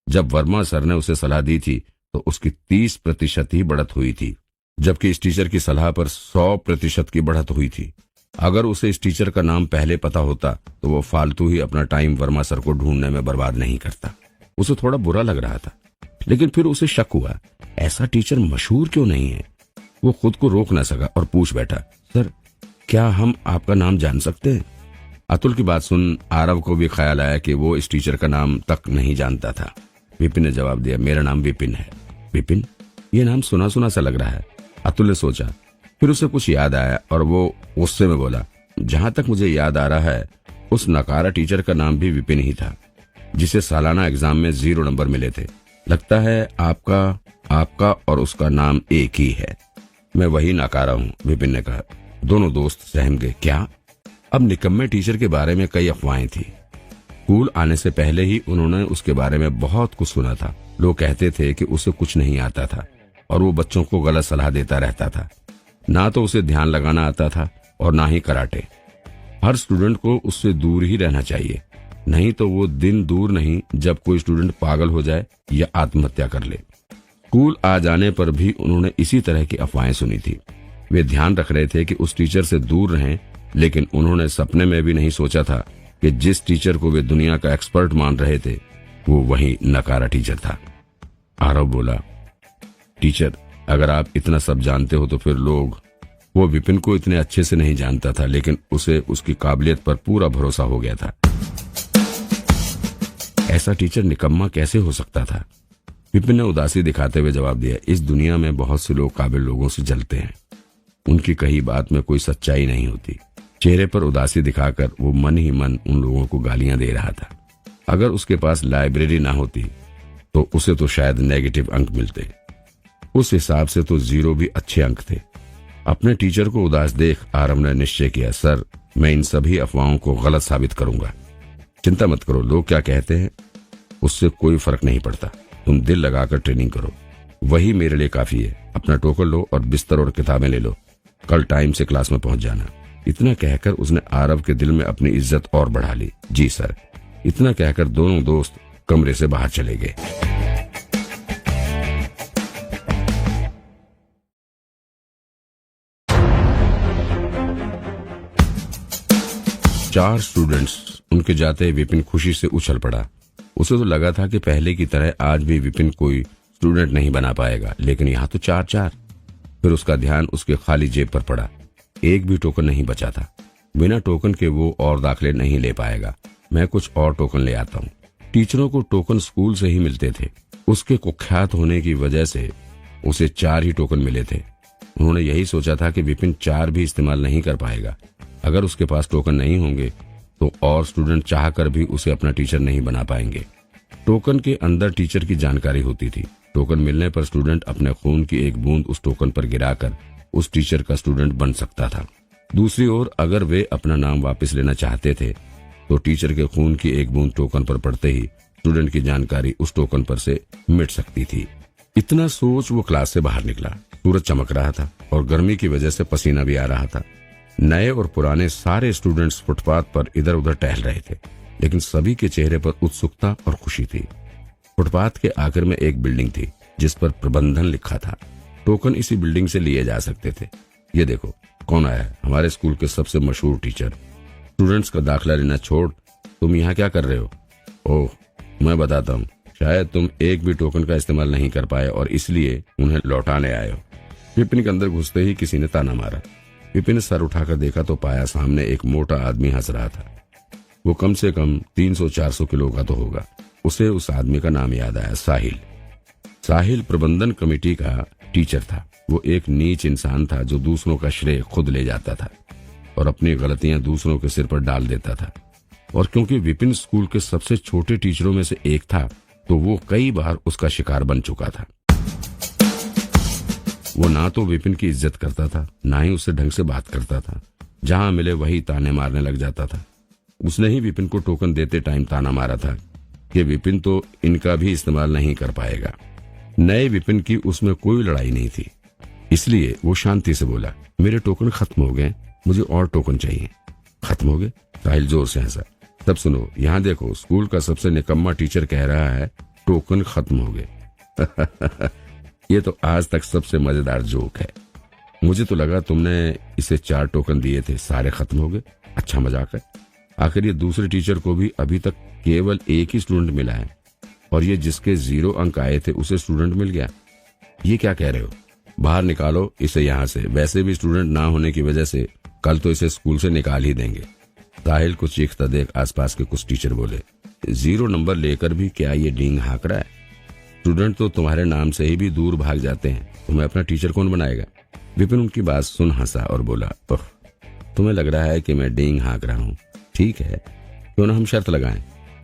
जब वर्मा सर ने उसे सलाह दी थी तो उसकी 30% ही बढ़त हुई थी, जबकि इस टीचर की सलाह पर 100% की बढ़त हुई थी। अगर उसे इस टीचर का नाम पहले पता होता तो वो फालतू ही अपना टाइम वर्मा सर को ढूंढने में बर्बाद नहीं करता। उसे थोड़ा बुरा लग रहा था, लेकिन फिर उसे शक हुआ, ऐसा टीचर मशहूर क्यों नहीं है। वो खुद को रोक न सका और पूछ बैठा, सर क्या हम आपका नाम जान सकते हैं? अतुल की बात सुन आरव को भी ख्याल आया कि वो इस टीचर का नाम तक नहीं जानता था। विपिन ने जवाब दिया, मेरा नाम विपिन है। विपिन? ये नाम सुना सुना सा लग रहा है। अतुल ने सोचा, फिर उसे कुछ याद आया और वो गुस्से में बोला, जहां तक मुझे याद आ रहा है उस नकारा टीचर का नाम भी विपिन ही था, जिसे सालाना एग्जाम में 0 नंबर मिले थे। लगता है आपका और उसका नाम एक ही है। मैं वही नकारा हूँ, विपिन ने कहा। दोनों दोस्त सहम गए। क्या? अब निकम्मे टीचर के बारे में कई अफवाहें थी। स्कूल आने से पहले ही उन्होंने उसके बारे में बहुत कुछ सुना था। लोग कहते थे कि उसे कुछ नहीं आता था और वो बच्चों को गलत सलाह देता रहता था। ना तो उसे ध्यान लगाना आता था और ना ही कराटे। हर स्टूडेंट को उससे दूर ही रहना चाहिए, नहीं तो वो दिन दूर नहीं जब कोई स्टूडेंट पागल हो जाए या आत्महत्या कर ले। स्कूल आ जाने पर भी उन्होंने इसी तरह की अफवाहें सुनी थी। वे ध्यान रख रहे थे कि उस टीचर से दूर रहें, लेकिन उन्होंने सपने में भी नहीं सोचा था कि जिस टीचर को वे दुनिया का एक्सपर्ट मान रहे थे वो वही नकारा टीचर था। आरव बोला, टीचर अगर आप इतना सब जानते हो तो फिर लोग। वो विपिन को इतने अच्छे से नहीं जानता था, लेकिन उसे उसकी काबिलियत पर पूरा भरोसा हो गया था। ऐसा टीचर निकम्मा कैसे हो सकता था? विपिन ने उदासी दिखाते हुए जवाब दिया, इस दुनिया में बहुत से लोग काबिल लोगों से जलते हैं। उनकी कही बात में कोई सच्चाई नहीं होती। चेहरे पर उदासी दिखाकर वो मन ही मन उन लोगों को गालियां दे रहा था। अगर उसके पास लाइब्रेरी ना होती तो उसे तो शायद नेगेटिव अंक मिलते। उस हिसाब से तो 0 भी अच्छे अंक थे। अपने टीचर को उदास देख आरव ने निश्चय किया, सर मैं इन सभी अफवाहों को गलत साबित करूंगा। चिंता मत करो, लोग क्या कहते हैं उससे कोई फर्क नहीं पड़ता। तुम दिल लगाकर ट्रेनिंग करो, वही मेरे लिए काफी है। अपना टोकन लो और बिस्तर और किताबें ले लो। कल टाइम से क्लास में पहुंच जाना। इतना कहकर उसने आरव के दिल में अपनी इज्जत और बढ़ा ली। जी सर। इतना कहकर दोनों दोस्त कमरे से बाहर चले गए। चार स्टूडेंट्स उनके जाते विपिन खुशी से उछल पड़ा। उसे तो लगा था कि पहले की तरह आज भी विपिन कोई स्टूडेंट नहीं बना पाएगा, लेकिन यहाँ तो 4-4। फिर उसका ध्यान उसके खाली जेब पर पड़ा। एक भी टोकन नहीं बचा था। बिना टोकन के वो और दाखिले नहीं ले पाएगा। मैं कुछ और टोकन ले आता हूँ। टीचरों को टोकन स्कूल से ही मिलते थे। उसके कुख्यात होने की वजह से उसे 4 ही टोकन मिले थे। उन्होंने यही सोचा था कि विपिन 4 भी इस्तेमाल नहीं कर पाएगा। अगर उसके पास टोकन नहीं होंगे तो और स्टूडेंट चाहकर भी उसे अपना टीचर नहीं बना पाएंगे। टोकन के अंदर टीचर की जानकारी होती थी। टोकन मिलने पर स्टूडेंट अपने खून की एक बूंद उस टोकन पर गिराकर उस टीचर का स्टूडेंट बन सकता था। दूसरी ओर अगर वे अपना नाम वापस लेना चाहते थे तो टीचर के खून की एक बूंद टोकन पर पड़ते ही स्टूडेंट की जानकारी उस टोकन पर से मिट सकती थी। इतना सोच वो क्लास से बाहर निकला। सूरज चमक रहा था और गर्मी की वजह से पसीना भी आ रहा था। नए और पुराने सारे स्टूडेंट्स फुटपाथ पर इधर उधर टहल रहे थे, लेकिन सभी के चेहरे पर उत्सुकता और खुशी थी। फुटपाथ के आखिर में एक बिल्डिंग थी जिस पर प्रबंधन लिखा था। टोकन इसी बिल्डिंग से लिए जा सकते थे। ये देखो कौन आया है, हमारे स्कूल के सबसे मशहूर टीचर। स्टूडेंट्स का दाखिला लेना छोड़ तुम यहाँ क्या कर रहे हो? ओह, मैं बताता हूँ, शायद तुम एक भी टोकन का इस्तेमाल नहीं कर पाए और इसलिए उन्हें लौटाने आए हो। विपिन के अंदर घुसते ही किसी ने ताना मारा। विपिन ने सर उठाकर देखा तो पाया सामने एक मोटा आदमी हंस रहा था। वो कम से कम 300-400 किलो का तो होगा। उसे उस आदमी का नाम याद आया, साहिल। साहिल प्रबंधन कमेटी का टीचर था। वो एक नीच इंसान था जो दूसरों का श्रेय खुद ले जाता था और अपनी गलतियां दूसरों के सिर पर डाल देता था। और क्योंकि विपिन स्कूल के सबसे छोटे टीचरों में से एक था तो वो कई बार उसका शिकार बन चुका था। वो ना तो विपिन की इज्जत करता था, ना ही उससे ढंग से बात करता था। जहां मिले वही ताने मारने लग जाता था। उसने ही विपिन को टोकन देते टाइम ताना मारा था कि विपिन तो इनका भी इस्तेमाल नहीं कर पाएगा। नए विपिन की उसमें कोई लड़ाई नहीं थी, इसलिए वो शांति से बोला, मेरे टोकन खत्म हो गए, मुझे और टोकन चाहिए। खत्म हो गए? साहिल जोर से हंसा। तब सुनो, यहाँ देखो, स्कूल का सबसे निकम्मा टीचर कह रहा है टोकन खत्म हो गए। ये तो आज तक सबसे मजेदार जोक है। मुझे तो लगा तुमने इसे 4 टोकन दिए थे, सारे खत्म हो गए। अच्छा मजाक है। आखिर ये दूसरे टीचर को भी अभी तक केवल एक ही स्टूडेंट मिला है और ये जिसके 0 अंक आए थे उसे स्टूडेंट मिल गया। ये क्या कह रहे हो? बाहर निकालो इसे यहाँ से। वैसे भी स्टूडेंट ना होने की वजह से कल तो इसे स्कूल से निकाल ही देंगे। साहिल को चीखता देख आसपास के कुछ टीचर बोले, 0 नंबर लेकर भी क्या ये डींग हाँक रहा है? स्टूडेंट तो तुम्हारे नाम से ही भी दूर भाग जाते हैं, तुम्हें अपना टीचर कौन बनाएगा? विपिन उनकी बात सुन हंसा और बोला, ओह, तुम्हें लग रहा है कि मैं डींग हाँक रहा हूँ। ठीक है, क्यों ना हम शर्त लगाएं?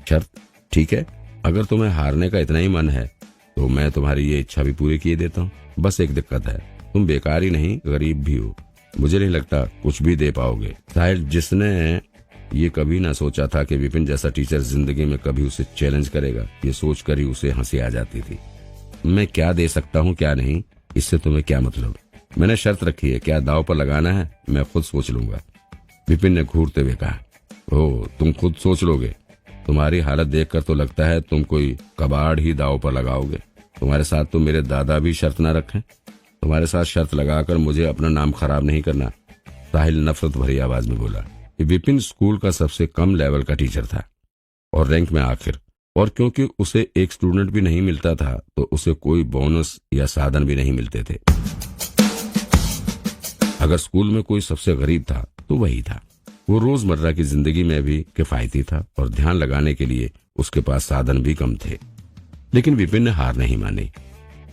शर्त? ठीक है, अगर तुम्हें हारने का इतना ही मन है तो मैं तुम्हारी ये इच्छा भी पूरी किए देता हूँ। बस एक दिक्कत है, तुम बेकार ही नहीं गरीब भी हो। मुझे नहीं लगता कुछ भी दे पाओगे। साहिल, जिसने ये कभी ना सोचा था कि विपिन जैसा टीचर जिंदगी में कभी उसे चैलेंज करेगा, ये सोचकर ही उसे हंसी आ जाती थी। मैं क्या दे सकता हूँ क्या नहीं, इससे तुम्हें क्या मतलब? मैंने शर्त रखी है, क्या दाव पर लगाना है मैं खुद सोच लूंगा। विपिन ने घूरते हुए कहा, ओह, तुम खुद सोच लोगे? तुम्हारी हालत देखकर तो लगता है तुम कोई कबाड़ ही दाव पर लगाओगे। तुम्हारे साथ तो मेरे दादा भी शर्त ना रखें। तुम्हारे साथ शर्त लगाकर मुझे अपना नाम खराब नहीं करना। साहिल नफरत भरी आवाज में बोला। विपिन स्कूल का सबसे कम लेवल का टीचर था और रैंक में आखिर, और क्योंकि उसे एक स्टूडेंट भी नहीं मिलता था तो उसे कोई बोनस या साधन भी नहीं मिलते थे। अगर स्कूल में कोई सबसे गरीब था तो वही था। वो रोजमर्रा की जिंदगी में भी किफायती था और ध्यान लगाने के लिए उसके पास साधन भी कम थे। लेकिन विपिन ने हार नहीं मानी।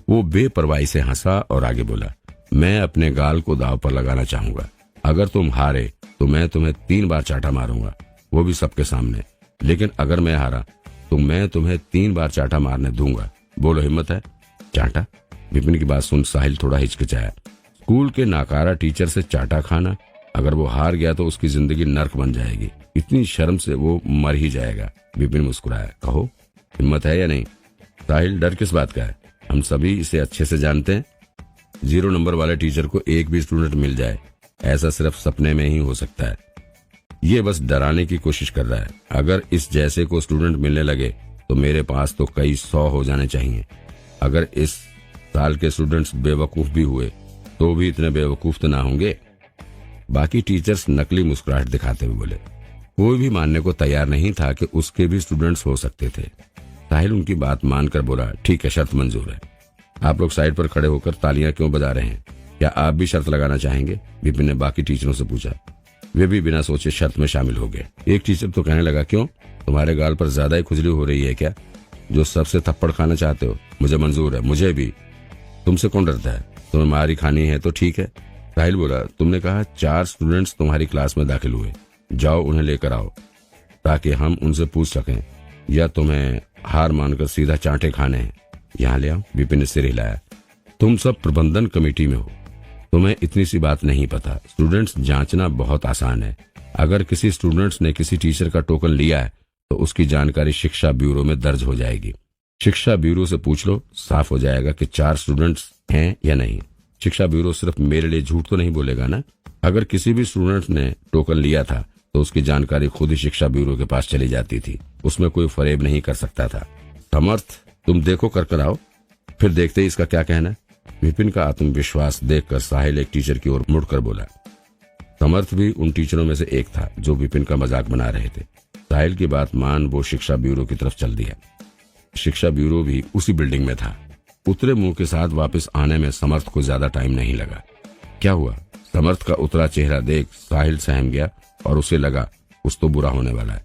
वो बेपरवाही से हंसा और आगे बोला, मैं अपने गाल को दांव पर लगाना चाहूंगा। अगर तुम हारे तो मैं तुम्हें 3 बार चाटा मारूंगा, वो भी सबके सामने। लेकिन अगर मैं हारा तो मैं तुम्हें 3 बार चाटा मारने दूंगा। बोलो, हिम्मत है? चाटा? विपिन की बात सुन साहिल थोड़ा हिचकिचाया। स्कूल के नाकारा टीचर से चाटा खाना, अगर वो हार गया तो उसकी जिंदगी नर्क बन जाएगी। इतनी शर्म से वो मर ही जाएगा। विपिन मुस्कुराया। कहो, हिम्मत है या नहीं? साहिल, डर किस बात का है? हम सभी इसे अच्छे से जानते हैं। 0 नंबर वाले टीचर को एक भी स्टूडेंट मिल जाए, ऐसा सिर्फ सपने में ही हो सकता है। ये बस डराने की कोशिश कर रहा है। अगर इस जैसे को स्टूडेंट मिलने लगे तो मेरे पास तो कई 100 हो जाने चाहिए। अगर इस साल के स्टूडेंट्स बेवकूफ भी हुए तो भी इतने बेवकूफ तो ना होंगे। बाकी टीचर्स नकली मुस्कुराहट दिखाते हुए बोले। कोई भी मानने को तैयार नहीं था कि उसके भी स्टूडेंट्स हो सकते थे। साहिल उनकी बात मानकर बोला, ठीक है, शर्त मंजूर है। आप लोग साइड पर खड़े होकर तालियां क्यों बजा रहे हैं? क्या आप भी शर्त लगाना चाहेंगे? विपिन ने बाकी टीचरों से पूछा। वे भी बिना सोचे शर्त में शामिल हो गए। एक टीचर तो कहने लगा, क्यों, तुम्हारे गाल पर ज्यादा ही खुजली हो रही है क्या, जो सबसे थप्पड़ खाना चाहते हो? मुझे मंजूर है, मुझे भी। तुमसे कौन डरता है? तुम्हें मारी खानी है तो ठीक है। साहिल बोला, तुमने कहा 4 स्टूडेंट्स तुम्हारी क्लास में दाखिल हुए, जाओ उन्हें लेकर आओ ताकि हम उनसे पूछ सकें, या तुम्हें हार मानकर सीधा चांटे खाने हैं? यहाँ ले आओ। विपिन ने सिर हिलाया। तुम सब प्रबंधन कमेटी में हो, तुम्हें इतनी सी बात नहीं पता। स्टूडेंट्स जांचना बहुत आसान है। अगर किसी स्टूडेंट्स ने किसी टीचर का टोकन लिया है तो उसकी जानकारी शिक्षा ब्यूरो में दर्ज हो जाएगी। शिक्षा ब्यूरो से पूछ लो, साफ हो जाएगा कि 4 स्टूडेंट्स हैं या नहीं। शिक्षा ब्यूरो सिर्फ मेरे लिए झूठ तो नहीं बोलेगा ना। अगर किसी भी स्टूडेंट ने टोकन लिया था तो उसकी जानकारी खुद ही शिक्षा ब्यूरो के पास चली जाती थी, उसमें कोई फरेब नहीं कर सकता था। समर्थ, तुम देखो कर आओ, फिर देखते ही इसका क्या कहना। विपिन का आत्मविश्वास देखकर साहिल एक टीचर की ओर मुड़कर बोला। समर्थ भी उन टीचरों में से एक था जो विपिन का मजाक बना रहे थे। साहिल की बात मान वो शिक्षा ब्यूरो की तरफ चल दिया। शिक्षा ब्यूरो भी उसी बिल्डिंग में था। उतरे मुंह के साथ वापस आने में समर्थ को ज्यादा टाइम नहीं लगा। क्या हुआ? समर्थ का उतरा चेहरा देख साहिल सहम गया और उसे लगा कुछ तो बुरा होने वाला है।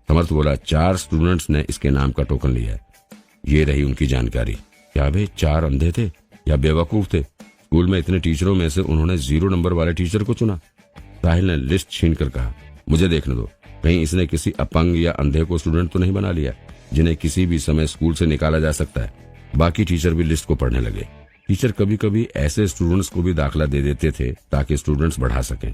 समर्थ बोला, 4 स्टूडेंट्स ने इसके नाम का टोकन लिया है। ये रही उनकी जानकारी। क्या वे 4 अंधे थे या बेवकूफ थे? स्कूल में इतने टीचरों में से उन्होंने 0 नंबर वाले टीचर को चुना। साहिल ने लिस्ट छीनकर कहा, मुझे देखने दो, कहीं इसने किसी अपंग या अंधे को स्टूडेंट तो नहीं बना लिया जिन्हें किसी भी समय स्कूल से निकाला जा सकता है। बाकी टीचर भी लिस्ट को पढ़ने लगे। टीचर कभी कभी ऐसे स्टूडेंट्स को भी दाखिला दे देते थे ताकि स्टूडेंट्स बढ़ा सकें।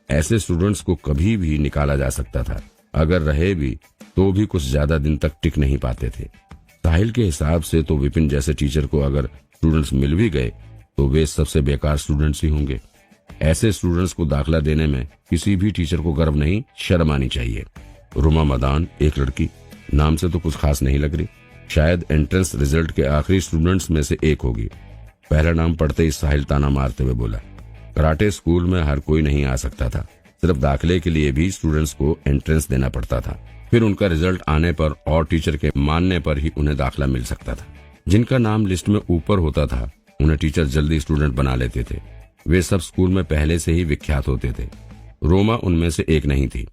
ऐसे स्टूडेंट्स को कभी भी निकाला जा सकता था, अगर रहे भी तो भी कुछ ज्यादा दिन तक टिक नहीं पाते थे। साहिल के हिसाब से तो विपिन जैसे टीचर को अगर स्टूडेंट्स मिल भी गए तो वे सबसे बेकार स्टूडेंट्स ही होंगे। ऐसे स्टूडेंट्स को दाखिला देने में किसी भी टीचर को गर्व नहीं, शर्म आनी चाहिए। रुमा मदान एक लड़की, नाम से तो कुछ खास नहीं लग रही, शायद एंट्रेंस रिजल्ट के आखिरी स्टूडेंट्स में से एक होगी। पहला नाम पढ़ते ही साहिल ताना मारते हुए बोला, कराटे स्कूल में हर कोई नहीं आ सकता था, सिर्फ दाखिले के लिए भी स्टूडेंट्स को एंट्रेंस देना पड़ता था। फिर उनका रिजल्ट आने पर और टीचर के मानने पर ही उन्हें दाखिला मिल सकता था। जिनका नाम लिस्ट में ऊपर होता था उन्हें टीचर जल्दी स्टूडेंट बना लेते थे। वे सब स्कूल में पहले से ही विख्यात होते थे। रोमा उनमें से एक नहीं थी।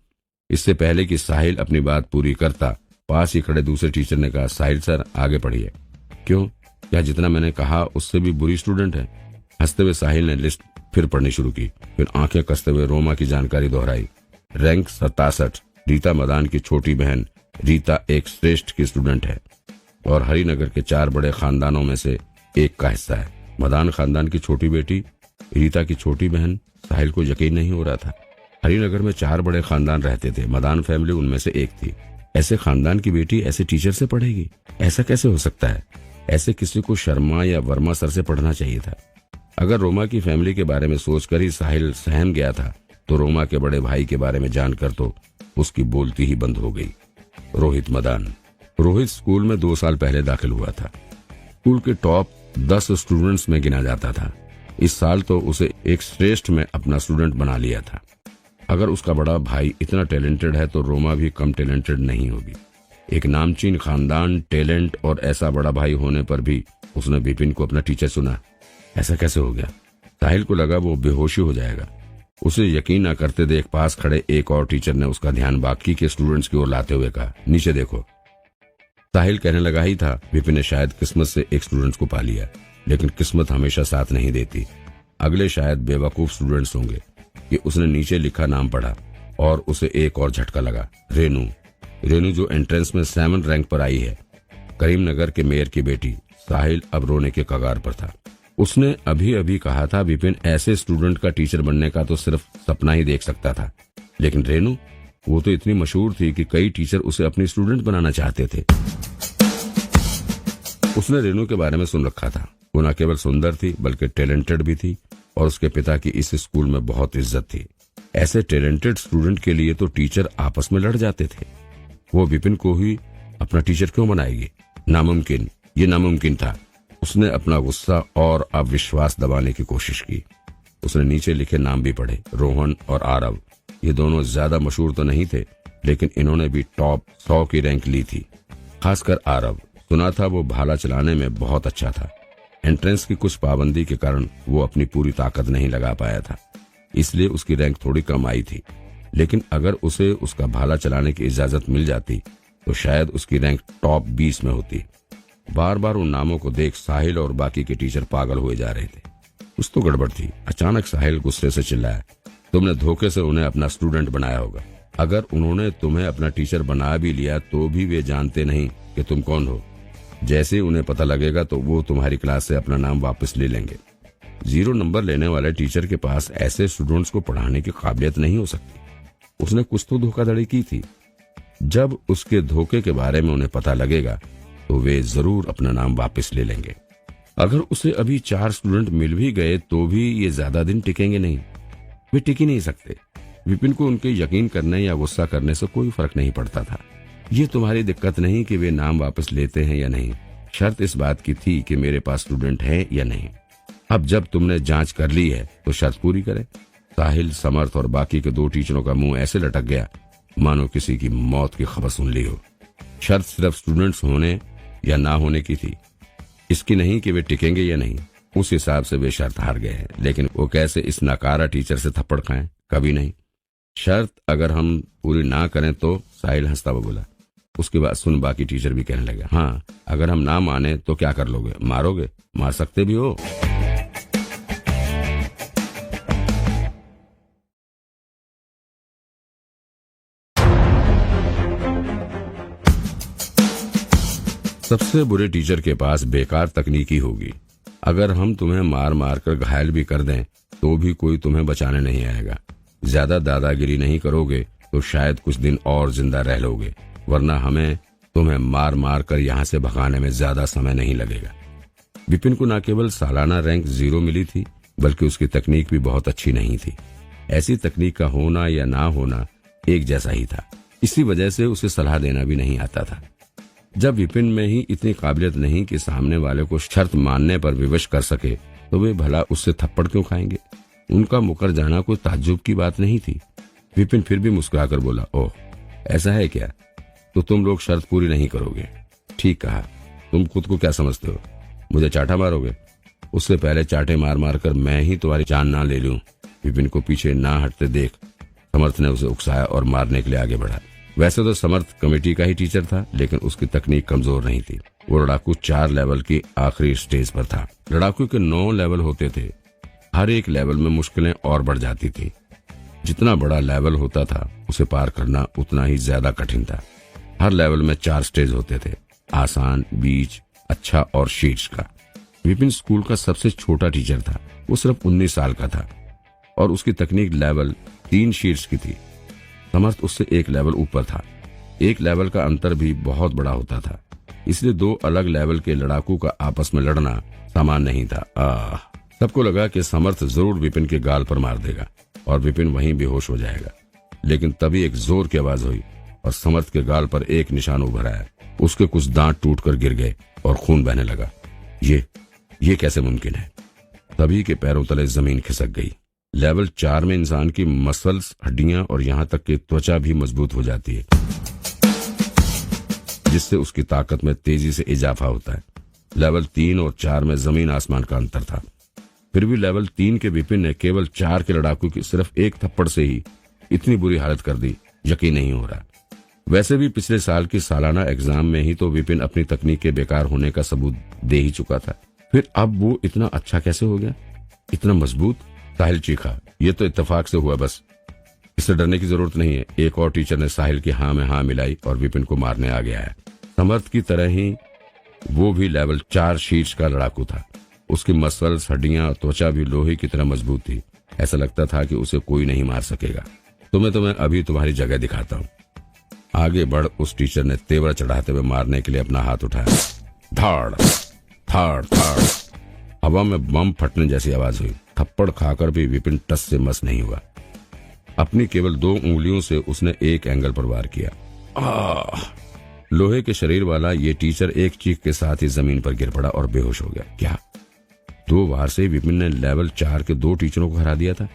इससे पहले कि साहिल अपनी बात पूरी करता, पास ही खड़े दूसरे टीचर ने कहा, साहिल सर आगे पढ़िए। क्यों? क्या जितना मैंने कहा उससे भी बुरी स्टूडेंट है? हंसते हुए साहिल ने लिस्ट फिर पढ़नी शुरू की, फिर आंखें कसते हुए रोमा की जानकारी दोहराई। रैंक 67, रीता मदान की छोटी बहन। रीता एक श्रेष्ठ की स्टूडेंट है और हरिनगर के 4 बड़े खानदानों में से एक का हिस्सा है। मदान खानदान की छोटी बेटी, रीता की छोटी बहन। साहिल को यकीन नहीं हो रहा था। हरिनगर में 4 बड़े खानदान रहते थे, मदान फैमिली उनमें से एक थी। ऐसे खानदान की बेटी ऐसे टीचर से पढ़ेगी? ऐसा कैसे हो सकता है? ऐसे किसी को शर्मा या वर्मा सर से पढ़ना चाहिए था। अगर रोमा की फैमिली के बारे में सोचकर ही साहिल सहम गया था तो रोमा के बड़े भाई के बारे में जानकर तो उसकी बोलती ही बंद हो गई। रोहित मदान। रोहित स्कूल में 2 साल पहले दाखिल हुआ था। स्कूल के टॉप 10 स्टूडेंट्स में गिना जाता था। इस साल तो उसे एक श्रेष्ठ में अपना स्टूडेंट बना लिया था। अगर उसका बड़ा भाई इतना टैलेंटेड है तो रोमा भी कम टैलेंटेड नहीं होगी। एक नामचीन खानदान, टैलेंट और ऐसा बड़ा भाई होने पर भी उसने विपिन को अपना टीचर चुना। ऐसा कैसे हो गया? साहिल को लगा वो बेहोशी हो जाएगा। उसे यकीन न करते देख पास खड़े एक और टीचर ने उसका ध्यान बाकी के स्टूडेंट्स की ओर लाते हुए कहा, नीचे देखो। साहिल कहने लगा ही था विपिन ने शायद किस्मत से एक स्टूडेंट्स को पा लिया, लेकिन किस्मत हमेशा साथ नहीं देती। अगले शायद बेवकूफ स्टूडेंट्स होंगे। कि उसने नीचे लिखा नाम पढ़ा और उसे एक और झटका लगा, रेनू। रेनू जो एंट्रेंस में 7 रैंक पर आई है, करीमनगर के मेयर की बेटी। साहिल अब रोने के कगार पर था। उसने अभी अभी कहा था विपिन ऐसे स्टूडेंट का टीचर बनने का तो सिर्फ सपना ही देख सकता था, लेकिन रेनू, वो तो इतनी मशहूर थी कि कई टीचर उसे अपनी स्टूडेंट बनाना चाहते थे। उसने रेनू के बारे में सुन रखा था। वो न केवल सुंदर थी बल्कि टैलेंटेड भी थी और उसके पिता की इस स्कूल में बहुत इज्जत थी। ऐसे टैलेंटेड स्टूडेंट के लिए तो टीचर आपस में लड़ जाते थे। वो विपिन को ही अपना टीचर क्यों बनाएगी? नामुमकिन, ये नामुमकिन था। उसने अपना गुस्सा और अविश्वास दबाने की कोशिश की। उसने नीचे लिखे नाम भी पढ़े, रोहन और आरव। ये दोनों ज्यादा मशहूर तो नहीं थे, लेकिन इन्होंने भी टॉप 100 की रैंक ली थी। खासकर आरव, सुना था वो भाला चलाने में बहुत अच्छा था। एंट्रेंस की कुछ पाबंदी के कारण वो अपनी पूरी ताकत नहीं लगा पाया था, इसलिए उसकी रैंक थोड़ी कम आई थी। लेकिन अगर उसे उसका भाला चलाने की इजाजत मिल जाती तो शायद उसकी रैंक टॉप 20 में होती। बार बार उन नामों को देख साहिल और बाकी के टीचर पागल हुए जा रहे थे। कुछ तो गड़बड़ थी। अचानक साहिल गुस्से से चिल्लाया, तुमने धोखे से उन्हें अपना स्टूडेंट बनाया होगा। अगर उन्होंने तुम्हें अपना टीचर बना भी लिया तो भी वे जानते नहीं कि तुम कौन हो। जैसे ही उन्हें पता लगेगा तो वो तुम्हारी क्लास से अपना नाम वापस ले लेंगे। 0 नंबर लेने वाले टीचर के पास ऐसे स्टूडेंट्स को पढ़ाने की काबिलियत नहीं हो सकती। उसने कुछ तो धोखाधड़ी की थी। जब उसके धोखे के बारे में उन्हें पता लगेगा तो वे जरूर अपना नाम वापस ले लेंगे। अगर उसे अभी 4 स्टूडेंट मिल भी गए तो भी ये ज्यादा दिन टिकेंगे नहीं, वे टिक ही नहीं सकते। विपिन को उनके यकीन करने या गुस्सा करने से कोई फर्क नहीं पड़ता था। ये तुम्हारी दिक्कत नहीं कि वे नाम वापस लेते हैं या नहीं, शर्त इस बात की थी कि मेरे पास स्टूडेंट है या नहीं। अब जब तुमने जांच कर ली है तो शर्त पूरी करें। साहिल, समर्थ और बाकी के 2 टीचरों का मुंह ऐसे लटक गया मानो किसी की मौत की खबर सुन ली हो। शर्त सिर्फ स्टूडेंट्स होने या ना होने की थी, इसकी नहीं कि वे टिकेंगे या नहीं। उस हिसाब से वे शर्त हार गए हैं, लेकिन वो कैसे इस नकारा टीचर से थप्पड़ खाएं? कभी नहीं। शर्त अगर हम पूरी ना करें तो, साहिल हंसता हुआ बोला। उसके बाद सुन, बाकी टीचर भी कहने लगे, हाँ अगर हम ना माने तो क्या कर लोगे? मारोगे? मार सकते भी हो। सबसे बुरे टीचर के पास बेकार तकनीकी होगी। अगर हम तुम्हें मार मार कर घायल भी कर दें तो भी कोई तुम्हें बचाने नहीं आएगा। ज्यादा दादागिरी नहीं करोगे तो शायद कुछ दिन और जिंदा रह लोगे, वरना हमें तुम्हें मार मार कर यहाँ से भगाने में ज्यादा समय नहीं लगेगा। विपिन को न केवल सालाना रैंक 0 मिली थी, बल्कि उसकी तकनीक भी बहुत अच्छी नहीं थी। ऐसी तकनीक का होना या ना होना एक जैसा ही था। इसी वजह से उसे सलाह देना भी नहीं आता था। जब विपिन में ही इतनी काबिलियत नहीं कि सामने वाले को शर्त मानने पर विवश कर सके, तो वे भला उससे थप्पड़ क्यों खाएंगे? उनका मुकर जाना कोई ताज्जुब की बात नहीं थी। विपिन फिर भी मुस्कुराकर बोला, ओह ऐसा है क्या? तो तुम लोग शर्त पूरी नहीं करोगे? ठीक कहा। तुम खुद को क्या समझते हो? मुझे चाटा मारोगे? उससे पहले चाटे मार मार कर मैं ही तुम्हारी जान ना ले लूं। विपिन को पीछे ना हटते देख समर्थ ने उसे उकसाया और मारने के लिए आगे बढ़ा। वैसे तो समर्थ कमेटी का ही टीचर था, लेकिन उसकी तकनीक कमजोर नहीं थी। वो लड़ाकू 4 लेवल की आखिरी स्टेज पर था। लड़ाकू के 9 लेवल होते थे। हर एक लेवल में मुश्किलें और बढ़ जाती थी। जितना बड़ा लेवल होता था उसे पार करना उतना ही ज्यादा कठिन था। हर लेवल में 4 स्टेज होते थे, आसान, बीच, अच्छा और शीर्ष का। विपिन स्कूल का सबसे छोटा टीचर था। वो सिर्फ 19 साल का था और उसकी तकनीक लेवल 3 शीर्ष की थी। समर्थ उससे 1 लेवल ऊपर था। 1 लेवल का अंतर भी बहुत बड़ा होता था, इसलिए 2 अलग लेवल के लड़ाकू का आपस में लड़ना सामान नहीं था। सबको लगा कि समर्थ जरूर विपिन के गाल पर मार देगा और विपिन वहीं बेहोश हो जाएगा। लेकिन तभी एक जोर की आवाज हुई और समर्थ के गाल पर एक निशान उभर आया। उसके कुछ दांत टूटकर गिर गए और खून बहने लगा। ये कैसे मुमकिन है? तभी के पैरों तले जमीन खिसक गई। लेवल 4 में इंसान की मसल्स, हड्डियां और यहाँ तक कि त्वचा भी मजबूत हो जाती है, जिससे उसकी ताकत में तेजी से इजाफा होता है। लेवल 3 और 4 में जमीन आसमान का अंतर था। फिर भी लेवल 3 के विपिन ने केवल 4 के लड़ाकू की सिर्फ 1 थप्पड़ से ही इतनी बुरी हालत कर दी, यकीन नहीं हो रहा। वैसे भी पिछले साल की सालाना एग्जाम में ही तो विपिन अपनी तकनीक के बेकार होने का सबूत दे ही चुका था। फिर अब वो इतना अच्छा कैसे हो गया, इतना मजबूत? साहिल चीखा, ये तो इत्तेफाक से हुआ, बस इससे डरने की जरूरत नहीं है। एक और टीचर ने साहिल की हाँ में हाँ मिलाई और विपिन को मारने आ गया है। समर्थ की तरह ही वो भी लेवल 4 शीर्ष का लड़ाकू था। उसकी मसल्स, हड्डियां, त्वचा भी लोहे की तरह मजबूत थी। ऐसा लगता था कि उसे कोई नहीं मार सकेगा। तुम्हें अभी तुम्हारी जगह दिखाता हूँ। आगे बढ़, उस टीचर ने तेवर चढ़ाते हुए मारने के लिए अपना हाथ उठाया। धाड़ धाड़ धाड़, हवा में बम फटने जैसी आवाज हुई। थप्पड़ खाकर भी विपिन टस से मस नहीं हुआ। अपनी केवल 2 उंगलियों से उसने एक एंगल पर वार किया। लोहे के शरीर वाला ये टीचर एक चीख के साथ ही जमीन पर गिर पड़ा और बेहोश हो गया। क्या 2 वार से विपिन ने लेवल 4 के 2 टीचरों को हरा दिया था?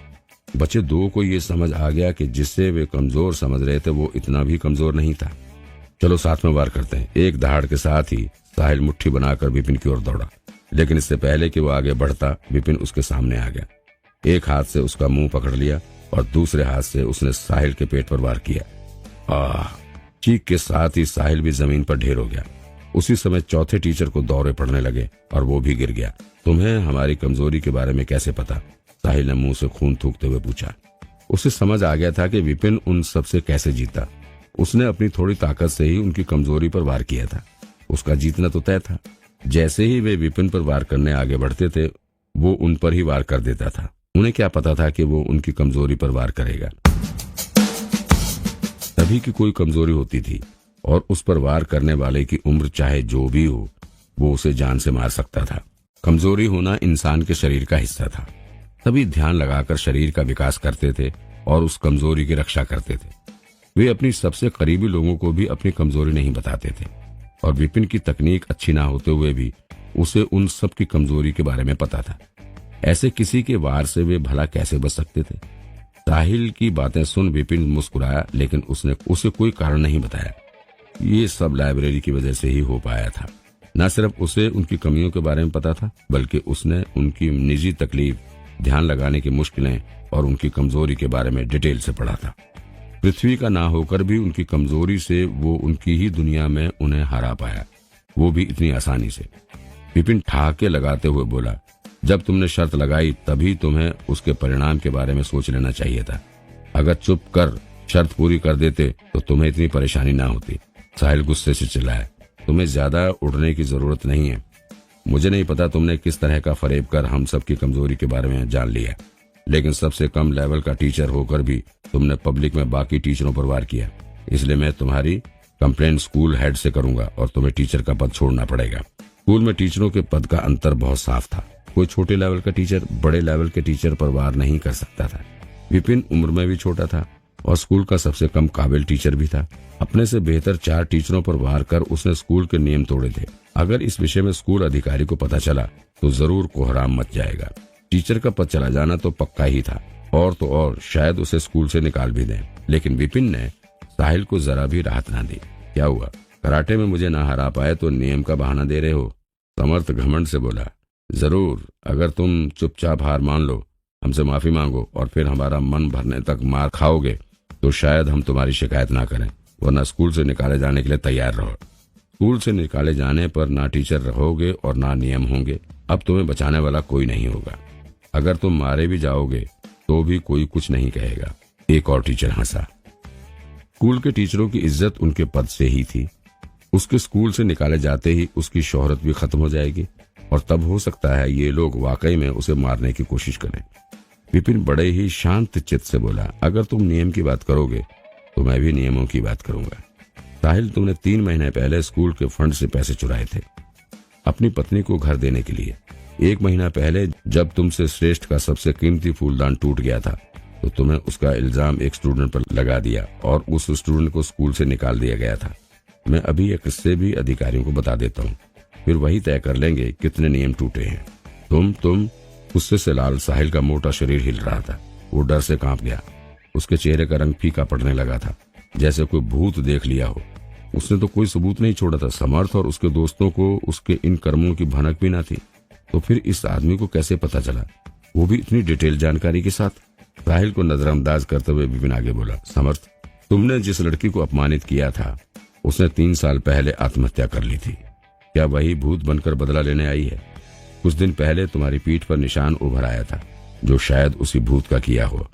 बचे 2 को ये समझ आ गया कि जिससे वे कमजोर समझ रहे थे वो इतना भी कमजोर नहीं था। चलो साथ में वार करते हैं। एक दहाड़ के साथ ही साहिल मुट्ठी बनाकर विपिन की ओर दौड़ा, लेकिन इससे पहले कि वो आगे बढ़ता विपिन उसके सामने आ गया। एक हाथ से उसका मुंह पकड़ लिया और दूसरे हाथ से उसने साहिल के पेट पर वार किया। चीख के साथ ही साहिल भी जमीन पर ढेर हो गया। उसी समय चौथे टीचर को दौरे पड़ने लगे और वो भी गिर गया। तुम्हें हमारी कमजोरी के बारे में कैसे पता? साहिल ने मुंह से खून थूकते हुए पूछा। उसे समझ आ गया था कि विपिन उन सबसे कैसे जीता। उसने अपनी थोड़ी ताकत से ही उनकी कमजोरी पर वार किया था। उसका जीतना तो तय था। जैसे ही वे विपिन पर वार करने आगे बढ़ते थे, वो उन पर ही वार कर देता था। उन्हें क्या पता था कि वो उनकी कमजोरी पर वार करेगा। तभी की कोई कमजोरी होती थी और उस पर वार करने वाले की उम्र चाहे जो भी हो, वो उसे जान से मार सकता था। कमजोरी होना इंसान के शरीर का हिस्सा था। तभी ध्यान लगाकर शरीर का विकास करते थे और उस कमजोरी की रक्षा करते थे। वे अपनी सबसे करीबी लोगों को भी अपनी कमजोरी नहीं बताते थे और विपिन की तकनीक अच्छी ना होते हुए भी उसे उन सब की कमजोरी के बारे में पता था। ऐसे किसी के वार से वे भला कैसे बच सकते थे? साहिल की बातें सुन विपिन मुस्कुराया, लेकिन उसने उसे कोई कारण नहीं बताया। ये सब लाइब्रेरी की वजह से ही हो पाया था। न सिर्फ उसे उनकी कमियों के बारे में पता था, बल्कि उसने उनकी निजी तकलीफ, ध्यान लगाने की मुश्किलें और उनकी कमजोरी के बारे में डिटेल से पढ़ा था। पृथ्वी का ना होकर भी उनकी कमजोरी से वो उनकी ही दुनिया में उन्हें हरा पाया, वो भी इतनी आसानी से। विपिन ठहाके लगाते हुए बोला, जब तुमने शर्त लगाई तभी तुम्हें उसके परिणाम के बारे में सोच लेना चाहिए था। अगर चुप कर शर्त पूरी कर देते तो तुम्हें इतनी परेशानी ना होती। साहिल गुस्से से चिल्लाया, तुम्हें ज्यादा उड़ने की जरूरत नहीं है। मुझे नहीं पता तुमने किस तरह का फरेब कर हम सबकी कमजोरी के बारे में जान लिया, लेकिन सबसे कम लेवल का टीचर होकर भी तुमने पब्लिक में बाकी टीचरों पर वार किया। इसलिए मैं तुम्हारी कंप्लेंट स्कूल हेड से करूंगा और तुम्हें टीचर का पद छोड़ना पड़ेगा। स्कूल में टीचरों के पद का अंतर बहुत साफ था। कोई छोटे लेवल का टीचर बड़े लेवल के टीचर पर वार नहीं कर सकता था। विपिन उम्र में भी छोटा था और स्कूल का सबसे कम काबिल टीचर भी था। अपने से बेहतर 4 टीचरों पर वार कर उसने स्कूल के नियम तोड़े थे। अगर इस विषय में स्कूल अधिकारी को पता चला तो जरूर कोहराम मच जाएगा। टीचर का पद चला जाना तो पक्का ही था, और तो और शायद उसे स्कूल से निकाल भी दें। लेकिन विपिन ने साहिल को जरा भी राहत ना दी। क्या हुआ, कराटे में मुझे ना हरा पाए तो नियम का बहाना दे रहे हो? समर्थ घमंड से बोला, जरूर, अगर तुम चुपचाप हार मान लो, हमसे माफी मांगो और फिर हमारा मन भरने तक मार खाओगे तो शायद हम तुम्हारी शिकायत ना करें, वरना स्कूल से निकाले जाने के लिए तैयार रहो। स्कूल से निकाले जाने पर ना टीचर रहोगे और ना नियम होंगे। अब तुम्हें बचाने वाला कोई नहीं होगा। अगर तुम मारे भी जाओगे तो भी कोई कुछ नहीं कहेगा। एक और टीचर हंसा। स्कूल के टीचरों की इज्जत उनके पद से ही थी। उसके स्कूल से निकाले जाते ही उसकी शोहरत भी खत्म हो जाएगी और तब हो सकता है ये लोग वाकई में उसे मारने की कोशिश करें। विपिन बड़े ही शांत चित्त से बोला, अगर तुम नियम की बात करोगे तो मैं भी नियमों की बात करूंगा। साहिल, तुमने 3 महीने पहले स्कूल के फंड से पैसे चुराए थे अपनी पत्नी को घर देने के लिए। 1 महीना पहले जब तुमसे श्रेष्ठ का सबसे कीमती फूलदान टूट गया था तो तुम्हें उसका इल्जाम एक स्टूडेंट पर लगा दिया और उस स्टूडेंट को स्कूल से निकाल दिया गया था। मैं अभी एक किस्से भी अधिकारियों को बता देता हूँ, फिर वही तय कर लेंगे कितने नियम टूटे हैं। तुम गुस्से से लाल साहिल का मोटा शरीर हिल रहा था। वो डर से कांप गया। उसके चेहरे का रंग फीका पड़ने लगा था, जैसे कोई भूत देख लिया हो। उसने तो कोई सबूत नहीं छोड़ा था। समर्थ और उसके दोस्तों को उसके इन कर्मों की भनक भी ना थी, तो फिर इस आदमी को कैसे पता चला, वो भी इतनी डिटेल जानकारी के साथ? साहिल को नजरअंदाज करते हुए विपिन आगे बोला, समर्थ, तुमने जिस लड़की को अपमानित किया था उसने 3 साल पहले आत्महत्या कर ली थी। क्या वही भूत बनकर बदला लेने आई है? कुछ दिन पहले तुम्हारी पीठ पर निशान उभर आया था जो शायद उसी भूत का किया हो।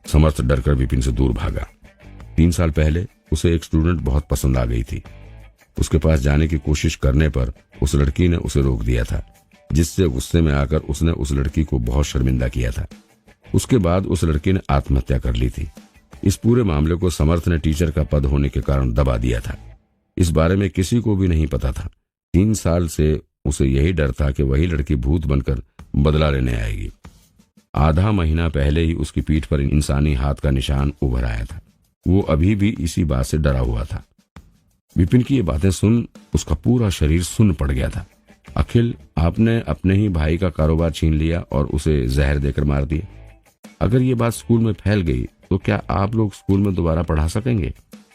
समर्थ डरकर विपिन से दूर भागा। 3 साल पहले उसे एक स्टूडेंट बहुत पसंद आ गई थी। उसके पास जाने की कोशिश करने पर उस लड़की ने उसे रोक दिया था, जिससे गुस्से में आकर उसने उस लड़की को बहुत शर्मिंदा किया था। उसके बाद उस लड़की ने आत्महत्या कर ली थी। इस पूरे मामले को समर्थ ने टीचर का पद होने के कारण दबा दिया था। इस बारे में किसी को भी नहीं पता था। 3 साल से उसे यही डर था कि वही लड़की भूत बनकर बदला लेने आएगी। आधा महीना पहले ही उसकी पीठ पर इंसानी हाथ का निशान उभर आया था। वो अभी भी इसी बात से डरा हुआ था। विपिन की ये बातें सुन उसका पूरा शरीर सुन्न पड़ गया था। अखिल, आपने अपने ही भाई का कारोबार छीन लिया और उसे जहर देकर मार दिया। अगर ये बात स्कूल में फैल गई तो क्या आप लोग स्कूल में दोबारा पढ़ा सकेंगे?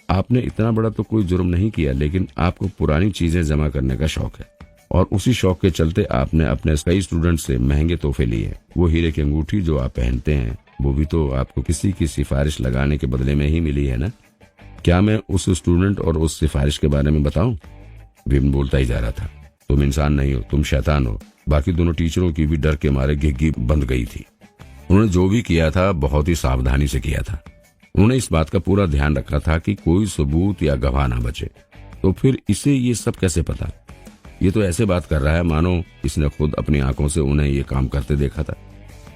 आपने इतना बड़ा तो कोई जुर्म नहीं किया, लेकिन आपको पुरानी चीजें जमा करने का शौक है और उसी शौक के चलते आपने अपने कई स्टूडेंट से महंगे तोहफे लिए। वो हीरे की अंगूठी जो आप पहनते हैं वो भी तो आपको किसी की सिफारिश लगाने के बदले में ही मिली है ना? क्या मैं उस स्टूडेंट और उस सिफारिश के बारे में बताऊं? विपिन बोलता ही जा रहा था। तुम इंसान नहीं हो, तुम शैतान हो। बाकी दोनों टीचरों की भी डर के मारे घिघी बंद गई थी। उन्होंने जो भी किया था बहुत ही सावधानी से किया था। उन्होंने इस बात का पूरा ध्यान रखा था कि कोई सबूत या गवाह ना बचे। तो फिर इसे ये सब कैसे पता? ये तो ऐसे बात कर रहा है मानो इसने खुद अपनी आंखों से उन्हें ये काम करते देखा था।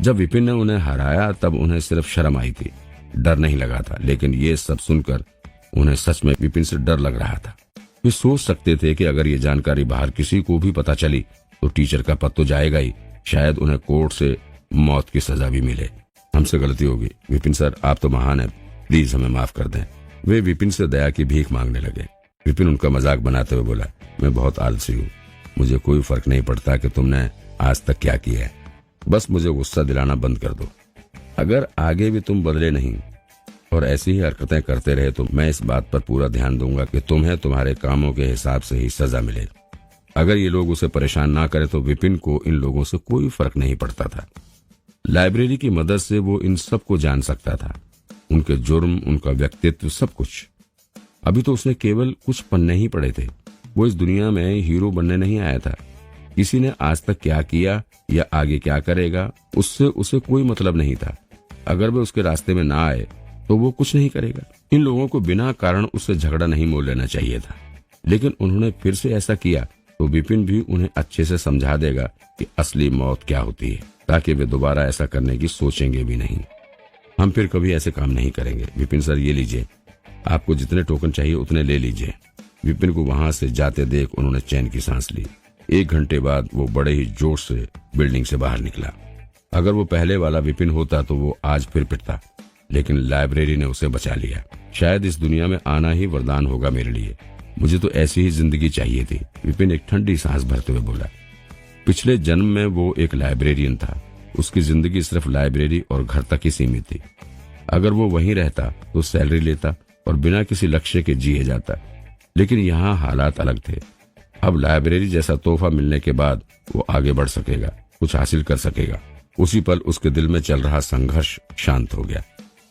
जब विपिन ने उन्हें हराया तब उन्हें सिर्फ शर्म आई थी, डर नहीं लगा था। लेकिन ये सब सुनकर उन्हें सच में विपिन से डर लग रहा था। वे सोच सकते थे कि अगर ये जानकारी बाहर किसी को भी पता चली तो टीचर का पद तो जाएगा ही, शायद उन्हें कोर्ट से मौत की सजा भी मिले। हमसे गलती होगी विपिन सर, आप तो महान हैं, प्लीज हमें माफ कर दें। वे विपिन से दया की भीख मांगने लगे। विपिन उनका मजाक बनाते हुए बोला, मैं बहुत आलसी हूँ, मुझे कोई फर्क नहीं पड़ता कि तुमने आज तक क्या किया है, बस मुझे गुस्सा दिलाना बंद कर दो। अगर आगे भी तुम बदले नहीं और ऐसी ही हरकतें करते रहे तो मैं इस बात पर पूरा ध्यान दूंगा कि तुम्हें तुम्हारे कामों के हिसाब से ही सजा मिले। अगर ये लोग उसे परेशान ना करें तो विपिन को इन लोगों से कोई फर्क नहीं पड़ता था। लाइब्रेरी की मदद से वो इन सब को जान सकता था, उनके जुर्म, उनका व्यक्तित्व, सब कुछ। अभी तो उसने केवल कुछ पन्ने ही पढ़े थे, वो इस दुनिया में हीरो बनने नहीं आया था। किसी ने आज तक क्या किया या आगे क्या करेगा उससे उसे कोई मतलब नहीं था। अगर वे उसके रास्ते में ना आए तो वो कुछ नहीं करेगा। इन लोगों को बिना कारण उससे झगड़ा नहीं मोल लेना चाहिए था, लेकिन उन्होंने फिर से ऐसा किया तो विपिन भी उन्हें अच्छे से समझा देगा कि असली मौत क्या होती है, ताकि वे दोबारा ऐसा करने की सोचेंगे भी नहीं। हम फिर कभी ऐसे काम नहीं करेंगे। विपिन सर, ये लीजिए, आपको जितने टोकन चाहिए उतने ले लीजिए। विपिन को वहां से जाते देख उन्होंने चैन की सांस ली। 1 घंटे बाद वो बड़े ही जोश से बिल्डिंग से बाहर निकला। अगर वो पहले वाला विपिन होता तो वो आज फिर पिटता, लेकिन लाइब्रेरी ने उसे बचा लिया। शायद इस दुनिया में आना ही वरदान होगा मेरे लिए, मुझे तो ऐसी ही जिंदगी चाहिए थी। विपिन एक ठंडी सांस भरते हुए बोला। पिछले जन्म में वो एक लाइब्रेरियन था, उसकी जिंदगी सिर्फ लाइब्रेरी और घर तक ही सीमित थी। अगर वो वहीं रहता तो सैलरी लेता और बिना किसी लक्ष्य के जिए जाता, लेकिन यहाँ हालात अलग थे। अब लाइब्रेरी जैसा तोहफा मिलने के बाद वो आगे बढ़ सकेगा, कुछ हासिल कर सकेगा। उसी पल उसके दिल में चल रहा संघर्ष शांत हो गया।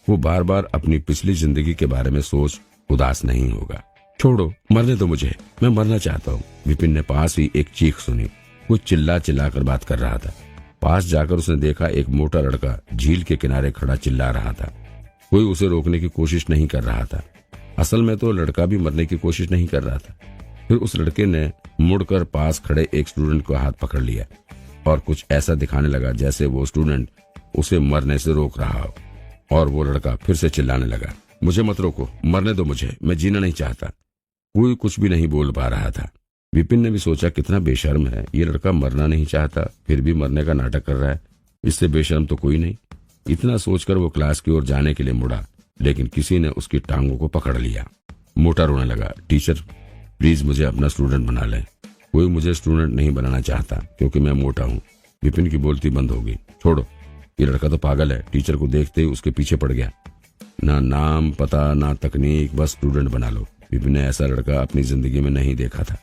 वो बार बार अपनी पिछली जिंदगी के बारे में सोच उदास नहीं होगा। छोड़ो, मरने दो मुझे, मैं मरना चाहता हूँ। विपिन ने पास ही एक चीख सुनी। वो चिल्ला चिल्ला कर बात कर रहा था। पास जाकर उसने देखा एक मोटा लड़का झील के किनारे खड़ा चिल्ला रहा था। कोई उसे रोकने की कोशिश नहीं कर रहा था। असल में तो लड़का भी मरने की कोशिश नहीं कर रहा था। फिर उस लड़के ने मुड़कर पास खड़े एक स्टूडेंट को हाथ पकड़ लिया और कुछ ऐसा दिखाने लगा जैसे वो स्टूडेंट उसे मरने से रोक रहा हो। और वो लड़का फिर से चिल्लाने लगा, मुझे मत रोको, मरने दो मुझे, मैं जीना नहीं चाहता। कोई कुछ भी नहीं बोल पा रहा था। विपिन ने भी सोचा, कितना बेशर्म है ये लड़का, मरना नहीं चाहता फिर भी मरने का नाटक कर रहा है, इससे बेशर्म तो कोई नहीं। इतना सोचकर वो क्लास की ओर जाने के लिए मुड़ा, लेकिन किसी ने उसकी टांगों को पकड़ लिया। मोटा रोने लगा, टीचर प्लीज मुझे अपना स्टूडेंट बना लें। कोई मुझे स्टूडेंट नहीं बनाना चाहता क्योंकि मैं मोटा हूँ। विपिन की बोलती बंद हो गई। छोड़ो, ये लड़का तो पागल है। टीचर को देखते ही उसके पीछे पड़ गया। ना नाम पता ना तकनीक, बस स्टूडेंट बना लो। विपिन ने ऐसा लड़का अपनी जिंदगी में नहीं देखा था।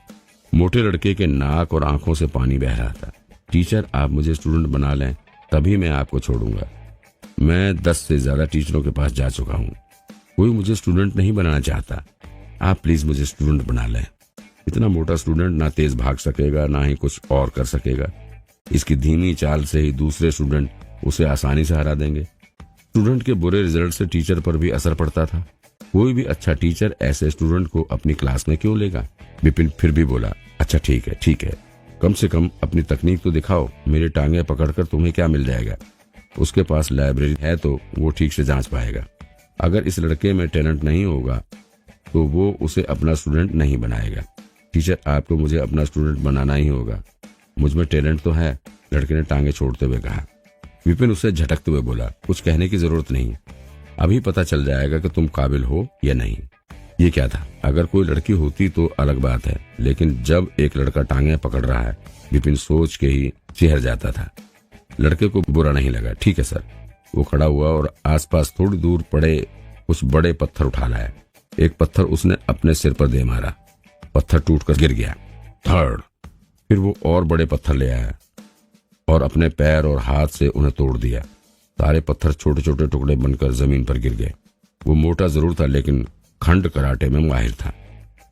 मोटे लड़के के नाक और आंखों से पानी बह रहा था। टीचर, आप मुझे स्टूडेंट बना लें तभी मैं आपको छोड़ूंगा। मैं 10 से ज्यादा टीचरों के पास जा चुका हूँ, कोई मुझे स्टूडेंट नहीं बनाना चाहता। आप प्लीज मुझे स्टूडेंट बना लें। इतना मोटा स्टूडेंट ना तेज भाग सकेगा ना ही कुछ और कर सकेगा। इसकी धीमी चाल से ही दूसरे स्टूडेंट उसे आसानी से हरा देंगे। स्टूडेंट के बुरे रिजल्ट से टीचर पर भी असर पड़ता था। कोई भी अच्छा टीचर ऐसे स्टूडेंट को अपनी क्लास में क्यों लेगा? विपिन फिर भी बोला, अच्छा ठीक है, कम से कम अपनी तकनीक तो दिखाओ। मेरी टांगे पकड़कर तुम्हें क्या मिल जाएगा? उसके पास लाइब्रेरी है तो वो ठीक से जांच पाएगा। अगर इस लड़के में टैलेंट नहीं होगा तो वो उसे अपना स्टूडेंट नहीं बनाएगा। टीचर, आपको मुझे अपना स्टूडेंट बनाना ही होगा, मुझ में टैलेंट तो है, लड़के ने टांगे छोड़ते हुए कहा। विपिन उसे झटकते हुए बोला, कुछ कहने की जरूरत नहीं, अभी पता चल जाएगा कि तुम काबिल हो या नहीं। ये क्या था? अगर कोई लड़की होती तो अलग बात है, लेकिन जब एक लड़का टांगे पकड़ रहा है, विपिन सोच के ही सिहर जाता था। लड़के को बुरा नहीं लगा। ठीक है सर। वो खड़ा हुआ और आसपास थोड़ी दूर पड़े कुछ बड़े पत्थर उठा लाया। एक पत्थर उसने अपने सिर पर दे मारा, पत्थर टूटकर गिर गया। थर्ड। फिर वो और बड़े पत्थर ले आया और अपने पैर और हाथ से उन्हें तोड़ दिया। सारे पत्थर छोटे छोटे टुकड़े बनकर जमीन पर गिर गए। वो मोटा जरूर था लेकिन खंड कराटे में माहिर था।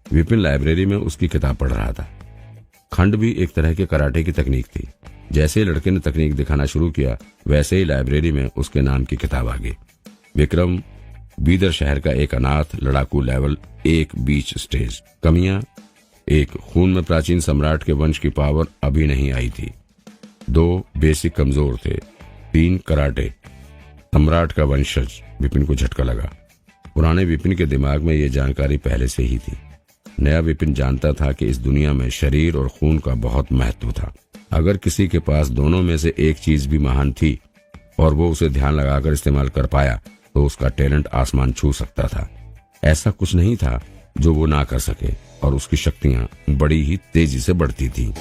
विपिन लाइब्रेरी में उसकी किताब पढ़ रहा था। खंड भी एक तरह के कराटे की तकनीक थी। जैसे ही लड़के ने तकनीक दिखाना शुरू किया वैसे ही लाइब्रेरी में उसके नाम की किताब आ गई। विक्रम, बीदर शहर का एक अनाथ लड़ाकू, लेवल 1 बीच स्टेज। कमियां: 1, खून में प्राचीन सम्राट के वंश की पावर अभी नहीं आई थी। 2, बेसिक कमजोर थे। 3, कराटे, सम्राट का वंशज। विपिन को झटका लगा। पुराने विपिन के दिमाग में ये जानकारी पहले से ही थी। नया विपिन जानता था कि इस दुनिया में शरीर और खून का बहुत महत्व था। अगर किसी के पास दोनों में से एक चीज भी महान थी और वो उसे ध्यान लगाकर इस्तेमाल कर पाया तो उसका टैलेंट आसमान छू सकता था। ऐसा कुछ नहीं था जो वो ना कर सके और उसकी शक्तियां बड़ी ही तेजी से बढ़ती थीं।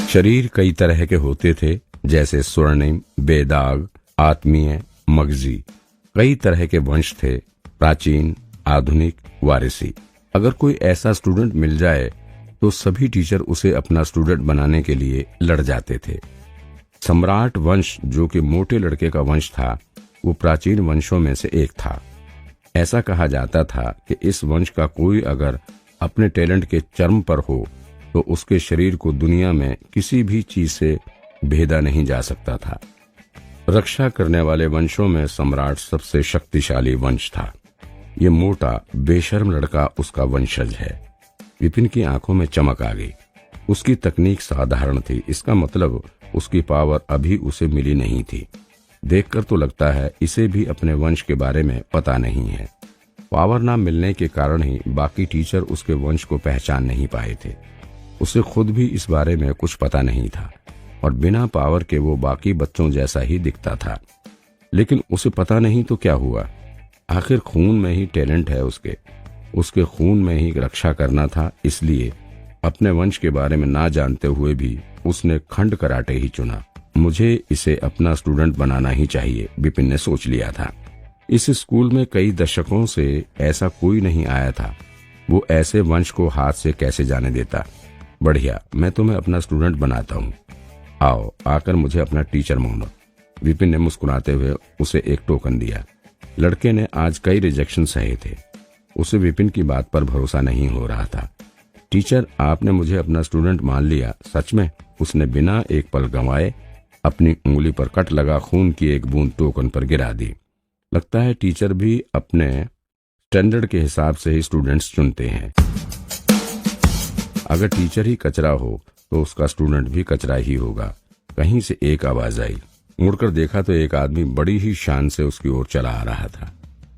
शरीर कई तरह के होते थे, जैसे स्वर्णिम, बेदाग, आत्मीय, मगजी। कई तरह के वंश थे, प्राचीन, आधुनिक, वारिसी। अगर कोई ऐसा स्टूडेंट मिल जाए तो सभी टीचर उसे अपना स्टूडेंट बनाने के लिए लड़ जाते थे। सम्राट वंश, जो कि मोटे लड़के का वंश था, वो प्राचीन वंशों में से एक था। ऐसा कहा जाता था कि इस वंश का कोई अगर अपने टैलेंट के चरम पर हो तो उसके शरीर को दुनिया में किसी भी चीज से भेदा नहीं जा सकता था। रक्षा करने वाले वंशों में सम्राट सबसे शक्तिशाली वंश था। ये मोटा बेशर्म लड़का उसका वंशज है। विपिन की आंखों में चमक आ गई। उसकी तकनीक साधारण थी, इसका मतलब उसकी पावर अभी उसे मिली नहीं थी। देखकर तो लगता है इसे भी अपने वंश के बारे में पता नहीं है। पावर ना मिलने के कारण ही बाकी टीचर उसके वंश को पहचान नहीं पाए थे। उसे खुद भी इस बारे में कुछ पता नहीं था और बिना पावर के वो बाकी बच्चों जैसा ही दिखता था। लेकिन उसे पता नहीं तो क्या हुआ, आखिर खून में ही टैलेंट है उसके खून में ही रक्षा करना था। इसलिए अपने वंश के बारे में ना जानते हुए भी उसने खंड कराटे ही चुना। मुझे इसे अपना स्टूडेंट बनाना ही चाहिए, विपिन ने सोच लिया था। इस स्कूल में कई दशकों से ऐसा कोई नहीं आया था। वो ऐसे वंश को हाथ से कैसे जाने देता। बढ़िया, मैं तुम्हें अपना स्टूडेंट बनाता हूँ, आओ आकर मुझे अपना टीचर मानो। विपिन ने मुस्कुराते हुए उसे एक टोकन दिया। लड़के ने आज कई रिजेक्शन सहे थे। उसे विपिन की बात पर भरोसा नहीं हो रहा था। टीचर, आपने मुझे अपना स्टूडेंट मान लिया, सच में? उसने बिना एक पल गंवाए अपनी उंगली पर कट लगा खून की एक बूंद टोकन पर गिरा दी। लगता है टीचर भी अपने स्टैंडर्ड के हिसाब से ही स्टूडेंट्स चुनते हैं। अगर टीचर ही कचरा हो तो उसका स्टूडेंट भी कचरा ही होगा। कहीं से एक आवाज आई। मुड़कर देखा तो एक आदमी बड़ी ही शान से उसकी ओर चला आ रहा था।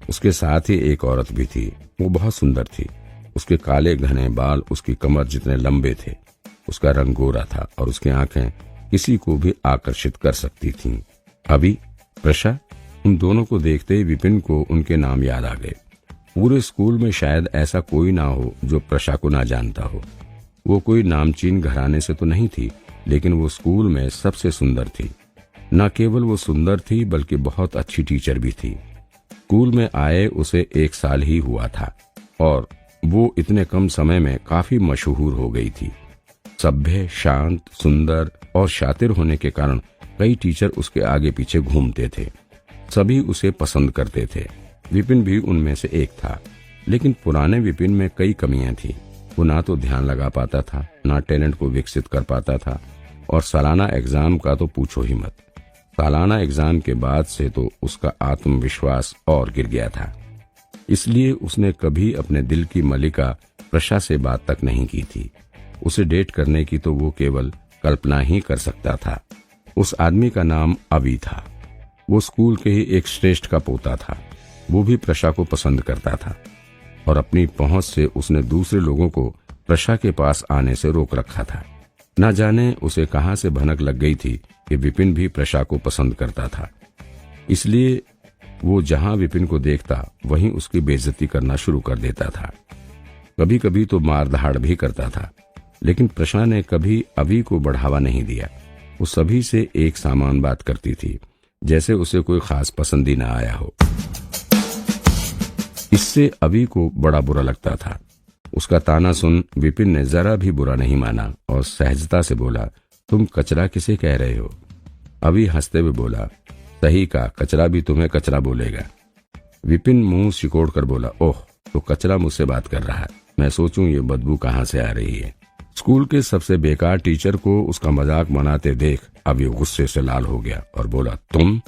उसके साथ ही एक औरत भी थी। वो बहुत सुंदर थी। उसके काले घने बाल उसकी कमर जितने लंबे थे। उसका रंग गोरा था और उसकी आंखें किसी को भी आकर्षित कर सकती थीं। अभी, प्रशा, उन दोनों को देखते ही विपिन को उनके नाम याद आ गए। पूरे स्कूल में शायद ऐसा कोई ना हो जो प्रशा को ना जानता हो। वो कोई नामचीन घराने से तो नहीं थी, लेकिन वो स्कूल में सबसे सुंदर थी। न केवल वो सुंदर थी बल्कि बहुत अच्छी टीचर भी थी। स्कूल में आए उसे 1 साल ही हुआ था और वो इतने कम समय में काफी मशहूर हो गई थी। सभ्य, शांत, सुंदर और शातिर होने के कारण कई टीचर उसके आगे पीछे घूमते थे। सभी उसे पसंद करते थे। विपिन भी उनमें से एक था। लेकिन पुराने विपिन में कई कमियां थी। वो ना तो ध्यान लगा पाता था, ना टैलेंट को विकसित कर पाता था और सालाना एग्जाम का तो पूछो ही मत। सालाना एग्जाम के बाद से तो उसका आत्मविश्वास और गिर गया था। इसलिए उसने कभी अपने दिल की मलिका प्रशा से बात तक नहीं की थी। उसे डेट करने की तो वो केवल कल्पना ही कर सकता था। उस आदमी का नाम अभी था। वो स्कूल के ही एक श्रेष्ठ का पोता था। वो भी प्रशा को पसंद करता था और अपनी पहुंच से उसने दूसरे लोगों को प्रशा के पास आने से रोक रखा था। न जाने उसे कहां से भनक लग गई थी कि विपिन भी प्रशा को पसंद करता था। इसलिए वो जहां विपिन को देखता वहीं उसकी बेइज्जती करना शुरू कर देता था। कभी कभी तो मार दहाड़ भी करता था। लेकिन प्रशा ने कभी अभी को बढ़ावा नहीं दिया। वो सभी से एक समान बात करती थी, जैसे उसे कोई खास पसंद ही न आया हो। इससे अभी को बड़ा बुरा लगता था। उसका ताना सुन विपिन ने जरा भी बुरा नहीं माना और सहजता से बोला, तुम कचरा किसे कह रहे हो? अभी हंसते हुए बोला, सही का, कचरा भी तुम्हें कचरा बोलेगा। विपिन मुंह सिकोड़ कर बोला, ओह, तो कचरा मुझसे बात कर रहा है। मैं सोचूं ये बदबू कहां से आ रही है। स्कूल के सबसे बेकार टीचर को उसका मजाक मनाते देख अभी गुस्से से लाल हो गया और बोला, तुम?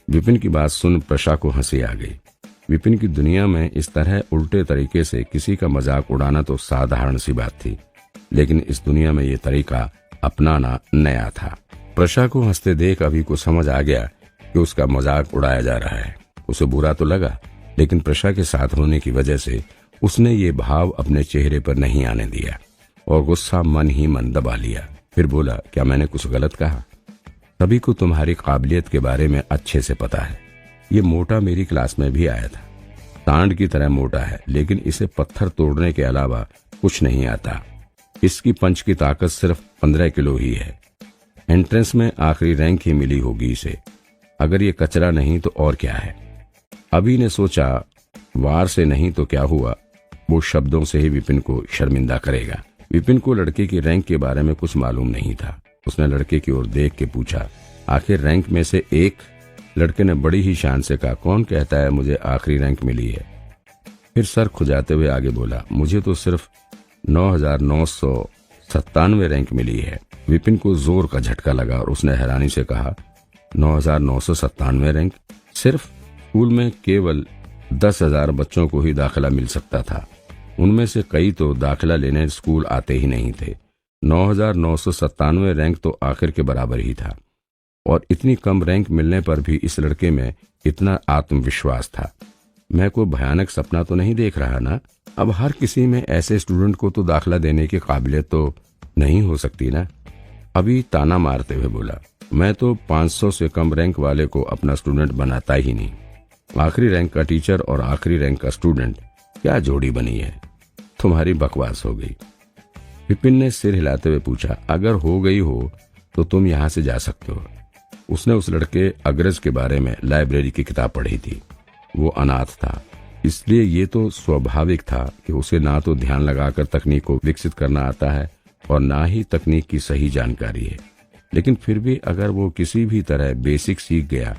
विपिन की बात सुन प्रशा को हंसी आ गई। विपिन की दुनिया में इस तरह उल्टे तरीके से किसी का मजाक उड़ाना तो साधारण सी बात थी। लेकिन इस दुनिया में ये तरीका अपनाना नया था। प्रशा को हंसते देख अभी को समझ आ गया कि उसका मजाक उड़ाया जा रहा है। उसे बुरा तो लगा, लेकिन प्रशा के साथ होने की वजह से उसने ये भाव अपने चेहरे पर नहीं आने दिया और गुस्सा मन ही मन दबा लिया। फिर बोला, क्या मैंने कुछ गलत कहा? सभी को तुम्हारी काबिलियत के बारे में अच्छे से पता है। ये मोटा मेरी क्लास में भी आया था, सांड की तरह मोटा है, लेकिन इसे पत्थर तोड़ने के अलावा कुछ नहीं आता। इसकी पंच की ताकत सिर्फ 15 किलो ही है। एंट्रेंस में आखिरी रैंक ही मिली होगी इसे। अगर ये कचरा नहीं तो और क्या है? अभी ने सोचा, वार से नहीं तो क्या हुआ, वो शब्दों से ही विपिन को शर्मिंदा करेगा। विपिन को लड़के की रैंक के बारे में कुछ मालूम नहीं था। उसने लड़के की ओर देख के पूछा, आखिर रैंक में से एक? लड़के ने बड़ी ही शान से कहा, कौन कहता है मुझे आखिरी रैंक मिली है? फिर सर खुजाते हुए आगे बोला, मुझे तो सिर्फ 9,997 रैंक मिली है। विपिन को जोर का झटका लगा और उसने हैरानी से कहा, 9,997 रैंक? सिर्फ? स्कूल में केवल 10,000 बच्चों को ही दाखिला मिल सकता था। उनमें से कई तो दाखिला लेने स्कूल आते ही नहीं थे। 9,997 रैंक तो आखिर के बराबर ही था। और इतनी कम रैंक मिलने पर भी इस लड़के में इतना आत्मविश्वास था। मैं कोई भयानक सपना तो नहीं देख रहा ना? अब हर किसी में ऐसे स्टूडेंट को तो दाखिला देने की काबिलियत तो नहीं हो सकती ना? अभी ताना मारते हुए बोला, मैं तो 500 से कम रैंक वाले को अपना स्टूडेंट बनाता ही नहीं। आखिरी रैंक का टीचर और आखिरी रैंक का स्टूडेंट, क्या जोड़ी बनी है? तुम्हारी बकवास हो गई। विपिन ने सिर हिलाते हुए पूछा, अगर हो गई हो तो तुम यहाँ से जा सकते हो। उसने उस लड़के अग्रज के बारे में लाइब्रेरी की किताब पढ़ी थी। वो अनाथ था, इसलिए ये तो स्वाभाविक था कि उसे ना तो ध्यान लगाकर तकनीक को विकसित करना आता है और ना ही तकनीक की सही जानकारी है। लेकिन फिर भी अगर वो किसी भी तरह बेसिक सीख गया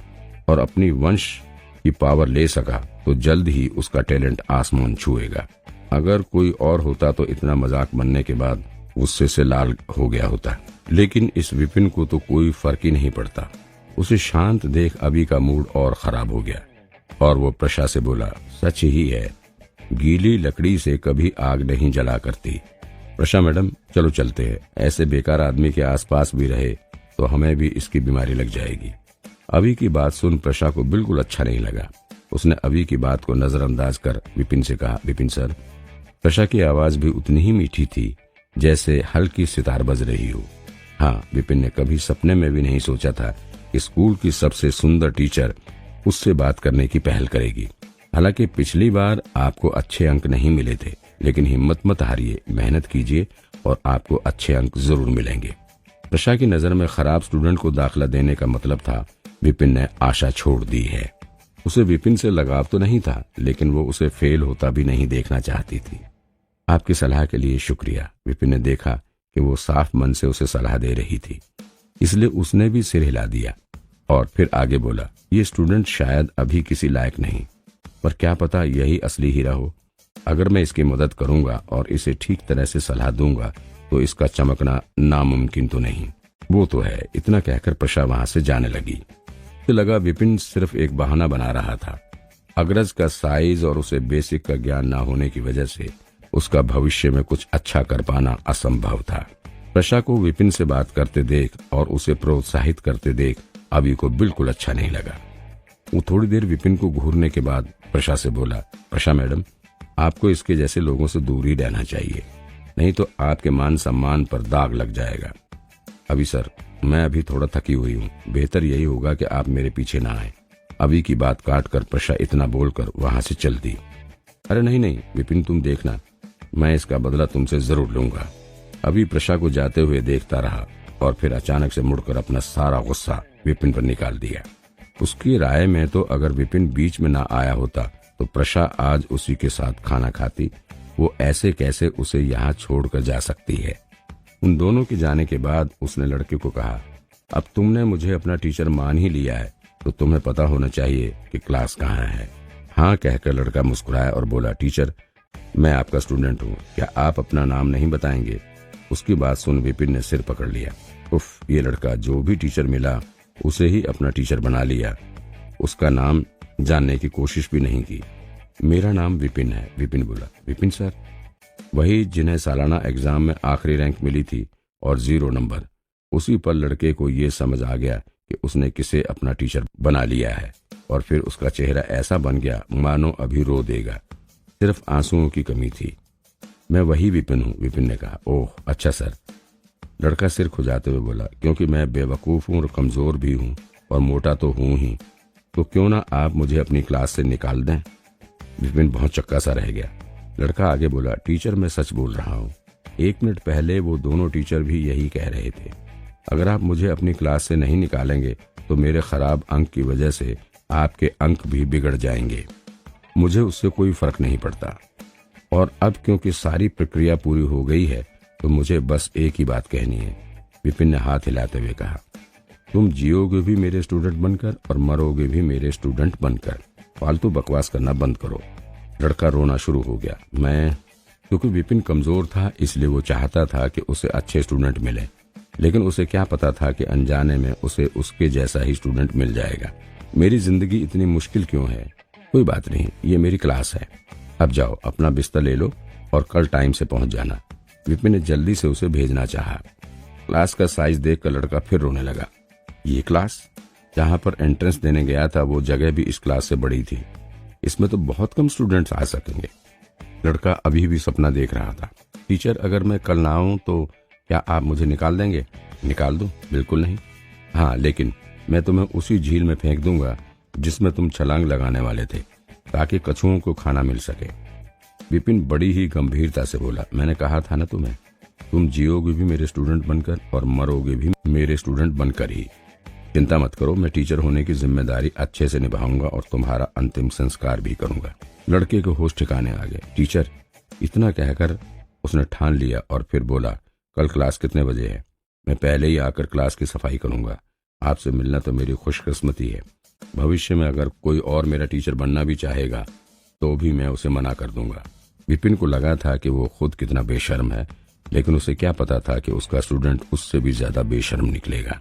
और अपनी वंश की पावर ले सका तो जल्द ही उसका टैलेंट आसमान छुएगा। अगर कोई और होता तो इतना मजाक बनने के बाद गुस्से से लाल हो गया होता, लेकिन इस विपिन को तो कोई फर्क ही नहीं पड़ता। उसे शांत देख अभी का मूड और खराब हो गया और वो प्रशा से बोला, सच ही है, गीली लकड़ी से कभी आग नहीं जला करती। प्रशा मैडम, चलो चलते हैं। ऐसे बेकार आदमी के आसपास भी रहे तो हमें भी इसकी बीमारी लग जाएगी। अभी की बात सुन प्रशा को बिल्कुल अच्छा नहीं लगा। उसने अभी की बात को नजरअंदाज कर विपिन से कहा, विपिन सर। प्रशा की आवाज भी उतनी ही मीठी थी जैसे हल्की सितार बज रही हो। हाँ, विपिन ने कभी सपने में भी नहीं सोचा था कि स्कूल की सबसे सुंदर टीचर उससे बात करने की पहल करेगी। हालांकि पिछली बार आपको अच्छे अंक नहीं मिले थे, लेकिन हिम्मत मत हारिए, मेहनत कीजिए और आपको अच्छे अंक जरूर मिलेंगे। प्रशा की नजर में खराब स्टूडेंट को दाखिला देने का मतलब था विपिन ने आशा छोड़ दी है। उसे विपिन से लगाव तो नहीं था, लेकिन वो उसे फेल होता भी नहीं देखना चाहती थी। आपकी सलाह के लिए शुक्रिया। विपिन ने देखा कि वो साफ मन से उसे सलाह दे रही थी, इसलिए उसने भी सिर हिला दिया और फिर आगे बोला, ये स्टूडेंट शायद अभी किसी लायक नहीं, पर क्या पता यही असली हीरा हो। अगर मैं इसकी मदद करूंगा और इसे ठीक तरह से सलाह दूंगा तो इसका चमकना नामुमकिन तो नहीं। वो तो है। इतना कहकर प्रशा वहां से जाने लगी। तो लगा विपिन सिर्फ एक बहाना बना रहा था। अग्रज का साइज और उसे बेसिक का ज्ञान ना होने की वजह से उसका भविष्य में कुछ अच्छा कर पाना असंभव था। प्रशा को विपिन से बात करते देख और उसे प्रोत्साहित करते देख अभी को बिल्कुल अच्छा नहीं लगा। वो थोड़ी देर विपिन को घूरने के बाद प्रशा से बोला, प्रशा मैडम, आपको इसके जैसे लोगों से दूर ही रहना चाहिए, नहीं तो आपके मान सम्मान पर दाग लग जाएगा। अभी सर, मैं अभी थोड़ा थकी हुई हूँ, बेहतर यही होगा कि आप मेरे पीछे ना आए। अभी की बात काट कर प्रशा इतना बोलकर वहां से चल दी। अरे नहीं नहीं विपिन, तुम देखना, मैं इसका बदला तुमसे जरूर लूंगा। अभी प्रशा को जाते हुए देखता रहा और फिर अचानक से मुड़कर अपना सारा गुस्सा विपिन पर निकाल दिया। उसकी राय में तो अगर विपिन बीच में ना आया होता तो प्रशा आज उसी के साथ खाना खाती। वो ऐसे कैसे उसे यहाँ छोड़कर जा सकती है। उन दोनों के जाने के बाद उसने लड़के को कहा, अब तुमने मुझे अपना टीचर मान ही लिया है तो तुम्हें पता होना चाहिए कि क्लास कहाँ है। हाँ कहकर लड़का मुस्कुराया और बोला, टीचर, मैं आपका स्टूडेंट हूँ, क्या आप अपना नाम नहीं बताएंगे? उसकी बात सुन विपिन ने सिर पकड़ लिया। उफ, ये लड़का जो भी टीचर मिला उसे ही अपना टीचर बना लिया। उसका नाम जानने की कोशिश भी नहीं की। मेरा नाम विपिन है। विपिन बोला, विपिन सर? वही जिन्हें सालाना एग्जाम में आखिरी रैंक मिली थी और 0 नंबर। उसी पर लड़के को ये समझ आ गया कि उसने किसे अपना टीचर बना लिया है और फिर उसका चेहरा ऐसा बन गया मानो अभी रो देगा। सिर्फ आंसुओं की कमी थी। मैं वही विपिन हूँ, विपिन ने कहा। ओह अच्छा सर। लड़का सिर खुजाते हुए बोला, क्योंकि मैं बेवकूफ़ हूँ और कमज़ोर भी हूँ और मोटा तो हूँ ही, तो क्यों ना आप मुझे अपनी क्लास से निकाल दें। विपिन बहुत चक्का सा रह गया। लड़का आगे बोला, टीचर मैं सच बोल रहा हूँ। 1 मिनट पहले वो दोनों टीचर भी यही कह रहे थे। अगर आप मुझे अपनी क्लास से नहीं निकालेंगे तो मेरे खराब अंक की वजह से आपके अंक भी बिगड़ जाएंगे। मुझे उससे कोई फर्क नहीं पड़ता। और अब क्योंकि सारी प्रक्रिया पूरी हो गई है तो मुझे बस एक ही बात कहनी है। विपिन ने हाथ हिलाते हुए कहा, तुम जियोगे भी मेरे स्टूडेंट बनकर और मरोगे भी मेरे स्टूडेंट बनकर। फालतू बकवास करना बंद करो। लड़का रोना शुरू हो गया। क्योंकि विपिन कमजोर था इसलिए वो चाहता था कि उसे अच्छे स्टूडेंट मिले, लेकिन उसे क्या पता था कि अनजाने में उसे उसके जैसा ही स्टूडेंट मिल जाएगा। मेरी जिंदगी इतनी मुश्किल क्यों है? कोई बात नहीं, ये मेरी क्लास है। अब जाओ अपना बिस्तर ले लो और कल टाइम से पहुंच जाना। विपिन ने जल्दी से उसे भेजना चाहा। क्लास का साइज देखकर लड़का फिर रोने लगा। ये क्लास जहां पर एंट्रेंस देने गया था वो जगह भी इस क्लास से बड़ी थी। इसमें तो बहुत कम स्टूडेंट्स आ सकेंगे। लड़का अभी भी सपना देख रहा था। टीचर अगर मैं कल ना आऊं तो क्या आप मुझे निकाल देंगे? निकाल दूं? बिल्कुल नहीं। हाँ, लेकिन मैं तुम्हें उसी झील में फेंक दूंगा जिसमें तुम छलांग लगाने वाले थे, ताकि कछुओं को खाना मिल सके। विपिन बड़ी ही गंभीरता से बोला, मैंने कहा था ना तुम्हें, तुम जियोगे भी मेरे स्टूडेंट बनकर और मरोगे भी मेरे स्टूडेंट बनकर ही। चिंता मत करो, मैं टीचर होने की जिम्मेदारी अच्छे से निभाऊंगा और तुम्हारा अंतिम संस्कार भी करूंगा। लड़के के होश ठिकाने आ गए। टीचर, इतना कहकर उसने ठान लिया और फिर बोला, कल क्लास कितने बजे है? मैं पहले ही आकर क्लास की सफाई करूंगा। आपसे मिलना तो मेरी खुशकिस्मती है। भविष्य में अगर कोई और मेरा टीचर बनना भी चाहेगा तो भी मैं उसे मना कर दूंगा। विपिन को लगा था कि वो खुद कितना बेशर्म है, लेकिन उसे क्या पता था कि उसका स्टूडेंट उससे भी ज्यादा बेशर्म निकलेगा।